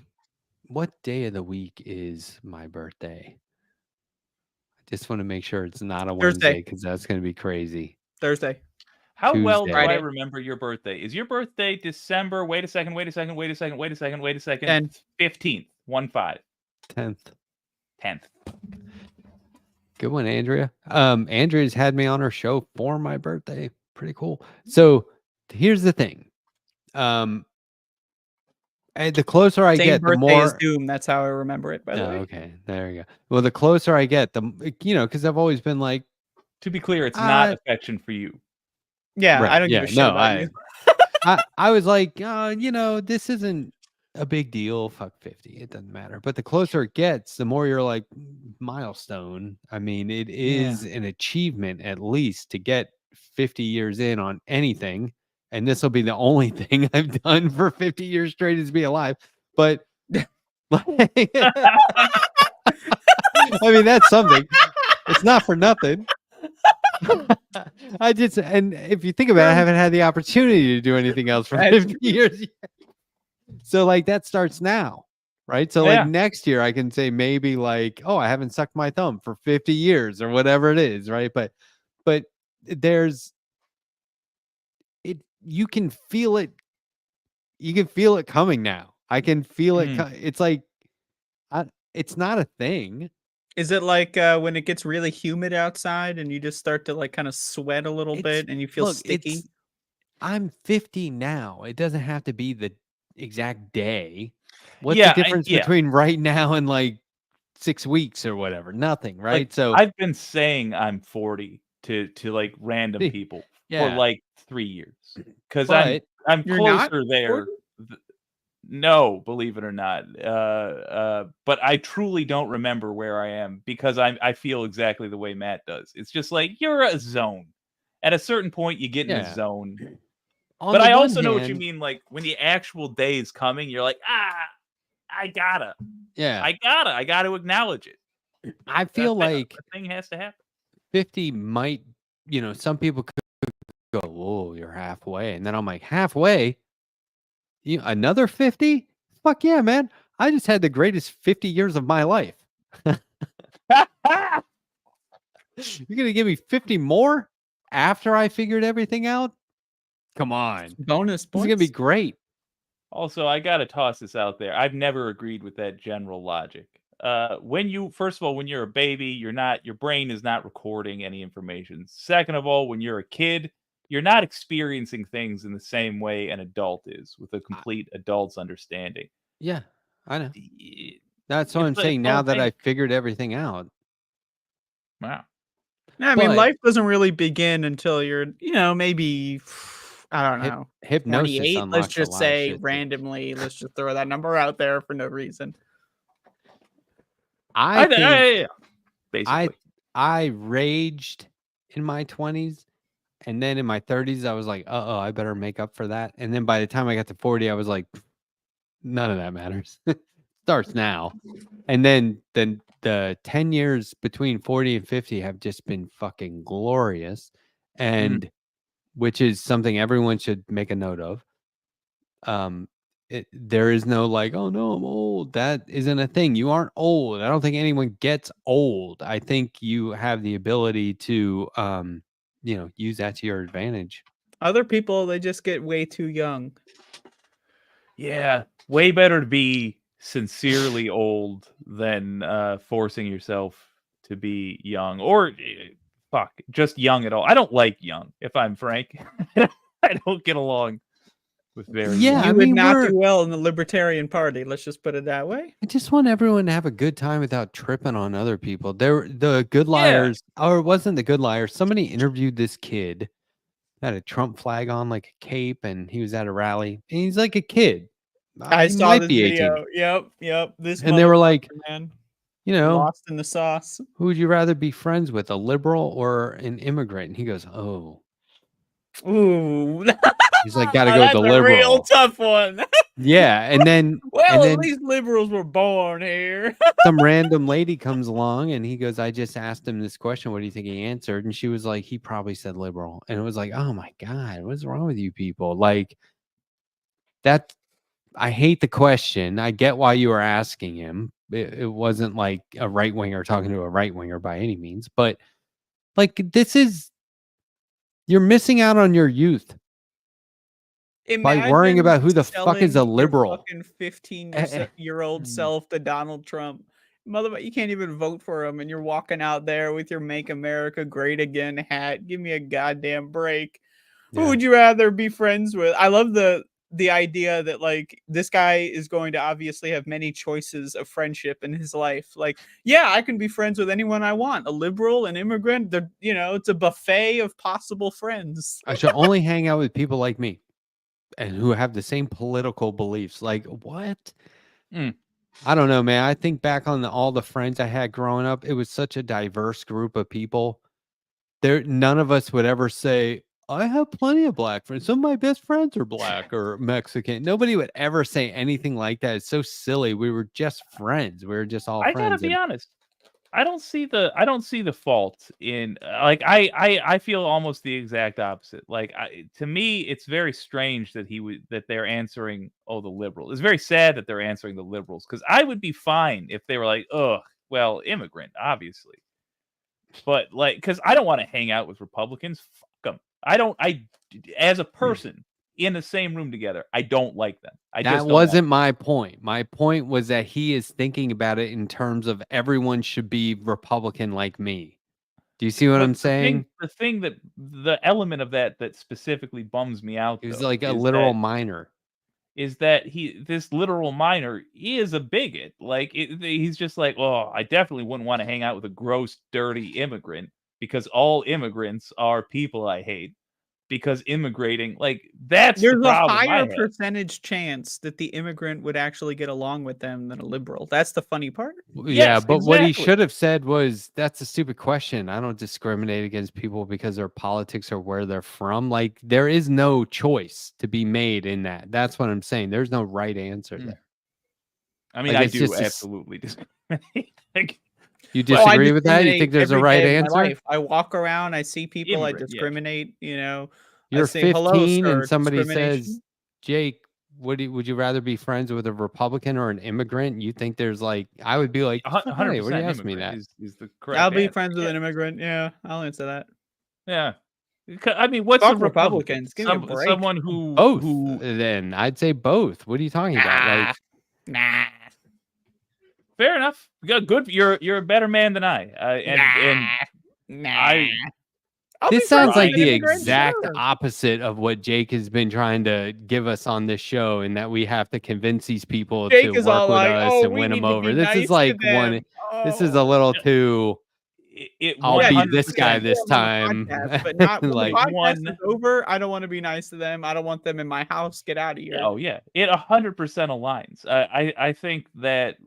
what day of the week is my birthday? I just want to make sure it's not a Wednesday because that's going to be crazy. Thursday. How well do Tuesday. I remember your birthday? Is your birthday December? Wait a second. 10th. 15th. 1-5. 10th. 10th. Good one, Andrea. Andrea's had me on her show for my birthday. Pretty cool. So here's the thing. And the closer I get, the birthday more is Doom. That's how I remember it, by the way. Okay, there you go. Well, the closer I get, the because I've always been like, To be clear, it's not affection for you. Yeah, right, I don't give a shit about you. I was like, this isn't a big deal. Fuck 50, it doesn't matter. But the closer it gets, the more you're like, milestone. I mean, it is an achievement at least to get 50 years in on anything. And this will be the only thing I've done for 50 years straight is be alive. But like, I mean, that's something. It's not for nothing. And if you think about it, I haven't had the opportunity to do anything else for 50 years yet. So like that starts now, right? So like next year I can say maybe like, oh, I haven't sucked my thumb for 50 years or whatever it is, right? But there's it. You can feel it. You can feel it coming now. I can feel it. It's like, it's not a thing. Is it like when it gets really humid outside and you just start to like kind of sweat a little bit and you feel sticky? I'm 50 now. It doesn't have to be the exact day. What's the difference between right now and like 6 weeks or whatever? Nothing, right? Like, so I've been saying I'm 40 to like random people for like 3 years because I'm closer there. No, believe it or not. But I truly don't remember where I am because I feel exactly the way Matt does. It's just like you're a zone. At a certain point, you get in a zone. But I also know what you mean. Like when the actual day is coming, you're like, I gotta acknowledge it. I feel like the thing has to happen. 50 might, some people could go, whoa, you're halfway. And then I'm like, halfway? Another 50? Fuck yeah, man. I just had the greatest 50 years of my life. You're going to give me 50 more after I figured everything out? Come on. Bonus points. This is going to be great. Also, I got to toss this out there. I've never agreed with that general logic. First of all, when you're a baby, your brain is not recording any information. Second of all, when you're a kid, you're not experiencing things in the same way an adult is with a complete adult's understanding. Yeah, I know. That's what I'm saying now that I figured everything out. Wow. I mean, life doesn't really begin until you're, maybe, I don't know, hypnosis. 28. Let's just say randomly, let's just throw that number out there for no reason. I raged in my 20s. And then in my 30s, I was like, I better make up for that. And then by the time I got to 40, I was like, none of that matters. Starts now. And then the 10 years between 40 and 50 have just been fucking glorious. And which is something everyone should make a note of. There is no like, oh no, I'm old. That isn't a thing. You aren't old. I don't think anyone gets old. I think you have the ability to use that to your advantage. Other people, they just get way too young. Yeah, way better to be sincerely old than forcing yourself to be young or just young at all. I don't like young, if I'm frank. I don't get along with very young. You would not do well in the Libertarian Party. Let's just put it that way. I just want everyone to have a good time without tripping on other people. The good liars, or it wasn't the good liars. Somebody interviewed this kid, had a Trump flag on like a cape, and he was at a rally. And he's like a kid. I saw this video. 18. Yep. And they were like, man, lost in the sauce. Who would you rather be friends with, a liberal or an immigrant? And he goes, oh, Ooh, He's like, gotta go with that's the a real liberal. tough one. Yeah, and then At least liberals were born here. some random lady comes along and he goes, I just asked him this question. What do you think he answered? And she was like, he probably said liberal. And it was like, oh my God, what's wrong with you people? Like that. I hate the question. I get why you were asking him. It wasn't like a right winger talking to a right winger by any means, but like you're missing out on your youth. By worrying about who the fuck is a liberal. Fucking 15-year-old self to Donald Trump. Motherfucker, you can't even vote for him, and you're walking out there with your "Make America Great Again" hat. Give me a goddamn break. Yeah. Who would you rather be friends with? I love the idea that like this guy is going to obviously have many choices of friendship in his life. Like, yeah, I can be friends with anyone I want. A liberal, an immigrant. It's a buffet of possible friends. I should only hang out with people like me. And who have the same political beliefs. Like, what? I don't know, man. I think back on all the friends I had growing up. It was such a diverse group of people. None of us would ever say, I have plenty of black friends. Some of my best friends are black or Mexican. Nobody would ever say anything like that. It's so silly. We were just friends. We were just all friends. I gotta be honest. I don't see the fault in I feel almost the exact opposite. Like to me, it's very strange that they're answering the liberal. It's very sad that they're answering the liberals because I would be fine if they were like, well, immigrant, obviously, but like because I don't want to hang out with Republicans. Fuck them. As a person in the same room together, I don't like them. That wasn't my point. My point was that he is thinking about it in terms of everyone should be Republican like me. Do you see what I'm saying? The element of that specifically bums me out. He was like a literal minor. Is that this literal minor is a bigot? Like he's just like, I definitely wouldn't want to hang out with a gross, dirty immigrant because all immigrants are people I hate. Because immigrating, like there's a higher percentage chance that the immigrant would actually get along with them than a liberal. That's the funny part. Yeah, but what he should have said was, that's a stupid question. I don't discriminate against people because their politics or where they're from. Like there is no choice to be made in that. That's what I'm saying. There's no right answer there. I mean, I do absolutely discriminate. You disagree with that? You think there's a right answer? I walk around, I see people, I discriminate, You're I say, 15 hello, sir, and somebody says, Jake, would you rather be friends with a Republican or an immigrant? You think there's like, I would be like, 100%. Hey, what do you ask me that? Is the correct I'll be answer. friends with an immigrant. Yeah, I'll answer that. Yeah. I mean, what's Fuck a Republicans? Give me a break. Someone who both. Then I'd say both. What are you talking about? Like, fair enough. Good. You're a better man than I. This sounds like the exact opposite of what Jake has been trying to give us on this show, and that we have to convince these people to work with us and win them over. This is like this is a little too. I'll be this guy this time. Podcast, but not when like the podcast is over. I don't want to be nice to them. I don't want them in my house. Get out of here. Oh yeah, it 100% aligns. I think that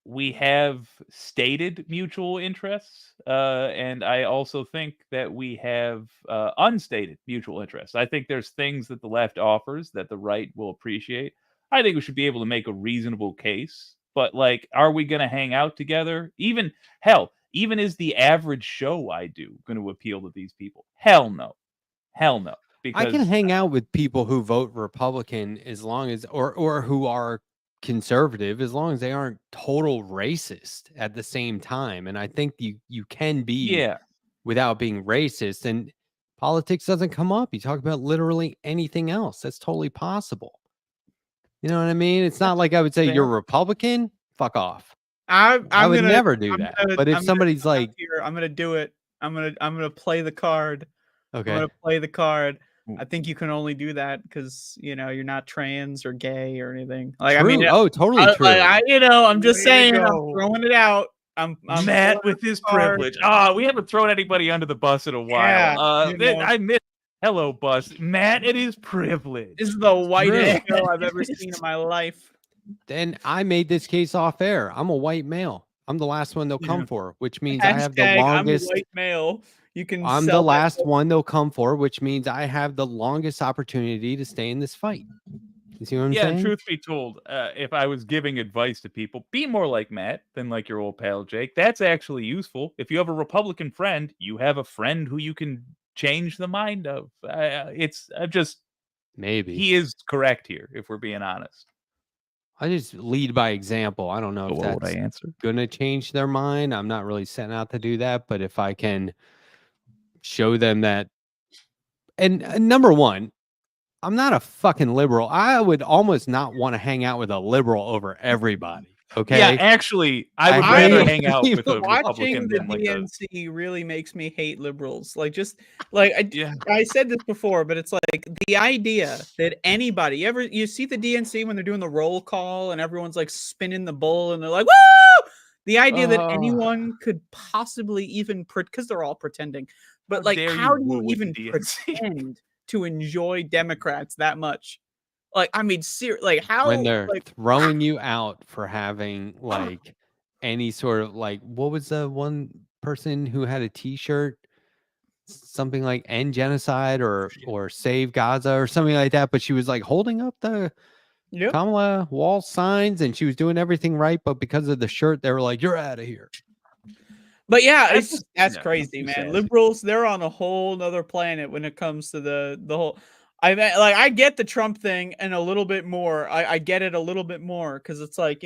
we have stated mutual interests, and I also think that we have unstated mutual interests. I think there's things that the left offers that the right will appreciate. I think we should be able to make a reasonable case, but like, are we going to hang out together? Even is the average show I do going to appeal to these people? Hell no. Because I can hang out with people who vote Republican as long as, or who are conservative, as long as they aren't total racist at the same time. And I think you can be without being racist, and politics doesn't come up. You talk about literally anything else. That's totally possible. You know what I mean? It's not like I would say you're Republican, fuck off. I would never do that. But if somebody's like, I'm gonna do it. I'm gonna play the card. Okay. I'm gonna play the card. I think you can only do that because you're not trans or gay or anything. Like, true. I mean, totally true. I'm just saying. I'm throwing it out. I'm Matt with his privilege. We haven't thrown anybody under the bus in a while. I missed. Hello, bus. Matt and his privilege. This is the whitest show I've ever seen in my life. Then I made this case off air. I'm a white male. I'm the last one they'll come Yeah. for, which means I have the Hashtag I'm the longest. white male. You can I'm sell the that last one they'll come for, which means I have the longest opportunity to stay in this fight. You see what I'm Yeah, and saying? truth be told, if I was giving advice to people, be more like Matt than like your old pal Jake. That's actually useful. If you have a Republican friend, you have a friend who you can change the mind of. Maybe. He is correct here, if we're being honest. I just lead by example. I don't know if What would I that's answer? gonna change their mind. I'm not really setting out to do that, but if I can show them that, and number one, I'm not a fucking liberal. I would almost not want to hang out with a liberal over everybody. Okay. Yeah, actually, I would I rather hate hang out with a watching Republican the than like a DNC really makes me hate liberals. Like, just like yeah. I said this before, but it's like the idea that anybody you see the DNC when they're doing the roll call and everyone's like spinning the bull and they're like, woo! The idea that anyone could possibly even because they're all pretending, but like, how do you even pretend to enjoy Democrats that much? Like, I mean, like how when they're like throwing you out for having like any sort of like, what was the one person who had a T-shirt, something like "End Genocide" or "Save Gaza" or something like that, but she was like holding up the Kamala wall signs and she was doing everything right, but because of the shirt, they were like, "You're out of here." But yeah, that's crazy, man. sassy. Liberals, they're on a whole nother planet when it comes to the whole. I get the Trump thing and a little bit more. I get it a little bit more because it's like,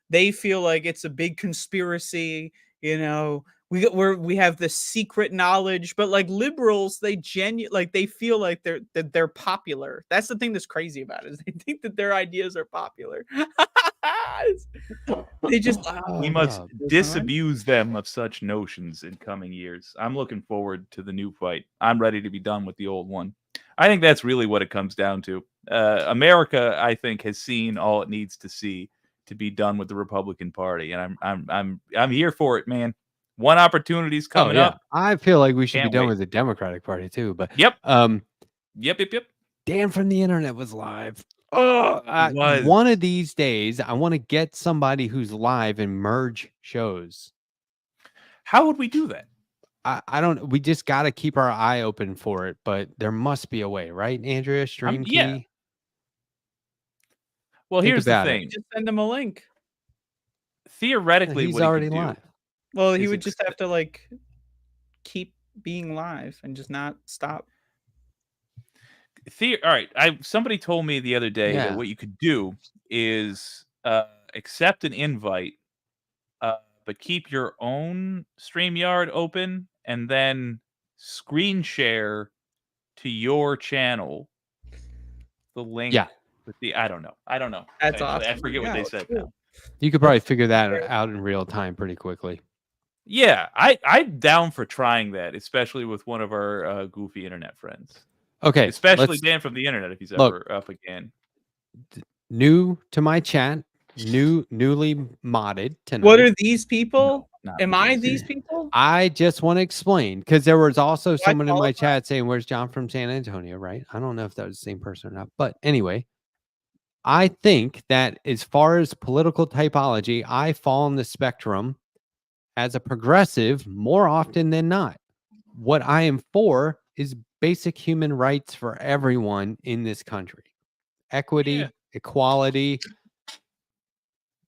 they feel like it's a big conspiracy. We have this secret knowledge, but like liberals, they they feel like they're popular. That's the thing that's crazy about it, is they think that their ideas are popular. They just We must disabuse them of such notions in coming years. I'm looking forward to the new fight. I'm ready to be done with the old one. I think that's really what it comes down to. America, I think, has seen all it needs to see to be done with the Republican Party, and I'm here for it, man. One opportunity's coming up. I feel like we should Can't be done wait. with the Democratic Party too. But Yep. Yep. Yep. Dan from the internet was live. One of these days, I want to get somebody who's live and merge shows. How would we do that? I don't. We just got to keep our eye open for it. But there must be a way, right, Andrea? Stream key. Yeah. Well, Think here's the about thing. it. just send them a link. Theoretically, He's what he already could do live. Well, he is would just have to like keep being live and just not stop. All right. Somebody told me the other day that what you could do is accept an invite, but keep your own StreamYard open and then screen share to your channel the link. Yeah. With I don't know. That's I awesome. forget what they said now. You could probably figure that out in real time pretty quickly. Yeah, I'm down for trying that, especially with one of our goofy internet friends. Okay, especially Dan from the internet if he's ever up again. New to my chat, newly modded tonight. What are these people? No, Am I these people? I just want to explain because there was also someone in my chat saying, "Where's John from San Antonio?" Right? I don't know if that was the same person or not, but anyway, I think that as far as political typology, I fall on the spectrum as a progressive more often than not. What I am for is basic human rights for everyone in this country. Equity, equality,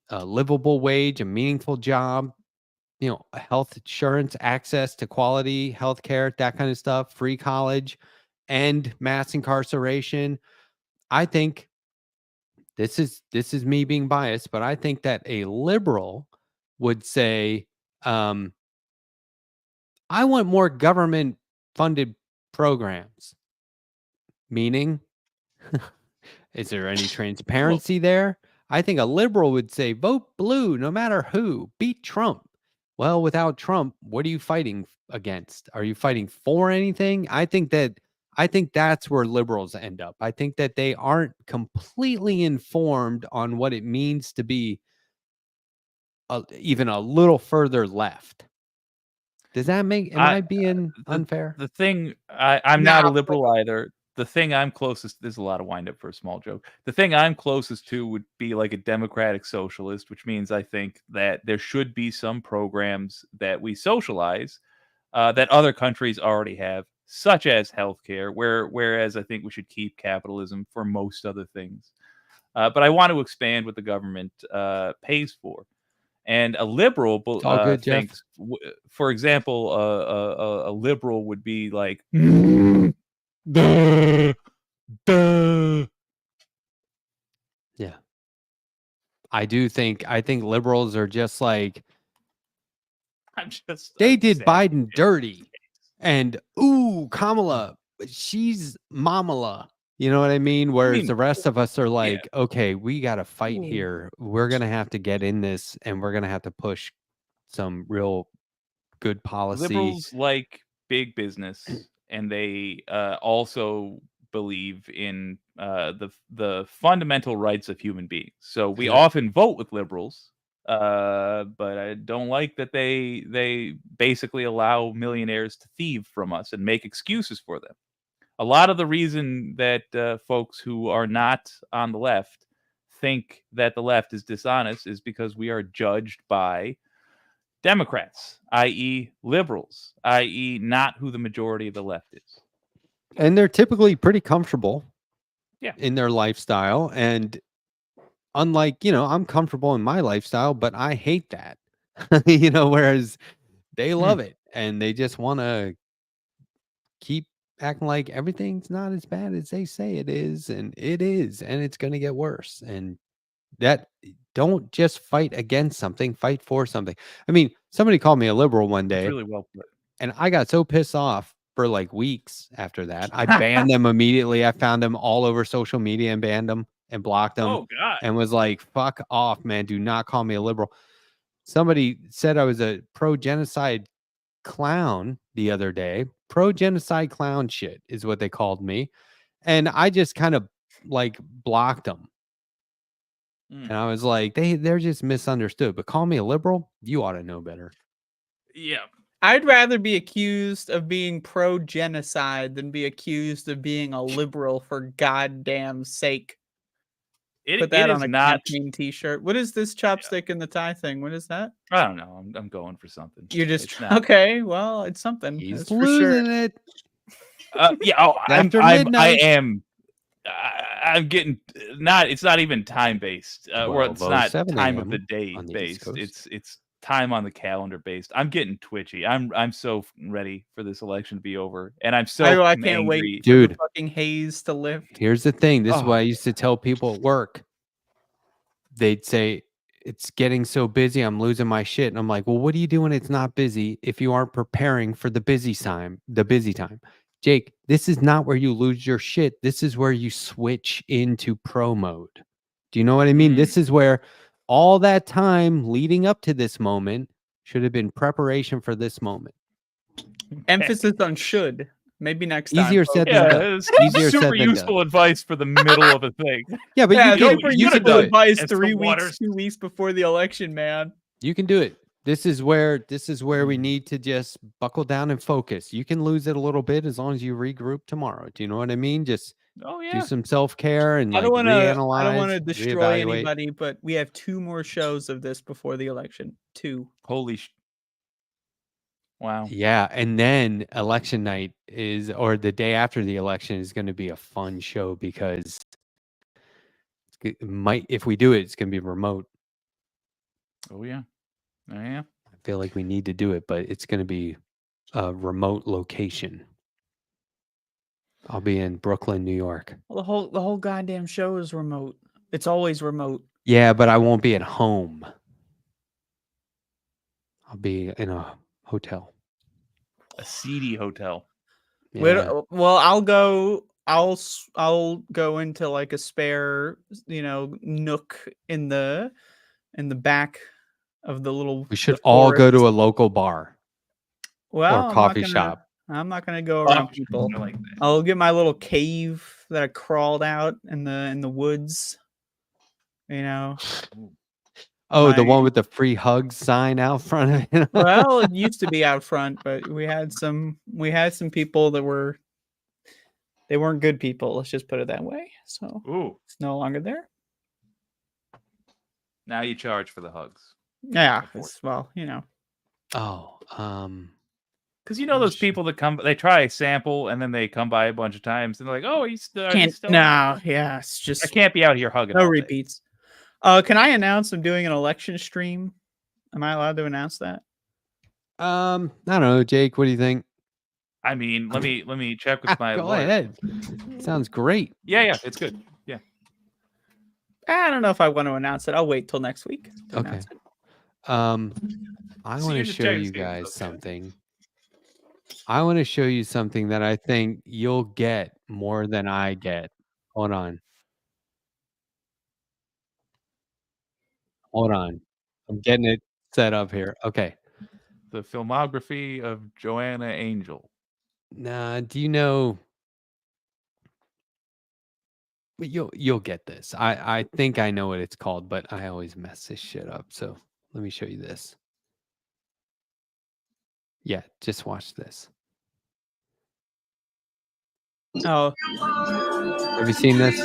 a livable wage, a meaningful job, health insurance, access to quality healthcare, that kind of stuff, free college, and mass incarceration. I think this is me being biased, but I think that a liberal would say, I want more government funded programs. Meaning, is there any transparency there? I think a liberal would say, vote blue no matter who, beat Trump. Well, without Trump, what are you fighting against? Are you fighting for anything? I think that's where liberals end up. I think that they aren't completely informed on what it means to be even a little further left. Does that make? Am I being unfair? The thing, I'm not a liberal either. the thing I'm closest, there's a lot of wind up for a small joke. The thing I'm closest to would be like a democratic socialist, which means I think that there should be some programs that we socialize that other countries already have, such as healthcare, whereas I think we should keep capitalism for most other things. But I want to expand what the government pays for. And a liberal all good, Jeff. thinks, for example, a liberal would be like, Yeah. I think liberals are just like, I'm just they did upset. Biden dirty. And ooh, Kamala, she's Mamala. You know what I mean? Whereas the rest of us are like, okay, we got to fight here. We're going to have to get in this, and we're going to have to push some real good policy. Liberals like big business, and they also believe in the fundamental rights of human beings. So we often vote with liberals, but I don't like that they basically allow millionaires to thieve from us and make excuses for them. A lot of the reason that folks who are not on the left think that the left is dishonest is because we are judged by Democrats, i.e. liberals, i.e. not who the majority of the left is. And they're typically pretty comfortable in their lifestyle. And unlike, I'm comfortable in my lifestyle, but I hate that, whereas they love it and they just want to keep acting like everything's not as bad as they say it is. And it is, and it's going to get worse. And that, don't just fight against something, fight for something. I mean, somebody called me a liberal one day. Really well put. And I got so pissed off for like weeks after that. I banned them immediately. I found them all over social media and banned them and blocked them. Oh, God. And was like, fuck off, man. Do not call me a liberal. Somebody said I was a pro-genocide clown the other day. Pro-genocide clown shit is what they called me. And I just kind of like blocked them. And I was like, they're just misunderstood. But call me a liberal? You ought to know better. Yeah. I'd rather be accused of being pro-genocide than be accused of being a liberal for goddamn sake. Put that on a campaign t-shirt. What is this chopstick in the tie thing? What is that? I don't know. I'm going for something. You're just okay. Well, it's something. He's losing it. Yeah. Oh, After I midnight. am. I'm getting it's not even time based, or it's not time of the day based. It's time on the calendar based. I'm getting twitchy. I'm so ready for this election to be over, and I'm so I can't wait, dude. For the fucking haze to lift. Here's the thing. This is what I used to tell people at work. They'd say, it's getting so busy, I'm losing my shit. And I'm like, well, what do you do when it's not busy if you aren't preparing for the busy time? Jake, this is not where you lose your shit. This is where you switch into pro mode. Do you know what I mean? This is where all that time leading up to this moment should have been preparation for this moment. Emphasis on should. Maybe next time. Easier said than done. Easier super useful advice for the middle of a thing. Yeah, but you can do advice it. 3 weeks, 2 weeks before the election, man. You can do it. This is where we need to just buckle down and focus. You can lose it a little bit as long as you regroup tomorrow. Do you know what I mean? Just do some self-care and reanalyze. I don't want to destroy anybody, but we have 2 more shows of this before the election. 2. Holy wow. Yeah, and then election night or the day after the election is going to be a fun show because if we do it, it's going to be remote. Oh yeah. Yeah. I feel like we need to do it, but it's going to be a remote location. I'll be in Brooklyn, New York. Well, the whole goddamn show is remote. It's always remote. Yeah, but I won't be at home. I'll be in a hotel. A seedy hotel. Yeah. Well, I'll go into like a spare, nook in the back of the little. We should all go to a local bar. Well, or coffee shop. I'm not gonna go around people. Like that. I'll get my little cave that I crawled out in the woods. Oh, the one with the free hugs sign out front. Well, it used to be out front, but we had some people that They weren't good people. Let's just put it that way. So Ooh, it's no longer there. now you charge for the hugs. Yeah. Well, Oh, Because you know those people that come, they try a sample and then they come by a bunch of times and they're like, "Oh, he's still." can't. No. Yeah. It's just I can't be out here hugging. no all day. repeats. Can I announce I'm doing an election stream? Am I allowed to announce that? I don't know, Jake. What do you think? I mean, let me check with my Go lawyer. ahead. Sounds great. Yeah, it's good. Yeah. I don't know if I want to announce it. I'll wait till next week. To Okay. announce it. I So want you're to just show checking you Steve, guys okay. something. I want to show you something that I think you'll get more than I get. Hold on. I'm getting it set up here. Okay. The filmography of Joanna Angel. Nah, do you know? But you'll get this. I think I know what it's called, but I always mess this shit up. So let me show you this. Yeah, just watch this. Oh, Have you seen this?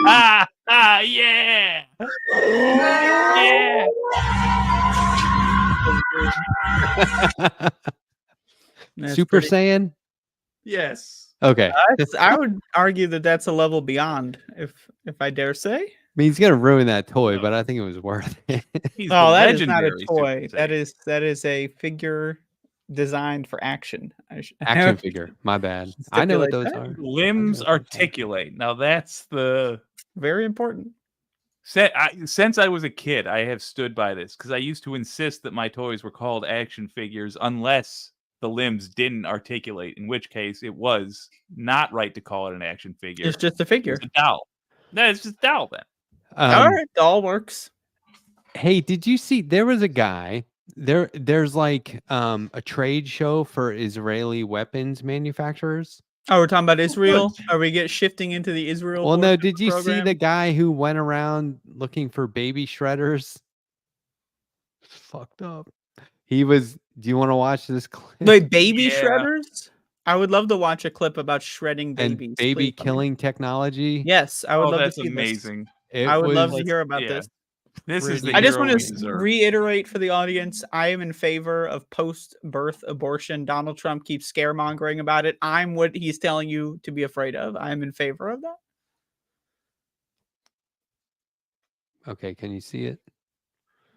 Yeah. Yeah. that's Super pretty- Saiyan? Yes. Okay. I would argue that that's a level beyond, if I dare say. I mean, he's gonna ruin that toy, but I think it was worth it. He's Oh, the that is not a legendary toy. Super That Saiyan. is a figure designed for action. Action figure. My bad. I know what those Stipulate are. Limbs articulate. Now that's the Very important. since I was a kid, I have stood by this because I used to insist that my toys were called action figures unless the limbs didn't articulate, in which case it was not right to call it an action figure. It's just a figure. It's a doll. No, it's just a doll then. All right, doll works. Hey, did you see there was a guy there's like a trade show for Israeli weapons manufacturers? Oh, we're talking about Israel. Are we shifting into the Israel? Well, no, portion did of the you see program? the guy who went around looking for baby shredders? Fucked up. He was. Do you want to watch this clip? Wait, baby Yeah. shredders? I would love to watch a clip about shredding And babies. baby Please let me- killing technology. Yes, I would Oh, love that's to see amazing. I would love to was- hear about yeah. this. This is the I just hero want we to deserve. reiterate for the audience, I am in favor of post-birth abortion. Donald Trump keeps scaremongering about it. I'm what he's telling you to be afraid of. I'm in favor of that. Okay, can you see it?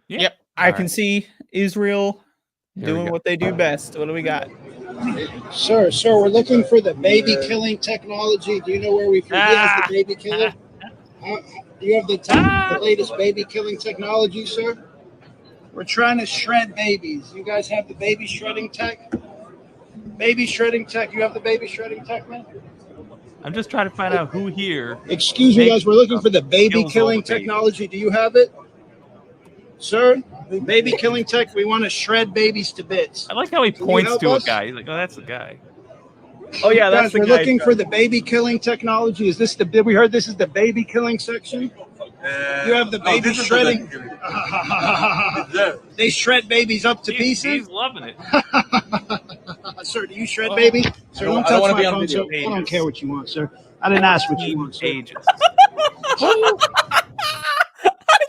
Yeah. Yep. I All can right. see Israel Here we doing go. what they do best. What do we got? Sir, we're looking for the baby killing technology. Do you know where we can get the baby killer? Do you have the latest baby killing technology, sir? We're trying to shred babies. You guys have the baby shredding tech? Baby shredding tech. You have the baby shredding tech, man? I'm just trying to find out who here. Excuse me, guys. We're looking for the baby Kills all killing the babies. technology. Do you have it? Sir, baby killing tech. We want to shred babies to bits. I like how he Can you points help to us? a guy. He's like, "Oh, that's the guy." Oh yeah, that's Guys, the we're guy. looking for the baby killing technology. Is this we heard this is the baby killing section? You have the baby shredding. They shred babies up to He's pieces. loving it. Sir, do you shred baby? Sir, don't touch my phone, sir. I don't care what you want, sir. I didn't ask what you want, sir. Pages. I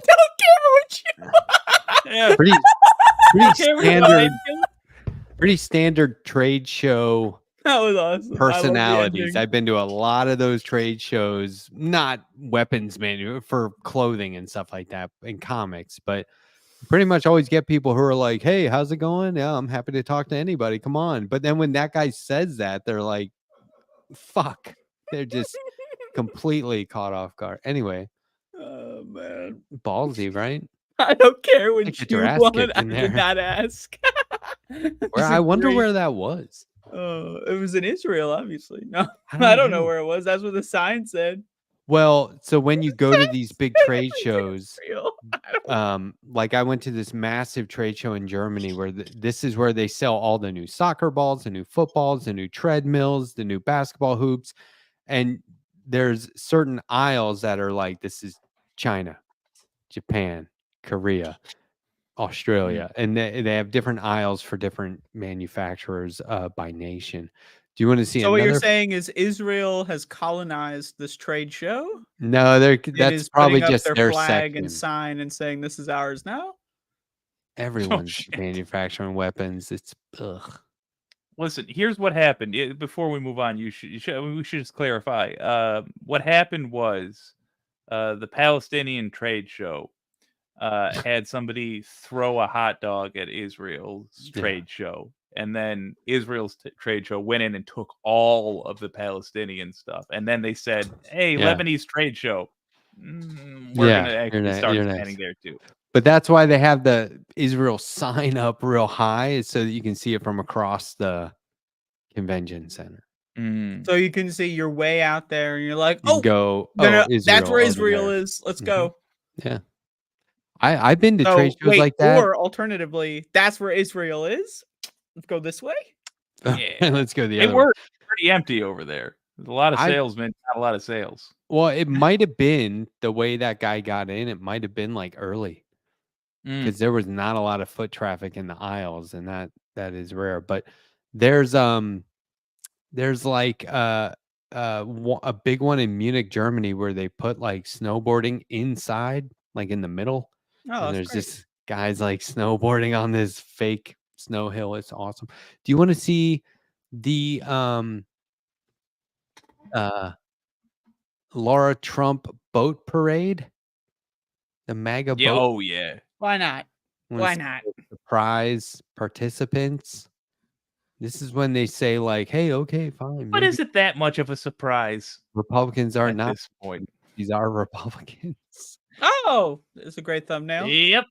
don't care what you Yeah. Pretty Care what standard. you- Pretty standard trade show That was awesome. I love the personalities. ending. I've been to a lot of those trade shows, not weapons for clothing and stuff like that in comics, but pretty much always get people who are like, "Hey, how's it going? Yeah, I'm happy to talk to anybody. Come on." But then when that guy says that, they're like, "Fuck." They're just completely caught off guard. Anyway, Oh man. ballsy, right? I don't care what Get you your ass want. kicked I in did there. not ask. Where I wonder where that was. It was in Israel, obviously. No, I I don't know where it was. That's what the sign said. Well, so when you go to these big trade shows, Israel. like I went to this massive trade show in Germany where this is where they sell all the new soccer balls, the new footballs, the new treadmills, the new basketball hoops. And there's certain aisles that are like, this is China, Japan, Korea, Australia. And they have different aisles for different manufacturers by nation. Do you want to see So another? what you're saying is Israel has colonized this trade show? No, It that's is probably putting up just their their flag section. and sign and saying this is ours now? Everyone's shit. manufacturing weapons. It's ugh. Listen, here's what happened. Before we move on, we should just clarify. What happened was the Palestinian trade show had somebody throw a hot dog at Israel's trade show, and then Israel's trade show went in and took all of the Palestinian stuff, and then they said, "Hey, Lebanese trade show, we're gonna actually start standing there too." But that's why they have the Israel sign up real high, so that you can see it from across the convention center. So you can see you're way out there, and you're like, You go, that's Israel where over Israel there. is. Let's go. Yeah, I've been to trade shows like that. Or alternatively, that's where Israel is. Let's go this way. Yeah, let's go the they other. were pretty empty over there. There's a lot of salesmen, not a lot of sales. Well, it might have been the way that guy got in. It might have been like early. Because there was not a lot of foot traffic in the aisles, and that is rare. But there's like a big one in Munich, Germany, where they put like snowboarding inside, like in the middle. And there's just guys like snowboarding on this fake snow hill. It's awesome. Do you want to see the Laura Trump boat parade? The MAGA boat. Oh yeah. Why not? Why not? Surprise participants. This is when they say like, "Hey, okay, fine." But is it that much of a surprise? Republicans are not. At this point, these are Republicans. Oh, it's a great thumbnail. Yep.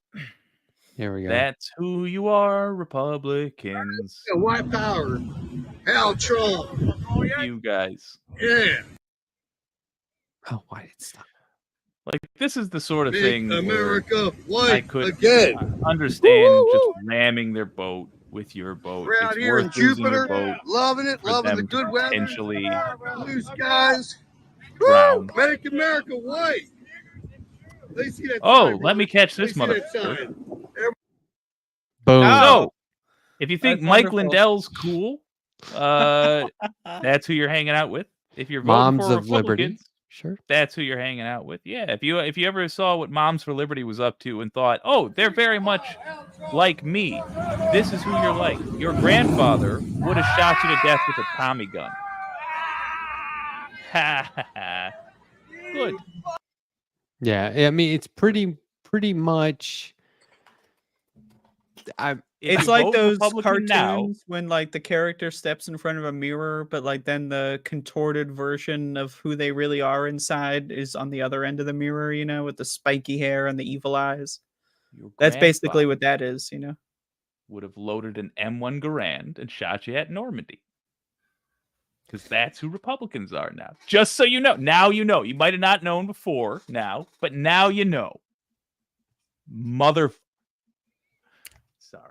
Here we go. That's who you are, Republicans. White power. Hell, Trump. You guys. Yeah. Oh, why did it stop? Like, this is the sort of Make thing America where I white could again. understand just ramming their boat with your boat. We're out It's here in worth losing Jupiter, your boat loving it, for loving the them good to weather, potentially blue skies. drown. Make America white. They see that Oh, sign, let me catch this They see that motherfucker. sign. Boom. So, if you think That's Mike wonderful. Lindell's cool, that's who you're hanging out with. If you're voting Moms for of Liberty. Republicans, Sure. that's who you're hanging out with. Yeah, if you ever saw what Moms for Liberty was up to and thought, "Oh, they're very much like me," this is who you're like. Your grandfather would have shot you to death with a Tommy gun. Ha ha ha. Good. Yeah, I mean it's pretty much. If It's you like vote those Republican cartoons when like the character steps in front of a mirror, but like then the contorted version of who they really are inside is on the other end of the mirror, you know, with the spiky hair and the evil eyes. your That's basically grandfather what that is, you know. would have loaded an M1 Garand and shot you at Normandy. Because that's who Republicans are now. Just so you know. Now you know. You might have not known before now, but now you know. Mother. Sorry.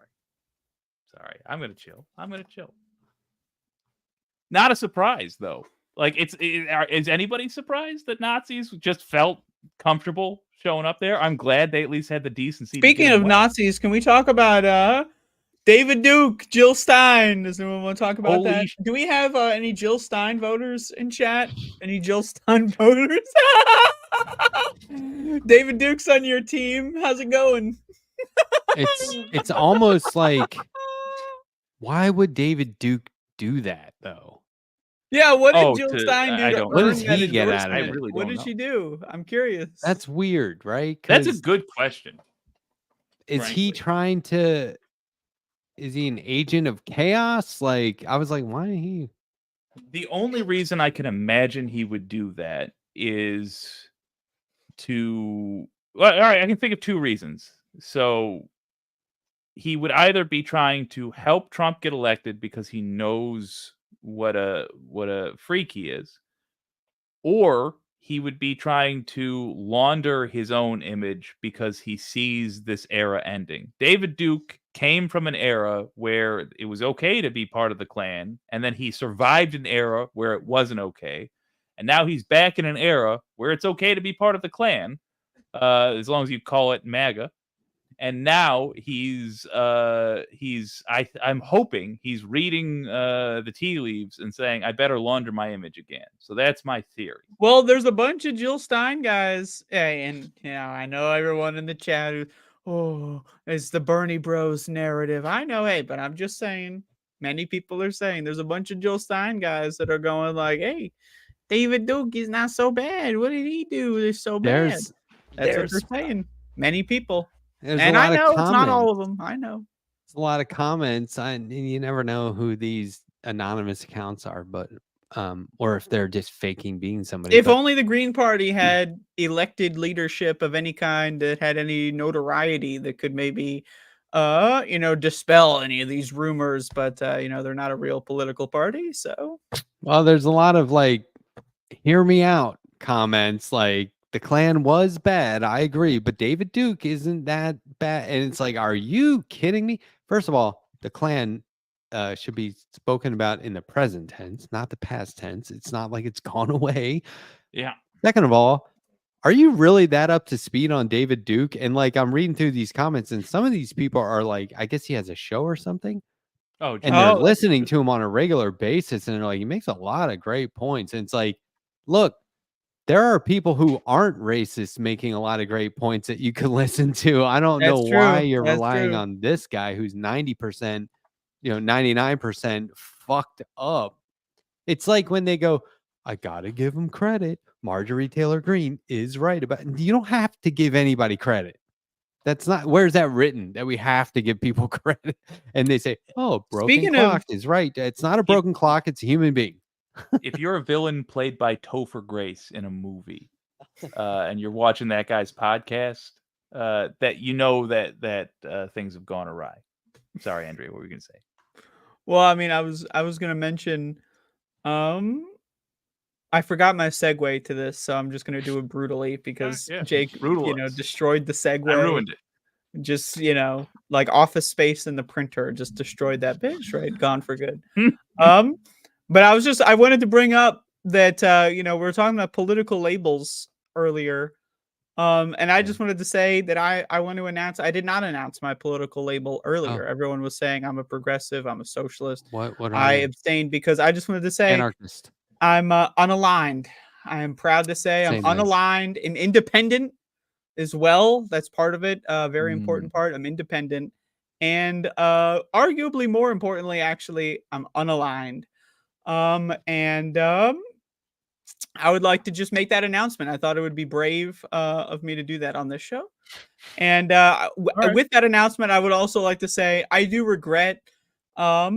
I'm going to chill. Not a surprise, though. Like, is anybody surprised that Nazis just felt comfortable showing up there? I'm glad they at least had the decency. Speaking of Nazis, can we talk about David Duke, Jill Stein? Does anyone want to talk about that? Do we have any Jill Stein voters in chat? Any Jill Stein voters? David Duke's on your team. How's it going? It's almost like, why would David Duke do that though? Yeah, what did Jill Stein do? I don't What know. does he get out of I it? really What don't did know. she do? I'm curious. That's weird, right? That's a 'Cause good question. is he trying to? Is he an agent of chaos? Like, I was like, why did he? The only reason I can imagine he would do that is to. Well, all right, I can think of two reasons. So he would either be trying to help Trump get elected because he knows what a freak he is, or he would be trying to launder his own image because he sees this era ending. David Duke came from an era where it was okay to be part of the Klan, and then he survived an era where it wasn't okay, and now he's back in an era where it's okay to be part of the Klan, as long as you call it MAGA. And now I'm hoping he's reading the tea leaves and saying, I better launder my image again. So that's my theory. Well, there's a bunch of Jill Stein guys. Hey, and I know everyone in the chat who, it's the Bernie Bros narrative. I know, hey, but I'm just saying, many people are saying there's a bunch of Jill Stein guys that are going like, hey, David Duke is not so bad. What did he do? They're so bad. That's what they're saying. Many people. And I know it's not all of them. I know. It's a lot of comments. And you never know who these anonymous accounts are, but or if they're just faking being somebody. If only the Green Party had elected leadership of any kind that had any notoriety that could maybe dispel any of these rumors, but they're not a real political party. So well, there's a lot of like, hear me out comments like, the Klan was bad. I agree. But David Duke isn't that bad. And it's like, are you kidding me? First of all, the Klan should be spoken about in the present tense, not the past tense. It's not like it's gone away. Yeah. Second of all, are you really that up to speed on David Duke? And like, I'm reading through these comments and some of these people are like, I guess he has a show or something. Oh, and they're listening to him on a regular basis. And they're like, he makes a lot of great points. And it's like, look, there are people who aren't racist making a lot of great points that you can listen to. I don't know why you're relying on this guy who's 90%, 99% fucked up. It's like when they go, I got to give him credit. Marjorie Taylor Greene is right about it. You don't have to give anybody credit. That's not, where's that written that we have to give people credit? And they say, oh, broken clock is right. It's not a broken clock. It's a human being. If you're a villain played by Topher Grace in a movie, and you're watching that guy's podcast, that that things have gone awry. Sorry, Andrea, what were you gonna say? Well, I mean, I was gonna mention, I forgot my segue to this, so I'm just gonna do it brutally because Jake, destroyed the segue. I ruined it. Just like Office Space and the printer just destroyed that bitch. Right, gone for good. But I wanted to bring up that, we were talking about political labels earlier. And I just wanted to say that I want to announce, I did not announce my political label earlier. Everyone was saying I'm a progressive, I'm a socialist. What are I you? abstained because I just wanted to say Anarchist. I'm unaligned. I am proud to say I'm unaligned and independent as well. That's part of it. Very important part. I'm independent. And arguably more importantly, actually, I'm unaligned. I would like to just make that announcement. I thought it would be brave of me to do that on this show. And with that announcement, I would also like to say I do regret. I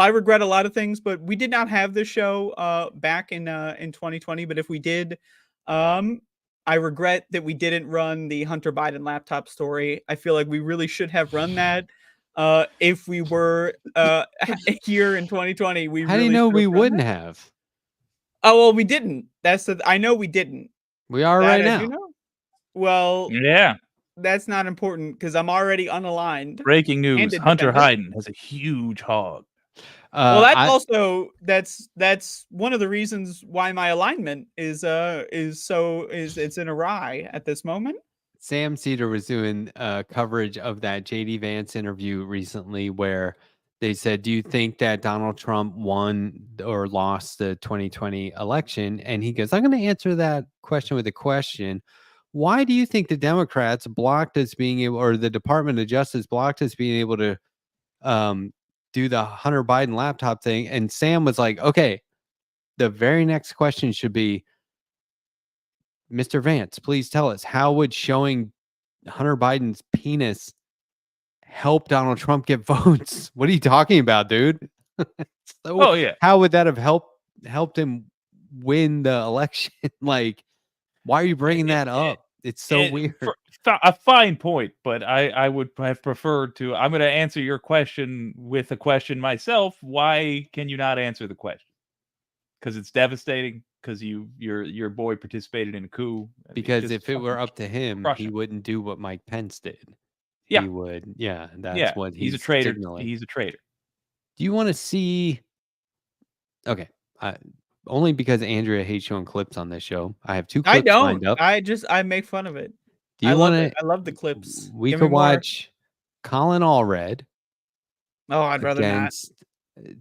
regret a lot of things, but we did not have this show back in 2020. But if we did, I regret that we didn't run the Hunter Biden laptop story. I feel like we really should have run that. If we were here in 2020, How do you know we wouldn't have? Oh, well, we didn't. I know we didn't. We are right now. Well, yeah, that's not important because I'm already unaligned. Breaking news: Hunter Biden has a huge hog. Well, that's one of the reasons why my alignment is it's in awry at this moment. Sam Cedar was doing coverage of that JD Vance interview recently where they said, do you think that Donald Trump won or lost the 2020 election? And he goes, I'm going to answer that question with a question. Why do you think the Democrats blocked us being able, or the Department of Justice blocked us being able to do the Hunter Biden laptop thing? And Sam was like, okay, the very next question should be, Mr. Vance, please tell us, how would showing Hunter Biden's penis help Donald Trump get votes? What are you talking about, dude? How would that have helped him win the election? Like, why are you bringing that up? It's so weird. A fine point, but I would have preferred to. I'm going to answer your question with a question myself. Why can you not answer the question? Because it's devastating. Because your boy participated in a coup. Because if it were up to him, he wouldn't do what Mike Pence did. Yeah. He would. Yeah, that's what he's a traitor. Signaling. He's a traitor. Do you want to see? Okay, only because Andrea hates showing clips on this show. I have two clips lined up. I make fun of it. Do you want to? I love the clips. We Give me could more. watch Colin Allred Oh, I'd rather not. against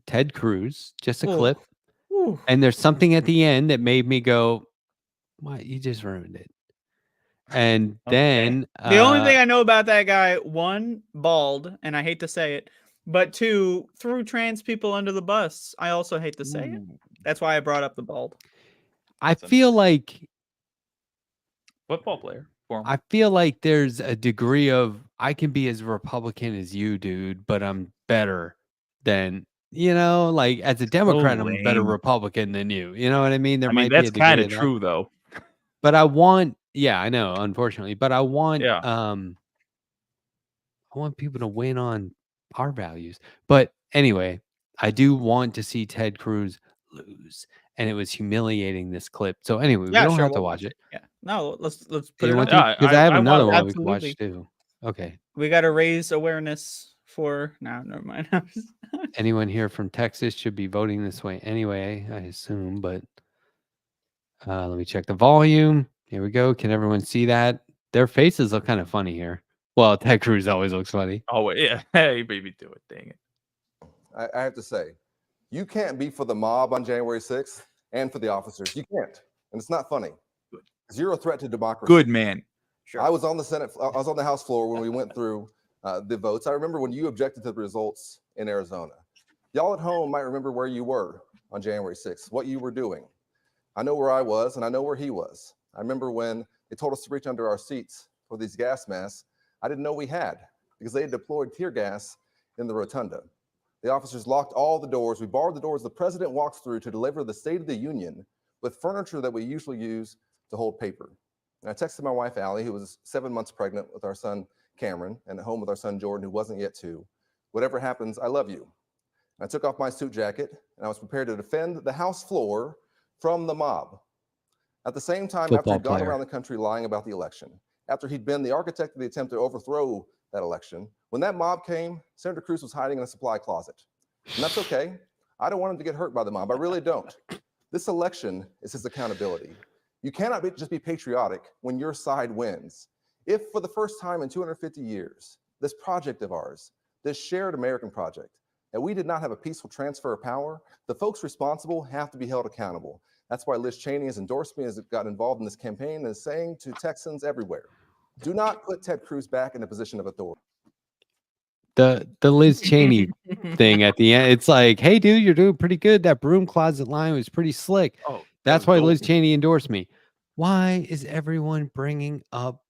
Ted Cruz. Just a Ooh. clip. Ooh. And there's something at the end that made me go, "What? You just ruined it." And then The only thing I know about that guy, one, bald, and I hate to say it, but two, threw trans people under the bus. I also hate to say it. That's why I brought up the bald. I feel like Football player. I feel like there's a degree of I can be as Republican as you, dude, but I'm better than like as a Democrat, I'm a better lame. Republican than you. You know what I mean? There I mean, might be a that's degree kind of of that. true, though. But I want, I know, unfortunately, but I want, I want people to win on our values. But anyway, I do want to see Ted Cruz lose, and it was humiliating, this clip. So anyway, we don't have to watch it. Yeah, no, let's put Do you it want on. to? Because I have another one we Absolutely. can watch too. Okay. We got to raise awareness for. No, never mind. Anyone here from Texas should be voting this way anyway, I assume. But let me check the volume. Here we go. Can everyone see that? Their faces look kind of funny here. Well, Ted Cruz always looks funny. Oh, yeah. Hey, baby, do it. Dang it. I have to say, you can't be for the mob on January 6th and for the officers. You can't. And it's not funny. Because you're a threat to democracy. Good man. Sure. I was on the House floor when we went through the votes. I remember when you objected to the results in Arizona. Y'all at home might remember where you were on January 6th, what you were doing. I know where I was, and I know where he was. I remember when they told us to reach under our seats for these gas masks. I didn't know we had, because they had deployed tear gas in the rotunda. The officers locked all the doors. We barred the doors the president walks through to deliver the State of the Union with furniture that we usually use to hold paper. And I texted my wife, Allie, who was 7 months pregnant with our son, Cameron, and at home with our son, Jordan, who wasn't yet 2. Whatever happens, I love you. And I took off my suit jacket, and I was prepared to defend the House floor from the mob. At the same time, after he'd gone around the country lying about the election, after he'd been the architect of the attempt to overthrow that election, when that mob came, Senator Cruz was hiding in a supply closet. And that's okay. I don't want him to get hurt by the mob. I really don't. This election is his accountability. You cannot just be patriotic when your side wins. If for the first time in 250 years, this project of ours, this shared American project, that we did not have a peaceful transfer of power, the folks responsible have to be held accountable. That's why Liz Cheney has endorsed me, has got involved in this campaign, and is saying to Texans everywhere, do not put Ted Cruz back in a position of authority. The Liz Cheney thing at the end, it's like, hey, dude, you're doing pretty good. That broom closet line was pretty slick. Oh, that's why Liz Cheney endorsed me. Why is everyone bringing up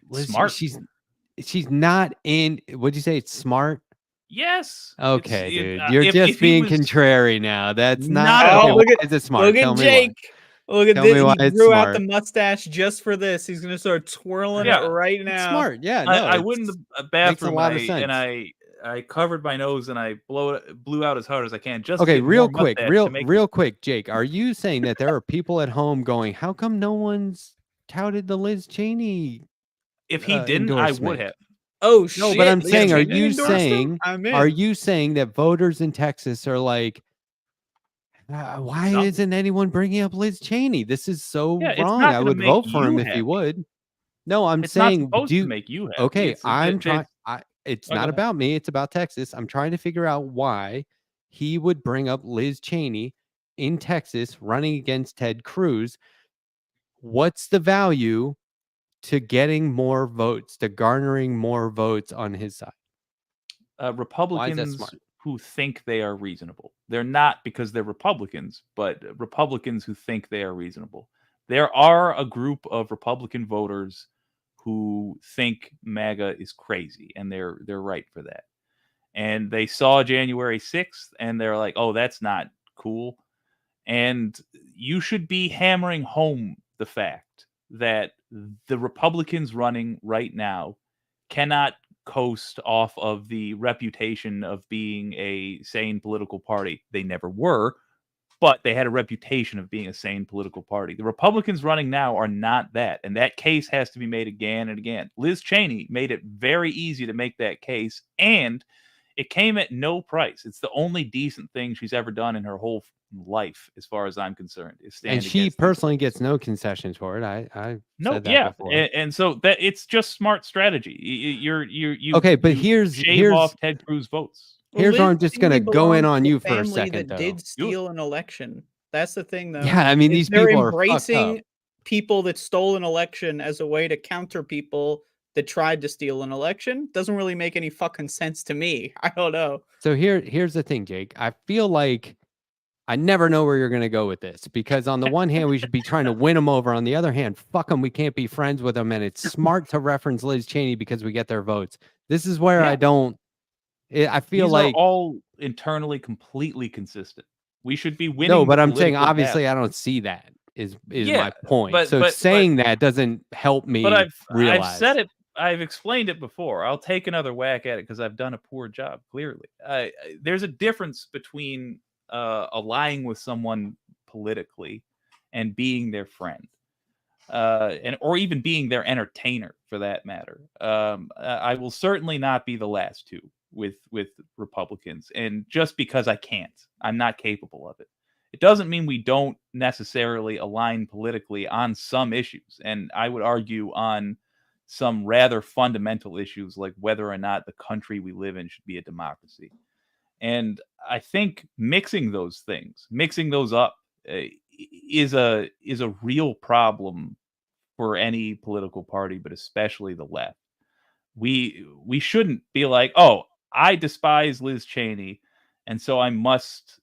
Liz? Smart. She's not in. What'd you say? It's smart. Yes. Okay, dude. You're just being contrary now. That's not. Oh, okay, is it smart? Look at Jake. Look at Tell this. me why He it's grew out smart. the mustache just for this. He's gonna start twirling it right now. It's smart. Yeah. No, I went in the bathroom makes a lot of sense. and I covered my nose and I blew out as hard as I can. Just okay, to get real more quick, mustache to make real quick, Jake. Are you saying that there are people at home going, "How come no one's touted the Liz Cheney?" If he didn't, I would have. Oh shit! No, but I'm saying, are you saying saying that voters in Texas are like, why isn't anyone bringing up Liz Cheney? This is so wrong. I would vote for him if he would. No, I'm saying, not supposed to make you happy. Okay, I'm trying. It's Oh, not go about me. It's about Texas. I'm trying to figure out why he would bring up Liz Cheney in Texas running against Ted Cruz. What's the value to getting more votes, to garnering more votes on his side? Republicans who think they are reasonable. They're not because they're Republicans, but Republicans who think they are reasonable. There are a group of Republican voters who think MAGA is crazy, and they're right for that. And they saw January 6th, and they're like, oh, that's not cool. And you should be hammering home the fact that the Republicans running right now cannot coast off of the reputation of being a sane political party. They never were, but they had a reputation of being a sane political party. The Republicans running now are not that, and that case has to be made again and again. Liz Cheney made it very easy to make that case, and It came at no price. It's the only decent thing she's ever done in her whole life, as far as I'm concerned. Is stand And she against personally gets no concessions for it. I said that before. And so that it's just smart strategy. You okay, but you shave off Ted Cruz votes. Here's where I'm just gonna go in on you for a family second, that though. did steal an election. That's the thing, though. Yeah, I mean, these they're people are fucked embracing up. people that stole an election as a way to counter people that tried to steal an election. Doesn't really make any fucking sense to me. I don't know. So here's the thing, Jake. I feel like I never know where you're going to go with this, because on the one hand, we should be trying to win them over. On the other hand, fuck them. We can't be friends with them. And it's smart to reference Liz Cheney because we get their votes. This is where I feel These like are all internally completely consistent. We should be winning. No, but the I'm saying political obviously battle. I don't see that is Yeah, my point. but- So but- saying that doesn't help me But I've realize. said it. I've explained it before. I'll take another whack at it because I've done a poor job. Clearly, there's a difference between allying with someone politically and being their friend, or even being their entertainer, for that matter. I will certainly not be the last two with Republicans, and just because I can't, I'm not capable of it. It doesn't mean we don't necessarily align politically on some issues, and I would argue on some rather fundamental issues like whether or not the country we live in should be a democracy. And I think mixing those up is a real problem for any political party, but especially the left. We shouldn't be like, oh, I despise Liz Cheney, and so I must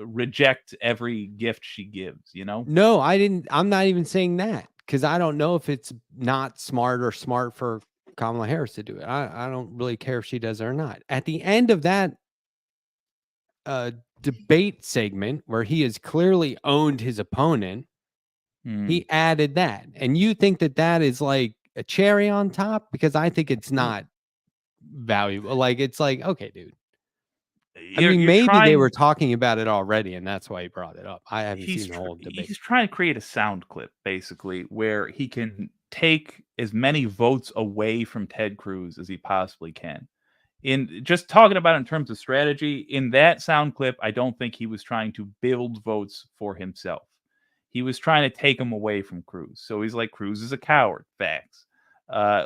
reject every gift she gives, you know? No, I'm not even saying that, because I don't know if it's not smart or smart for Kamala Harris to do it. I don't really care if she does it or not. At the end of that debate segment where he has clearly owned his opponent, he added that. And you think that is like a cherry on top? Because I think it's not valuable. Like, it's like, okay, dude. I mean, maybe they were talking about it already, and that's why he brought it up. I haven't seen the whole debate. He's trying to create a sound clip, basically, where he can take as many votes away from Ted Cruz as he possibly can. In just talking about it in terms of strategy, in that sound clip, I don't think he was trying to build votes for himself. He was trying to take them away from Cruz. So he's like, Cruz is a coward. Facts.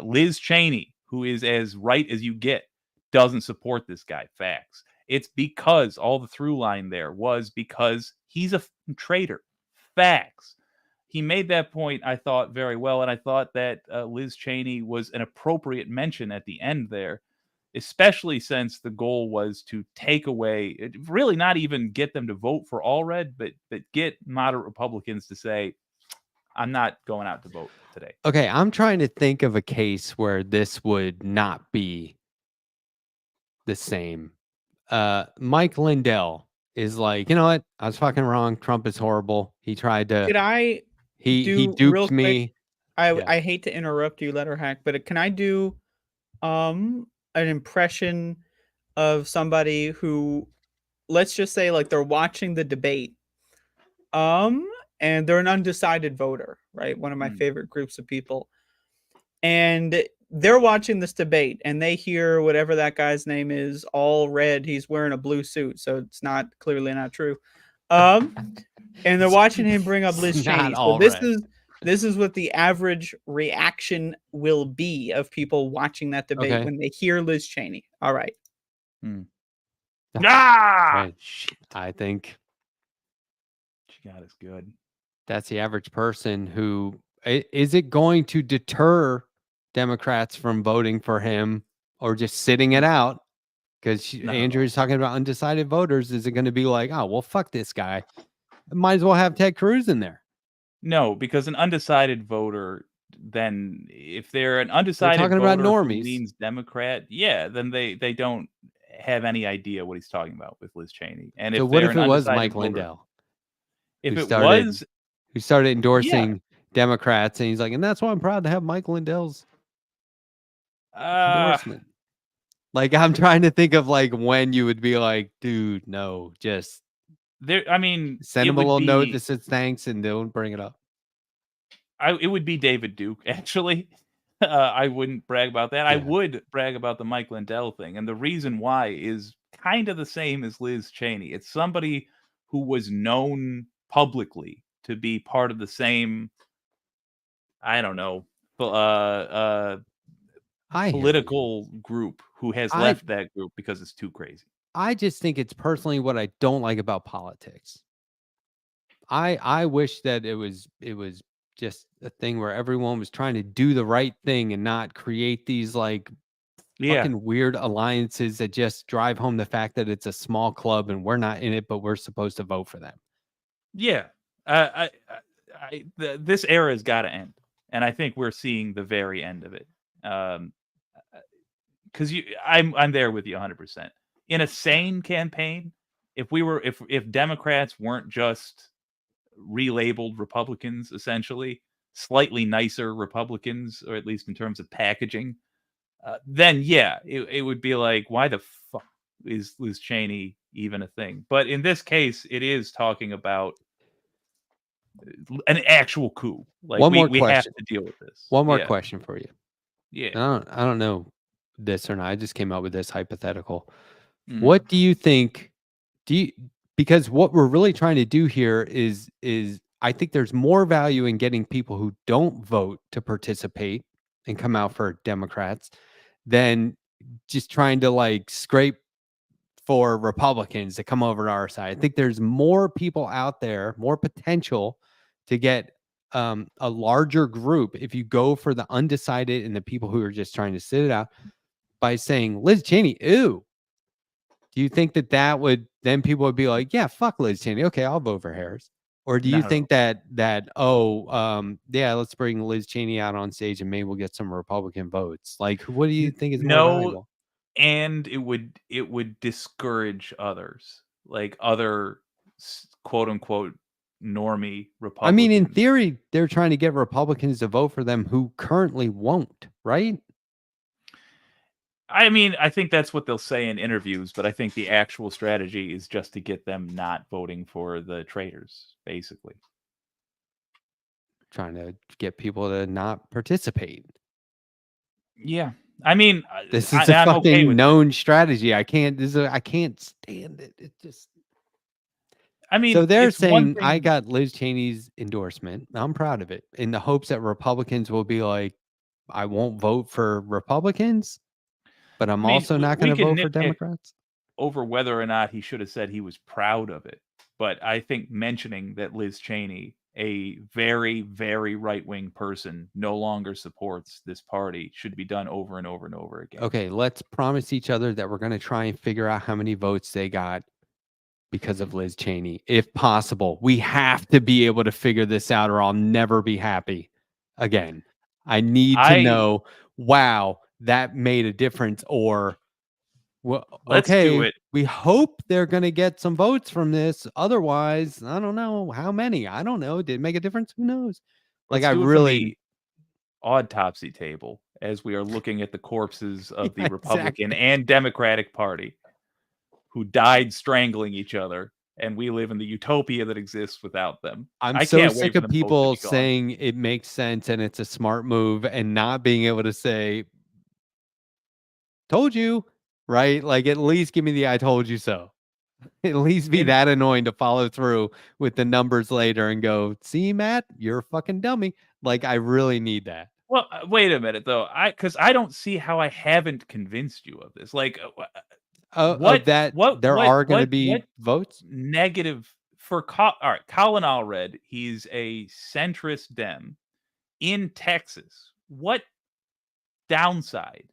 Liz Cheney, who is as right as you get, doesn't support this guy. Facts. It's because all the through line there was because he's a traitor. Facts. He made that point, I thought, very well, and I thought that Liz Cheney was an appropriate mention at the end there, especially since the goal was to take away, really not even get them to vote for Allred, but get moderate Republicans to say, I'm not going out to vote today. Okay, I'm trying to think of a case where this would not be the same. Mike Lindell is like, you know what? I was fucking wrong. Trump is horrible. He tried to. Could I? He duped me. I hate to interrupt you, Letterhack, but can I do an impression of somebody who, let's just say, like, they're watching the debate, and they're an undecided voter, right? One of my favorite groups of people, and they're watching this debate and they hear whatever that guy's name is, Allred. He's wearing a blue suit, so it's clearly not true. And they're watching him bring up Liz Cheney. So this is what the average reaction will be of people watching that debate when they hear Liz Cheney. All right. I think she got us good. That's the average person who is it going to deter Democrats from voting for him or just sitting it out? Because Andrew's talking about undecided voters. Is it going to be like, oh, well, fuck this guy? Might as well have Ted Cruz in there. No, because an undecided voter, then if they're an undecided talking voter about normies. who leans Democrat, then they don't have any idea what he's talking about with Liz Cheney. And so if what if it was undecided Mike voter, Lindell? If who it started, was, who started endorsing Democrats, and he's like, and that's why I'm proud to have Mike Lindell's endorsement. Like, I'm trying to think of like when you would be like, dude, no, just there. I mean, send him a little note that says thanks and don't bring it up. It would be David Duke, actually. I wouldn't brag about that. I Yeah. would brag about the Mike Lindell thing, and the reason why is kind of the same as Liz Cheney. It's somebody who was known publicly to be part of the same, I don't know, I hear you. political group who has left that group because it's too crazy. I just think it's personally what I don't like about politics. I wish that it was just a thing where everyone was trying to do the right thing and not create these like Yeah, fucking weird alliances that just drive home the fact that it's a small club and we're not in it, but we're supposed to vote for them. yeah. This era has got to end, and I think we're seeing the very end of it. Because I'm there with you 100%. In a sane campaign, if Democrats weren't just relabeled Republicans, essentially slightly nicer Republicans, or at least in terms of packaging, then yeah, it would be like, why the fuck is Liz Cheney even a thing? But in this case, it is talking about an actual coup. Like One more we have question. to deal with this. One more Yeah. question for you. Yeah. I don't know this or not. I just came up with this hypothetical. Mhm. What do you think? Because what we're really trying to do here is I think there's more value in getting people who don't vote to participate and come out for Democrats than just trying to like scrape for Republicans to come over to our side. I think there's more people out there, more potential to get a larger group if you go for the undecided and the people who are just trying to sit it out by saying Liz Cheney, ew. Do you think that would then people would be like, yeah, fuck Liz Cheney. Okay, I'll vote for Harris. Or do you Not at think that yeah, let's bring Liz Cheney out on stage and maybe we'll get some Republican votes? Like, what do you think is more valuable? And it would discourage others, like other quote unquote normie Republicans. I mean, in theory, they're trying to get Republicans to vote for them who currently won't, right? I mean, I think that's what they'll say in interviews, but I think the actual strategy is just to get them not voting for the traitors, basically. Trying to get people to not participate. Yeah. I mean, this is a I'm fucking okay with known strategy. I can't stand it. It just, I mean, so they're it's one saying I thing- got Liz Cheney's endorsement. I'm proud of it, in the hopes that Republicans will be like, I won't vote for Republicans, but I'm also not going to vote for Democrats. Over whether or not he should have said he was proud of it. But I think mentioning that Liz Cheney, a very, very right-wing person, no longer supports this party should be done over and over and over again. Okay, let's promise each other that we're going to try and figure out how many votes they got because of Liz Cheney, if possible. We have to be able to figure this out or I'll never be happy again. I need to know, wow, that made a difference, or well, let's okay, do it. We hope they're going to get some votes from this. Otherwise, I don't know how many. I don't know. Did it make a difference? Who knows? Like, Let's I do it really from the autopsy table as we are looking at the corpses of the Republican and Democratic Party who died strangling each other, and we live in the utopia that exists without them. I'm so sick of people saying it makes sense and it's a smart move and not being able to say, told you, right? Like, at least give me the I told you so. At least be that annoying to follow through with the numbers later and go, see, Matt, you're a fucking dummy. Like, I really need that. Well, wait a minute, though. Because I don't see how I haven't convinced you of this. Like, there are going to be votes negative for all right, Colin Allred. He's a centrist Dem in Texas. What downside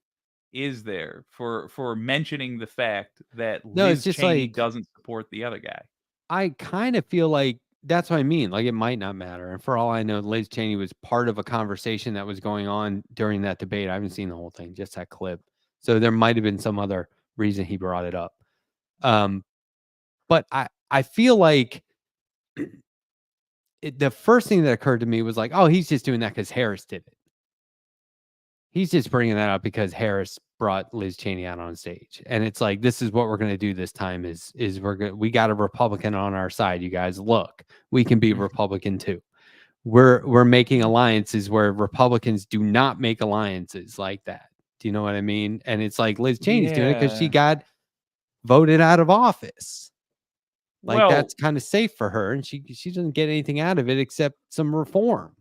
is there for mentioning the fact that Liz Cheney like, doesn't support the other guy? I kind of feel like that's what I mean. Like, it might not matter. And for all I know, Liz Cheney was part of a conversation that was going on during that debate. I haven't seen the whole thing, just that clip. So there might have been some other reason he brought it up. But I feel like the first thing that occurred to me was like, oh, he's just doing that because Harris did it. He's just bringing that up because Harris brought Liz Cheney out on stage. And it's like, this is what we're going to do this time is we got a Republican on our side. You guys, look, we can be Republican too. we're making alliances where Republicans do not make alliances like that. Do you know what I mean? And it's like Liz Cheney's doing it because she got voted out of office. Like, Well, that's kind of safe for her, and she doesn't get anything out of it except some reform.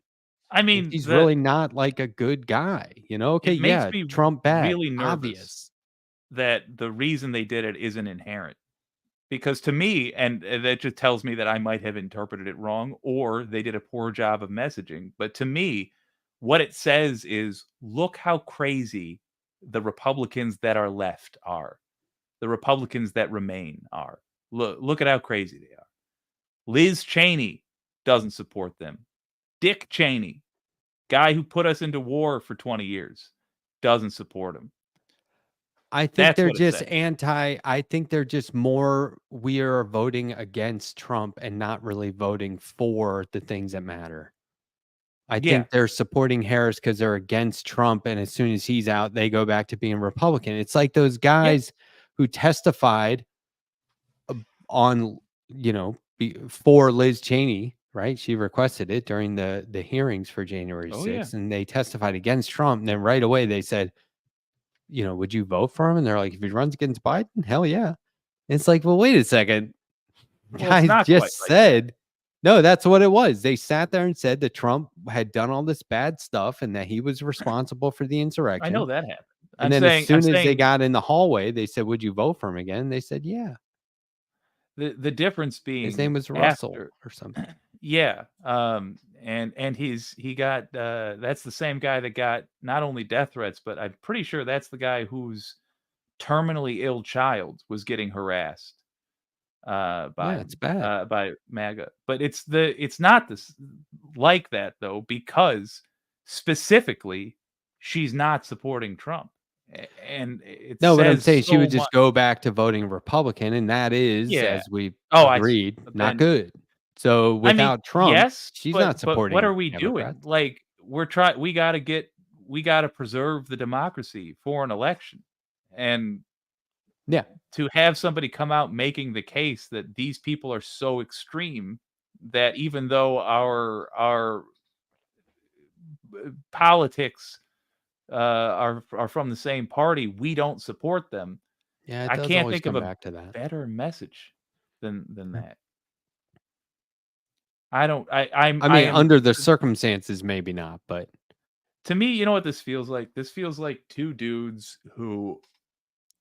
I mean, he's really not like a good guy, you know? Okay, it makes yeah, me Trump bad, really nervous obvious. that the reason they did it isn't inherent. Because to me, and that just tells me that I might have interpreted it wrong, or they did a poor job of messaging. But to me, what it says is, look how crazy the Republicans that are left are. The Republicans that remain are. Look at how crazy they are. Liz Cheney doesn't support them. Dick Cheney, guy who put us into war for 20 years, doesn't support him. I think they're just I think they're just more, we are voting against Trump and not really voting for the things that matter. I think they're supporting Harris because they're against Trump. And as soon as he's out, they go back to being Republican. It's like those guys who testified on, you know, for Liz Cheney, right? She requested it during the hearings for January 6th, and they testified against Trump. And then right away they said, you know, would you vote for him? And they're like, if he runs against Biden, hell yeah. And it's like, well, wait a second. Guys just said, no, that's what it was. They sat there and said that Trump had done all this bad stuff and that he was responsible for the insurrection. I know that happened. And then as soon as they got in the hallway, they said, would you vote for him again? And they said, yeah. The difference being his name was Russell or something. Yeah. And he got that's the same guy that got not only death threats, but I'm pretty sure that's the guy whose terminally ill child was getting harassed by it's bad. By MAGA. But it's not this like that though, because specifically she's not supporting Trump. And it no, but I'm saying so she would just go back to voting Republican, and that is, as we agreed, not good. So without Trump, she's not supporting. But what are we Democrats. doing? Like we got to preserve the democracy for an election, and to have somebody come out making the case that these people are so extreme that even though our politics are from the same party, we don't support them. Yeah, I can't think of back to a that. better message than that. I mean, under the circumstances, maybe not, but to me, you know what this feels like? This feels like two dudes who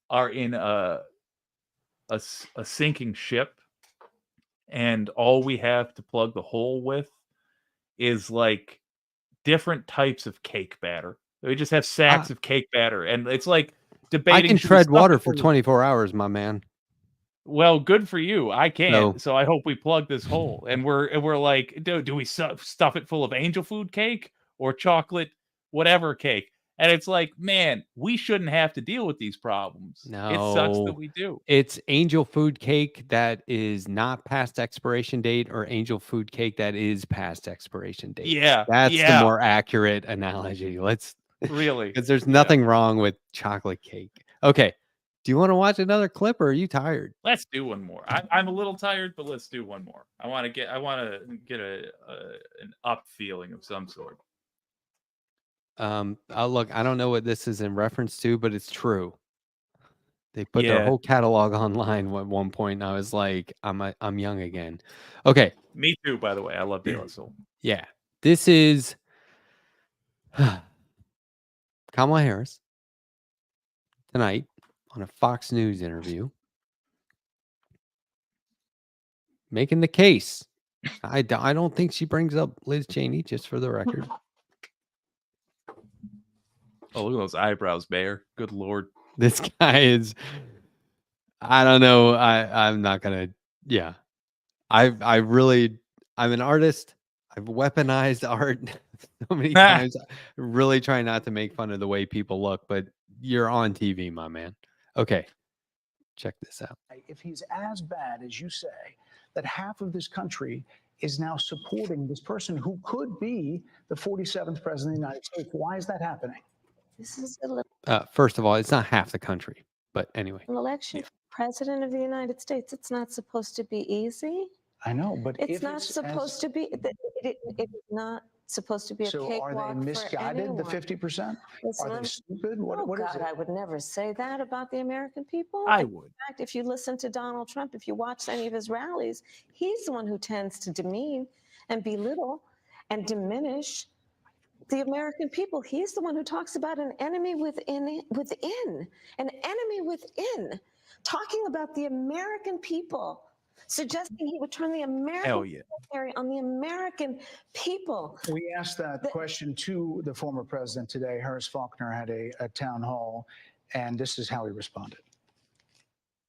are in a sinking ship, and all we have to plug the hole with is like different types of cake batter. We just have sacks of cake batter, and it's like debating. I can tread water for 24 hours, my man. Well, good for you. I can't. So I hope we plug this hole. And we're like, do we stuff it full of angel food cake or chocolate whatever cake? And it's like, man, we shouldn't have to deal with these problems. No, it sucks that we do. It's angel food cake that is not past expiration date, or angel food cake that is past expiration date. Yeah, that's the more accurate analogy. Let's really, because there's nothing wrong with chocolate cake. Okay. Do you want to watch another clip, or are you tired? Let's do one more. I'm a little tired, but let's do one more. I want to get an up feeling of some sort. Look, I don't know what this is in reference to, but it's true. They put their whole catalog online at one point, and I was like, I'm young again. Okay. Me too, by the way. I love De La Soul. Yeah. This is Kamala Harris tonight on a Fox News interview, making the case. I don't think she brings up Liz Cheney, just for the record. Oh, look at those eyebrows, Bayer. Good Lord. This guy is, I don't know. I'm not going to, I'm an artist. I've weaponized art so many times. Really trying not to make fun of the way people look, but you're on TV, my man. Okay, check this out. If he's as bad as you say, that half of this country is now supporting this person who could be the 47th president of the United States, why is that happening? This is a little first of all, it's not half the country, but anyway. election for president of the United States. It's not supposed to be easy. I know, but It's not supposed to be. It it is not supposed to be a So are cakewalk they for misguided, the anyone. 50%? Listen, Are they stupid? What oh is God, it? I would never say that about the American people. I In would. fact, if you listen to Donald Trump, if you watch any of his rallies, he's the one who tends to demean and belittle and diminish the American people. He's the one who talks about an enemy within, an enemy within, talking about the American people, suggesting he would turn the American Hell yeah. military on the American people. We asked that question to the former president today. Harris Faulkner had a town hall, and this is how he responded.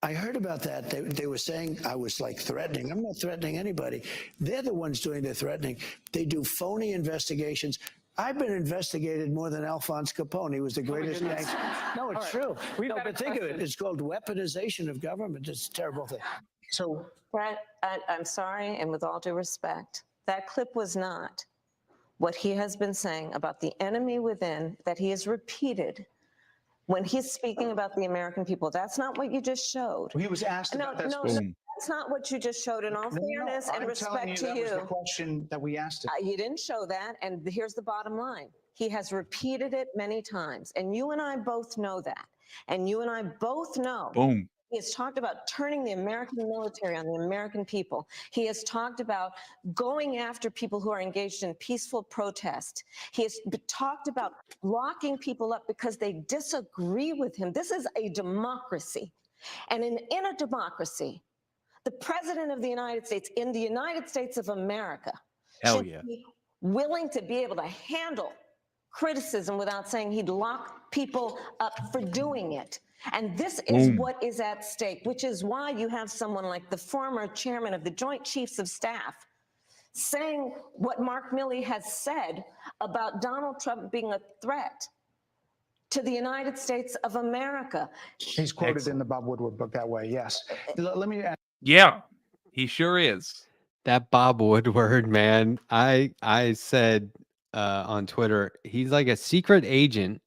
I heard about that. They were saying I was like threatening. I'm not threatening anybody. They're the ones doing the threatening. They do phony investigations. I've been investigated more than Alphonse Capone. He was the greatest gangster. No, it's true. No, but think of it. It's called weaponization of government. It's a terrible thing. So, Brett, I'm sorry, and with all due respect, that clip was not what he has been saying about the enemy within that he has repeated when he's speaking about the American people. That's not what you just showed. he was asked about that. No, that's not what you just showed. In all fairness and respect to that you, was the question that we asked him. you didn't show that, and here's the bottom line. He has repeated it many times, and you and I both know that. And you and I both know. Boom. He has talked about turning the American military on the American people. He has talked about going after people who are engaged in peaceful protest. He has talked about locking people up because they disagree with him. This is a democracy. And in a democracy, the president of the United States, in the United States of America, Hell should yeah. be willing to be able to handle criticism without saying he'd lock people up for doing it. And this is what is at stake, which is why you have someone like the former chairman of the Joint Chiefs of Staff saying what Mark Milley has said about Donald Trump being a threat to the United States of America. He's quoted in the Bob Woodward book that way, yes. Let me ask. Yeah, he sure is. That Bob Woodward, man. I said on Twitter, he's like a secret agent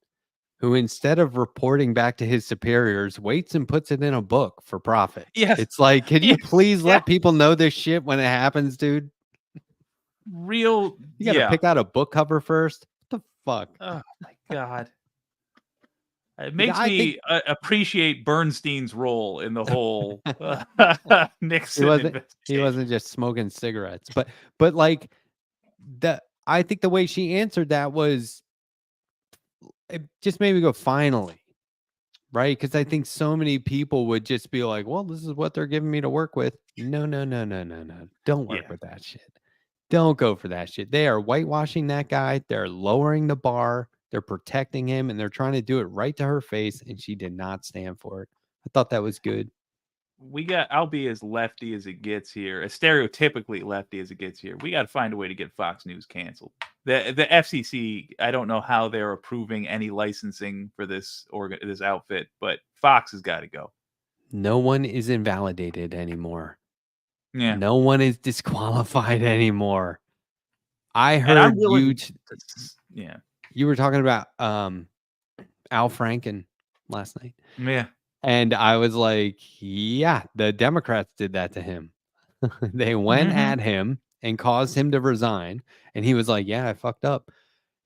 who, instead of reporting back to his superiors, waits and puts it in a book for profit. Yes. It's like, can you please let people know this shit when it happens, dude? Real. You got to pick out a book cover first. What the fuck? Oh my God. It makes me appreciate Bernstein's role in the whole Nixon. He wasn't just smoking cigarettes, but like I think the way she answered that was, it just made me go, finally, right? Because I think so many people would just be like, well, this is what they're giving me to work with. No. Don't work with that shit. Don't go for that shit. They are whitewashing that guy. They're lowering the bar. They're protecting him, and they're trying to do it right to her face, and she did not stand for it. I thought that was good. I'll be as lefty as it gets here, as stereotypically lefty as it gets here. We got to find a way to get Fox News canceled. The FCC, I don't know how they're approving any licensing for this outfit, but Fox has got to go. No one is invalidated anymore. Yeah. No one is disqualified anymore. I heard you. Yeah. You were talking about Al Franken last night. Yeah. And I was like, yeah, the Democrats did that to him. They went at him and caused him to resign. And he was like, yeah, I fucked up.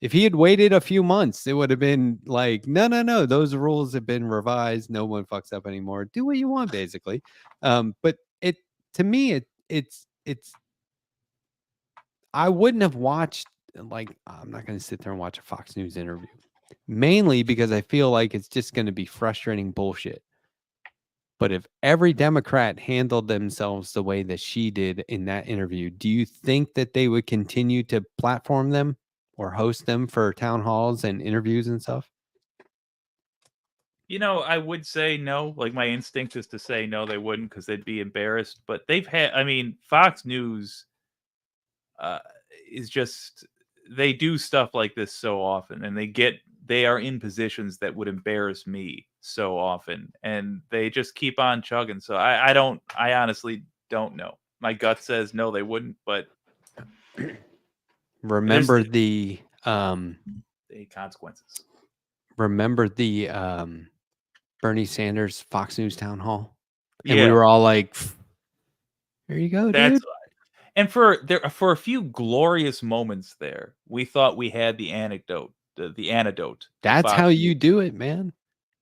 If he had waited a few months, it would have been like, no, those rules have been revised. No one fucks up anymore. Do what you want, basically. But to me, it's I wouldn't have watched, like, I'm not going to sit there and watch a Fox News interview. Mainly because I feel like it's just going to be frustrating bullshit. But if every Democrat handled themselves the way that she did in that interview, do you think that they would continue to platform them or host them for town halls and interviews and stuff? You know, I would say no. Like, my instinct is to say no, they wouldn't, because they'd be embarrassed. But Fox News is just, they do stuff like this so often, and they are in positions that would embarrass me so often, and they just keep on chugging. So I honestly don't know. My gut says no, they wouldn't, but remember the consequences. Remember the Bernie Sanders Fox News town hall? And Yeah. we were all like, here you go, dude. And for a few glorious moments there, we thought we had the antidote. To That's how Fox you News. do it, man.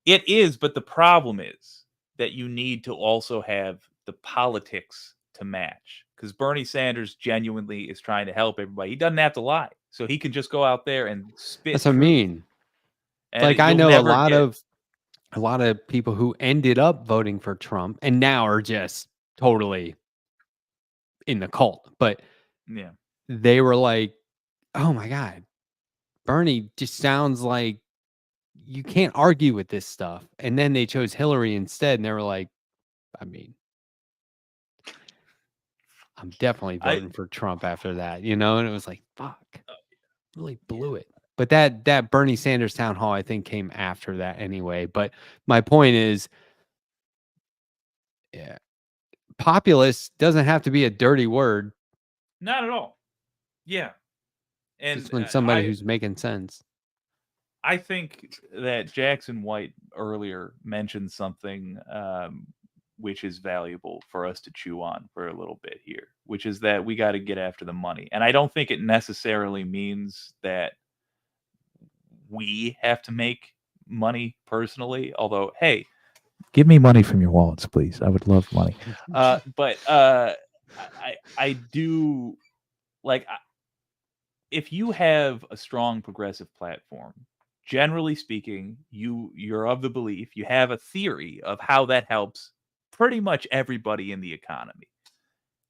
It is, but the problem is that you need to also have the politics to match. Because Bernie Sanders genuinely is trying to help everybody. He doesn't have to lie, so he can just go out there and spit. That's what I truth. mean. And Like I you'll know a never lot get- of people who ended up voting for Trump and now are just totally in the cult. But yeah, they were like, "Oh my God, Bernie just sounds like you can't argue with this stuff." And then they chose Hillary instead, and they were like, "I mean, I'm definitely voting for Trump after that," you know? And it was like, "Fuck, really blew it." But that Bernie Sanders town hall, I think, came after that anyway. But my point is, yeah, populist doesn't have to be a dirty word. not at all. Yeah, and Just when somebody who's making sense. I think that Jackson White earlier mentioned something which is valuable for us to chew on for a little bit here, which is that we got to get after the money. And I don't think it necessarily means that we have to make money personally, although, hey, give me money from your wallets, please. I would love money. But I do like, if you have a strong progressive platform, generally speaking, you're of the belief, you have a theory of how that helps pretty much everybody in the economy.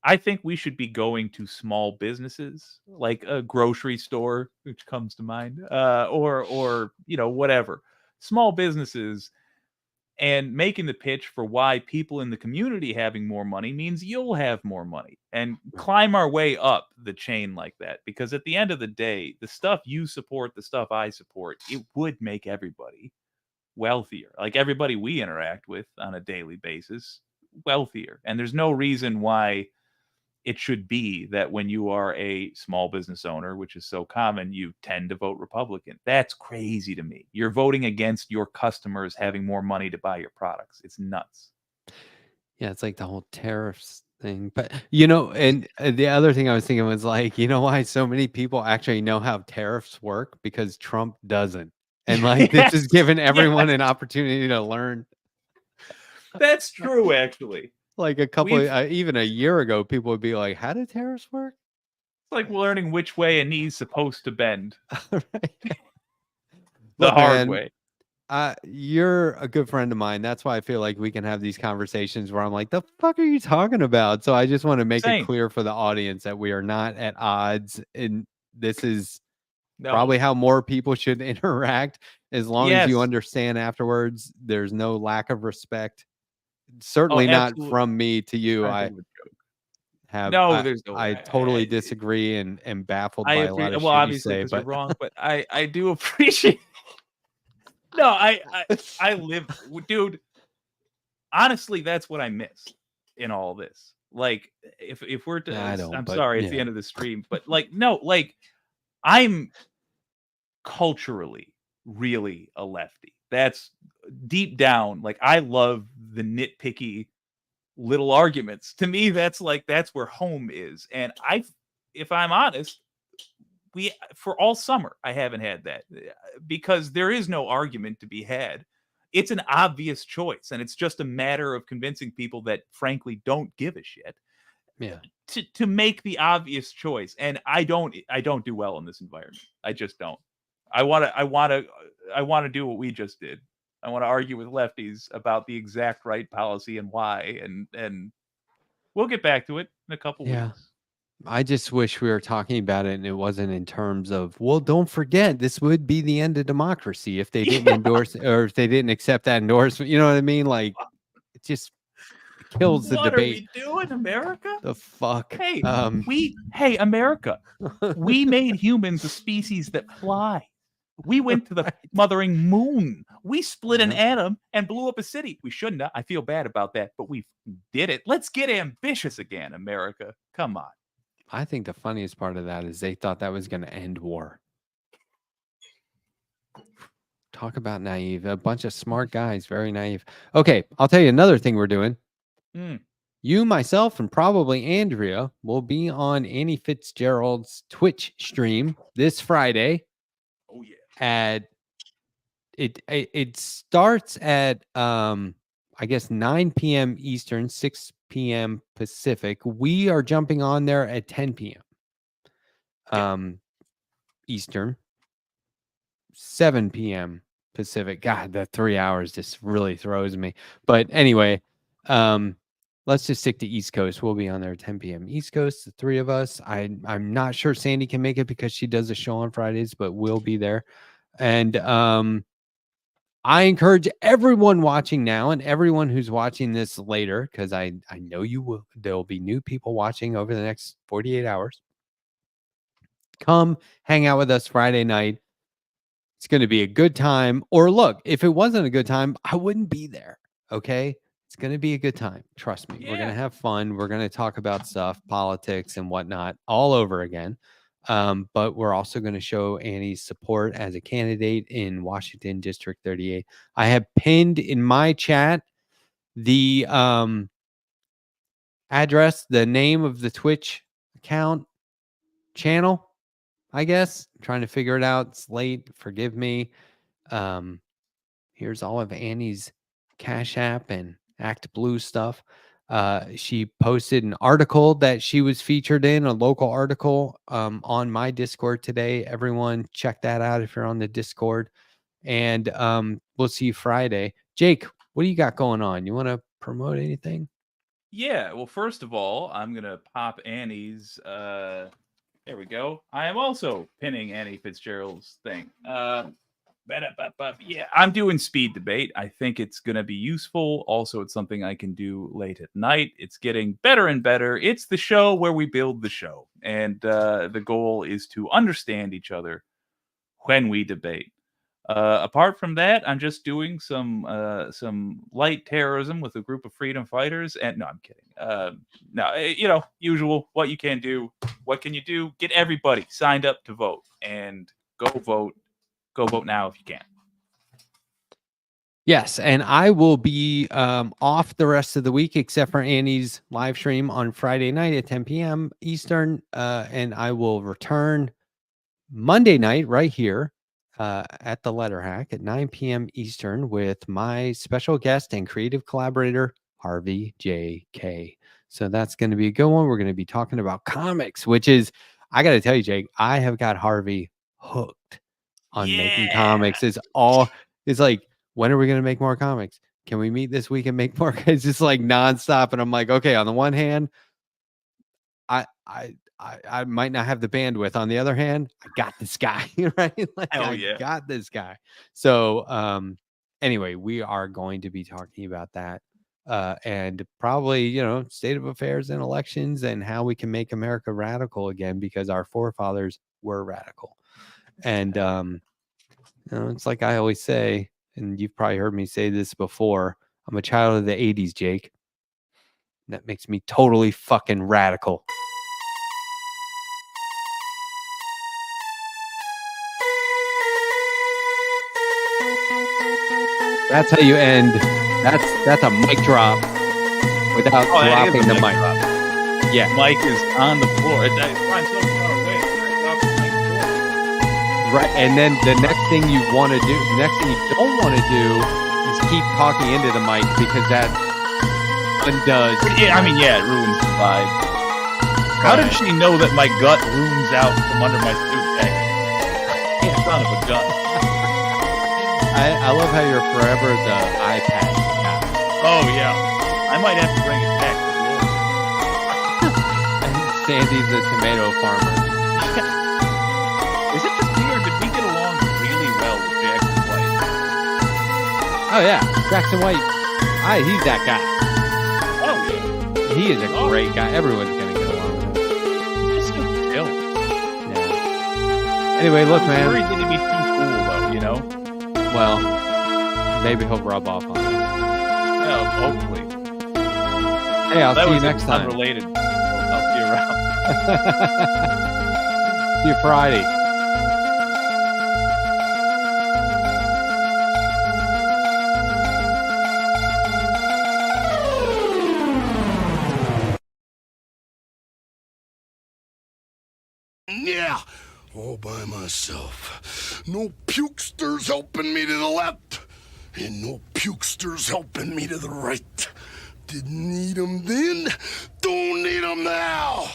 I think we should be going to small businesses like a grocery store, which comes to mind, or whatever, small businesses, and making the pitch for why people in the community having more money means you'll have more money, and climb our way up the chain like that. Because at the end of the day, the stuff you support, the stuff I support, it would make everybody wealthier. Like everybody we interact with on a daily basis, wealthier. And there's no reason why it should be that when you are a small business owner, which is so common, you tend to vote Republican. That's crazy to me. You're voting against your customers having more money to buy your products. It's nuts. Yeah, it's like the whole tariffs thing. But, and the other thing I was thinking was like, you know why so many people actually know how tariffs work? Because Trump doesn't. And like, this is giving everyone an opportunity to learn. That's true, actually. Like even a year ago, people would be like, how do tariffs work? It's like learning which way a knee's supposed to bend. Right. The hard way. You're a good friend of mine. That's why I feel like we can have these conversations where I'm like, the fuck are you talking about? So I just want to make it clear for the audience that we are not at odds. And this is probably how more people should interact, as long as you understand afterwards there's no lack of respect. Certainly not from me to you. I totally disagree and am baffled by a lot of shit you say, but you're wrong. But I do appreciate. No, I live, dude. Honestly, that's what I miss in all this. Like, if we're to, I'm sorry, it's the end of the stream, but like, no, like, I'm culturally really a lefty. That's deep down. Like, I love the nitpicky little arguments. To me, that's where home is. And if I'm honest, for all summer, I haven't had that, because there is no argument to be had. It's an obvious choice, and it's just a matter of convincing people that frankly don't give a shit. Yeah. To make the obvious choice. And I don't do well in this environment. I just don't. I want to do what we just did. I want to argue with lefties about the exact right policy and why, and we'll get back to it in a couple weeks. I just wish we were talking about it and it wasn't in terms of, well, don't forget, this would be the end of democracy if they didn't endorse or if they didn't accept that endorsement. You know what I mean? Like, it just kills the debate. What are we doing, America? The fuck? Hey, America, we made humans a species that fly. We went to the mothering moon. We split an atom and blew up a city. We shouldn't have. I feel bad about that, but we did it. Let's get ambitious again, America. Come on. I think the funniest part of that is they thought that was going to end war. Talk about naive. A bunch of smart guys, very naive. Okay, I'll tell you another thing we're doing. you, myself, and probably Andrea will be on Annie Fitzgerald's Twitch stream this Friday. Oh yeah. At it starts at I guess 9 p.m. Eastern, 6 p.m. Pacific. We are jumping on there at 10 p.m. Eastern, 7 p.m. Pacific. God, that 3 hours just really throws me. But anyway, let's just stick to East Coast. We'll be on there at 10 p.m. East Coast, the three of us. I'm not sure Sandy can make it because she does a show on Fridays, but we'll be there. And I encourage everyone watching now and everyone who's watching this later, because I know you will. There'll be new people watching over the next 48 hours. Come hang out with us Friday night. It's going to be a good time. Or look, if it wasn't a good time, I wouldn't be there. Okay. It's going to be a good time. Trust me. We're going to have fun. We're going to talk about stuff, politics and whatnot all over again. But we're also going to show Annie's support as a candidate in Washington District 38. I have pinned in my chat the address, the name of the Twitch account channel, I guess. I'm trying to figure it out. It's late. Forgive me. Here's all of Annie's Cash App and Act Blue stuff. She posted an article that she was featured in, a local article on my Discord today. Everyone check that out if you're on the Discord. And we'll see you Friday. Jake, what do you got going on? You want to promote anything? Yeah, well, first of all, I'm going to pop Annie's... there we go. I am also pinning Annie Fitzgerald's thing. Yeah, I'm doing speed debate. I think it's going to be useful. Also, it's something I can do late at night. It's getting better and better. It's the show where we build the show. And the goal is to understand each other when we debate. Apart from that, I'm just doing some light terrorism with a group of freedom fighters. And no, I'm kidding. No, usual. What you can do. What can you do? Get everybody signed up to vote and go vote. Go vote now if you can. Yes, and I will be off the rest of the week except for Annie's live stream on Friday night at 10 p.m. Eastern, and I will return Monday night right here at the Letterhack at 9 p.m. Eastern with my special guest and creative collaborator, Harvey J.K. So that's going to be a good one. We're going to be talking about comics, which is, I got to tell you, Jake, I have got Harvey hooked on making comics. It's like, when are we going to make more comics? Can we meet this week and make more? It's just like nonstop. And I'm like, okay, on the one hand, I might not have the bandwidth. On the other hand, I got this guy, right? Like, I got this guy. So anyway, we are going to be talking about that. And probably, state of affairs and elections and how we can make America radical again, because our forefathers were radical. And, it's like I always say, and you've probably heard me say this before, I'm a child of the 80s, Jake. That makes me totally fucking radical. That's how you end. That's a mic drop without dropping the mic. Yeah. Mike is on the floor. It's so far away. Right, and then the next thing you want to do, the next thing you don't want to do is keep talking into the mic, because that undoes. Yeah, it ruins the vibe. How did she know that my gut looms out from under my suit jacket? Son of a gun. I love how you're forever the iPad guy. Oh yeah, I might have to bring it back. Sandy's the tomato farmer. Is it just me, or did we get along really well with Jackson White? Oh yeah, Jackson White. He's that guy. Oh yeah, he is a great guy. Everyone's gonna get along with him. Just so chill. Yeah. Anyway, look, man. I'm worried that he'd be too cool, though. Well, maybe he'll rub off on you. Yeah, hopefully. Hey, I'll see you next time. Unrelated. I'll see you around. See you Friday. Yeah, all by myself. No pukesters helping me to the left, and no pukesters helping me to the right. Didn't need 'em then, don't need 'em now.